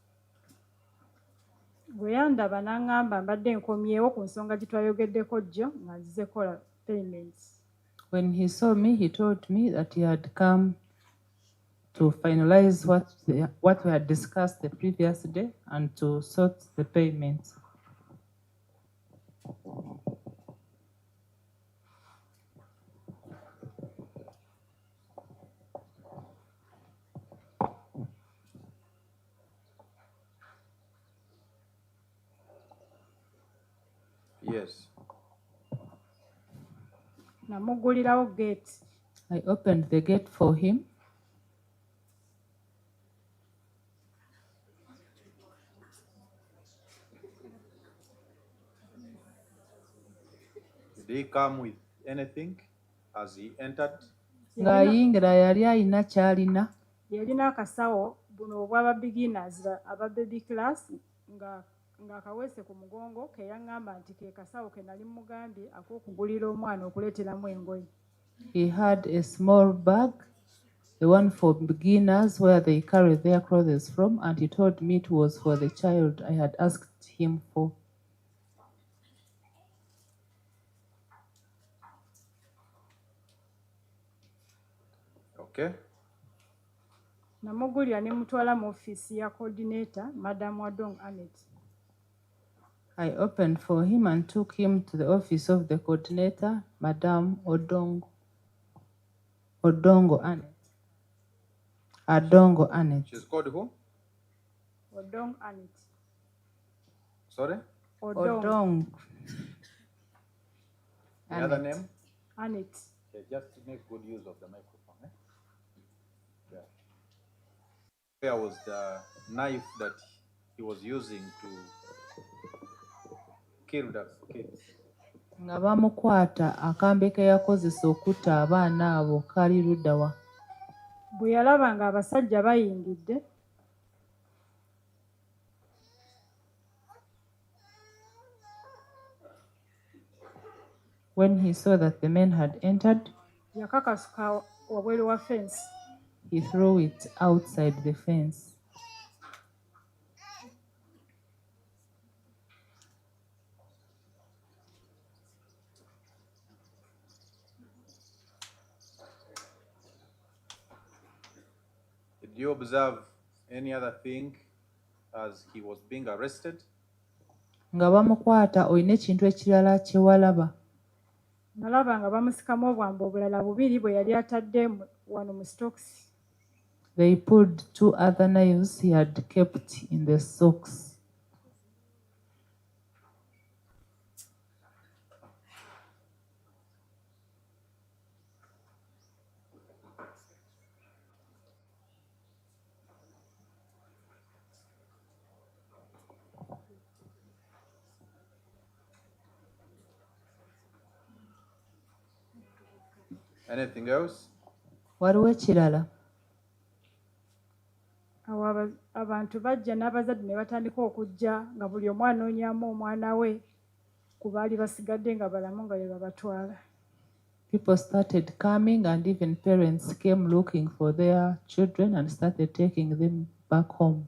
Bwe yandaba n'aŋŋamba mbadde nkomyewo ku nsonga gye twayogeddeko jjo nga nzize kola payments. When he saw me, he told me that he had come to finalize what we had discussed the previous day and to sort the payments. Yes. Namugulirawo gate. I opened the gate for him. Did he come with anything as he entered? Ng'ayingira yali alina ky'alina. Yalina akasawo buno obw'aba beginners aba baby class ng'akaweese ku mugongo ke yaŋŋamba nti ke kasawo ke nali mugambye ak'okugulira omwana okuleeteramu engoye. He had a small bag, the one for beginners where they carry their clothes from, and he told me it was for the child I had asked him for. Okay. Namugulira ne mutwala mu office ya coordinator, Madam Odong Annet. I opened for him and took him to the office of the coordinator, Madam Odong. Odongo Annet. Adongo Annet. She's called who? Odong Annet. Sorry? Odong. The other name? Annet. Okay, just to make good use of the microphone. Eh? Yeah. Where was the knife that he was using to kill the kids? nga bamukwata akambe ke yakozesa okutta abaana abo kaali ludda wa? Bwe yalaba nga abasajja bayingidde When he saw that the men had entered, yakakasuka wabweru wa fence. he threw it outside the fence. Did you observe any other thing as he was being arrested? Nga bamukwata olina ekintu ekirala kye walaba? Nalaba nga bamusikamu obwambe obulala bubiri bwe yali atadde wano mu stocks. They pulled 2 other knives he had kept in the socks. Anything else? Waliwo ekirala? Awo abantu bajja n'abazadde ne batandika okujja nga buli omu anoonyaamu omwana we ku baali basigadde nga balamu nga bwe babatwala. People started coming and even parents came looking for their children and started taking them back home.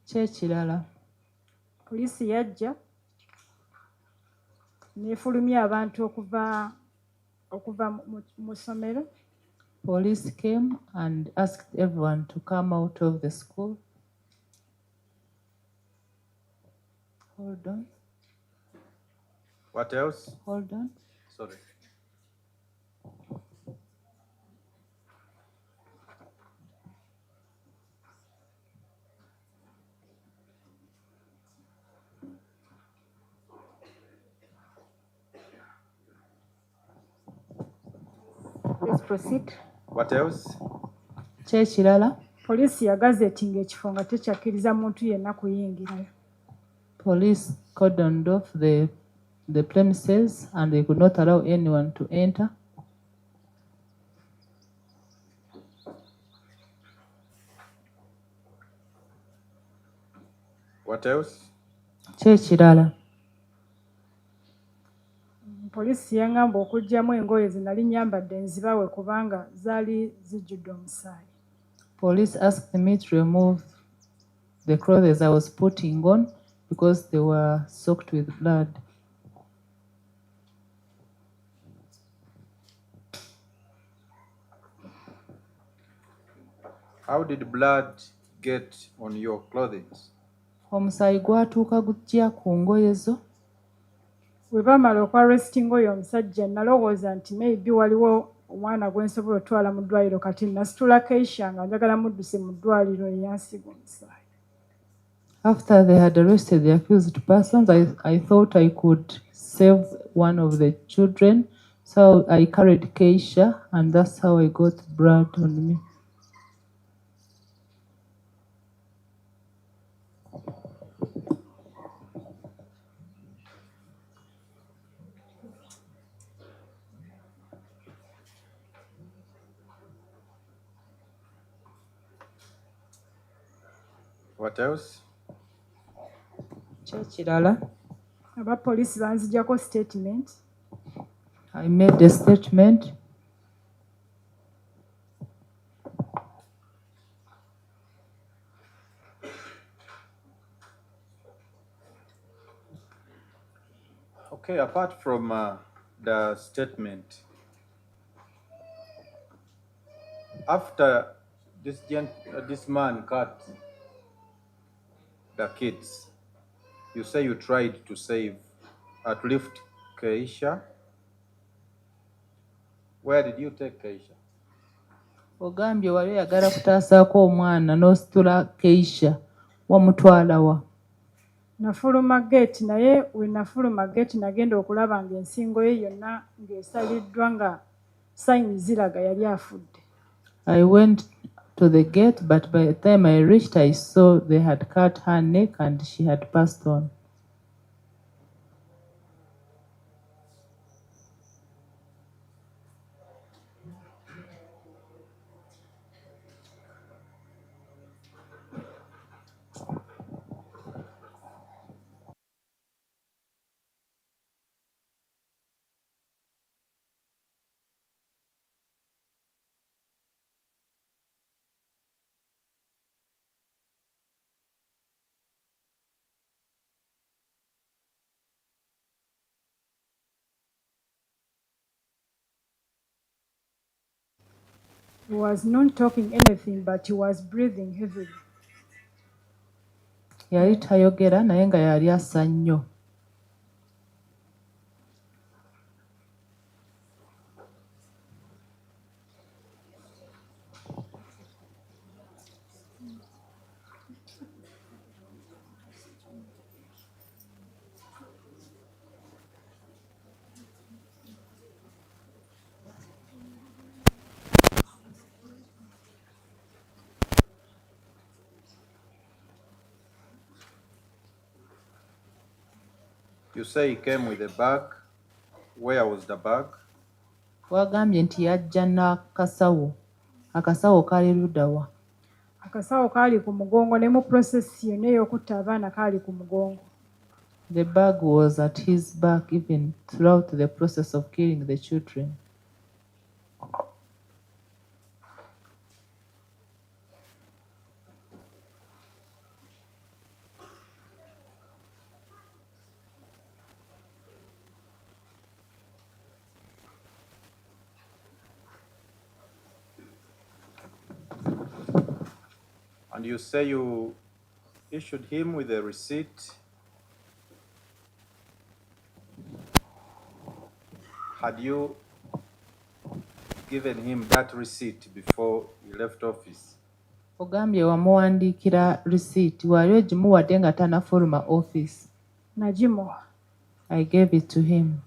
Ki ekirala? Poliisi yajja n'efulumya abantu okuva mu ssomero. Police came and asked everyone to come out of the school. Hold on. What else? Hold on. Sorry. Let's proceed. What else? Ki ekirala? Poliisi yagazetinga ekifo nga tekyakkiriza muntu yenna kuyingirayo. Police cordoned off the premises and they could not allow anyone to enter. What else? Ki ekirala? Poliisi yaŋŋamba okuggyamu engoye ze nali nyambadde nzibawe kubanga zaali zijjudde omusaayi. Police asked me to remove the clothes I was putting on because they were soaked with blood. How did blood get on your clothing? Omusaayi gwatuuka gujja ku ngoye zo. Bwe baamala okwarrestinga oyo omusajja nalowooza nti maybe waliwo omwana gwe nsobola otwala mu ddwaliro kati nasitula Keisha nga njagala mudduse mu ddwaliro eyansiga omusaayi. After they had arrested the accused persons, I thought I could save one of the children, so I carried Keisha, and that's how I got blood on me. What else? Kyekirala, abapoliisi banzijjako statement. I made a statement. Okay, apart from the statement, after this man cut the kids, you say you tried to save, at lift Keisha. Where did you take Keisha? Ogambye wali oyagala kutaasaako omwana n'ositula Keisha wamutwala wa? Nafuluma gate naye we nafuluma gate nagenda okulaba ng'ensingo ye yonna ng'esaliddwa nga sayini ziraga yali afudde. I went to the gate, but by the time I reached, I saw they had cut her neck and she had passed on. He was not talking anything, but he was breathing heavily. Yali tayogera naye nga yali assa nnyo. You say he came with a bag. Where was the bag? Wagambye nti yajja n'akasawo. Akasawo kaali ludda wa? Akasawo kaali ku mugongo ne mu process yonna ey'okutta abaana kaali ku mugongo. The bag was at his back even throughout the process of killing the children. And you say you issued him with a receipt. Had you given him that receipt before he left office? Ogambye wamuwandiikira receipt wali ogimuwadde nga tanafuluma office. Nagimuwa. I gave it to him.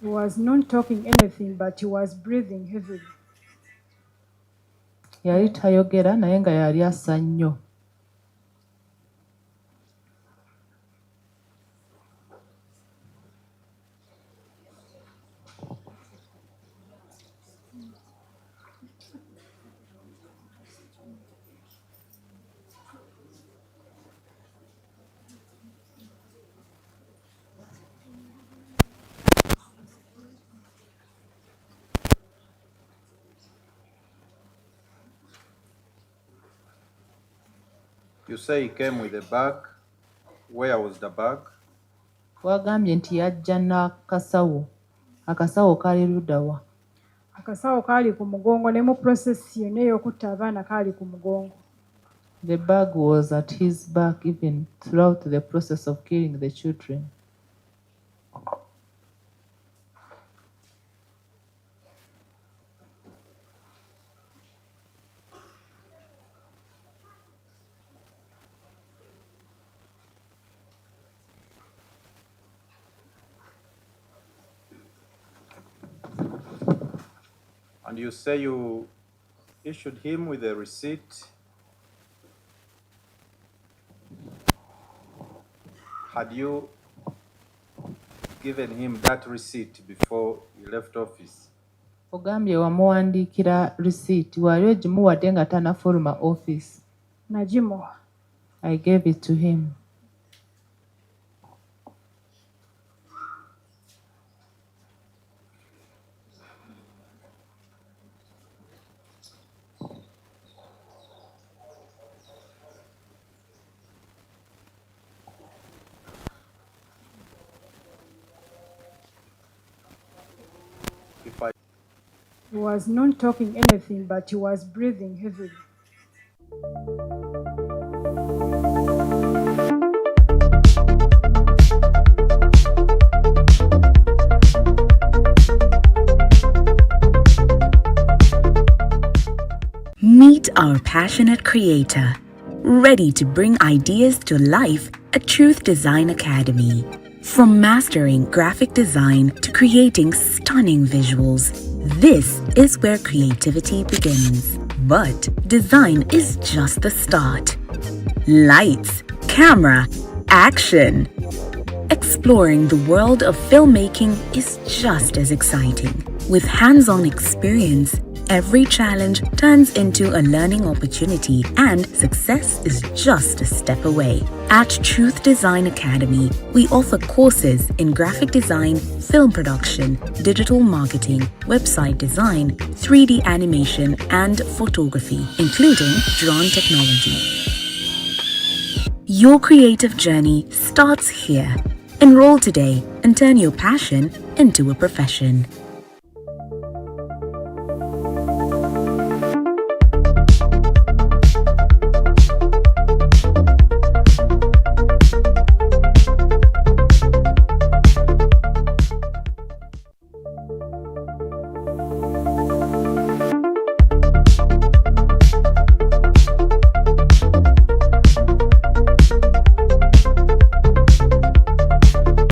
He was not talking anything, but he was breathing heavily. Yali tayogera naye nga yali assa nnyo. You say he came with a bag. Where was the bag? Wagambye nti yajja n'akasawo. Akasawo kaali ludda wa? Akasawo kaali ku mugongo ne mu process yonna ey'okutta abaana kaali ku mugongo. The bag was at his back even throughout the process of killing the children. And you say you issued him with a receipt. Had you given him that receipt before he left office? Ogambye wamuwandiikira receipt wali ogimuwadde nga tanafuluma office. Nagimuwa. I gave it to him. He was not talking anything, but he was breathing heavily. Meet our passionate creator, ready to bring ideas to life at Truth Design Academy. From mastering graphic design to creating stunning visuals, this is where creativity begins. But design is just the start. Lights, camera, action. Exploring the world of filmmaking is just as exciting. With hands-on experience, every challenge turns into a learning opportunity and success is just a step away. At Truth Design Academy, we offer courses in graphic design, film production, digital marketing, website design, 3D animation, and photography, including drone technology. Your creative journey starts here. Enroll today and turn your passion into a profession.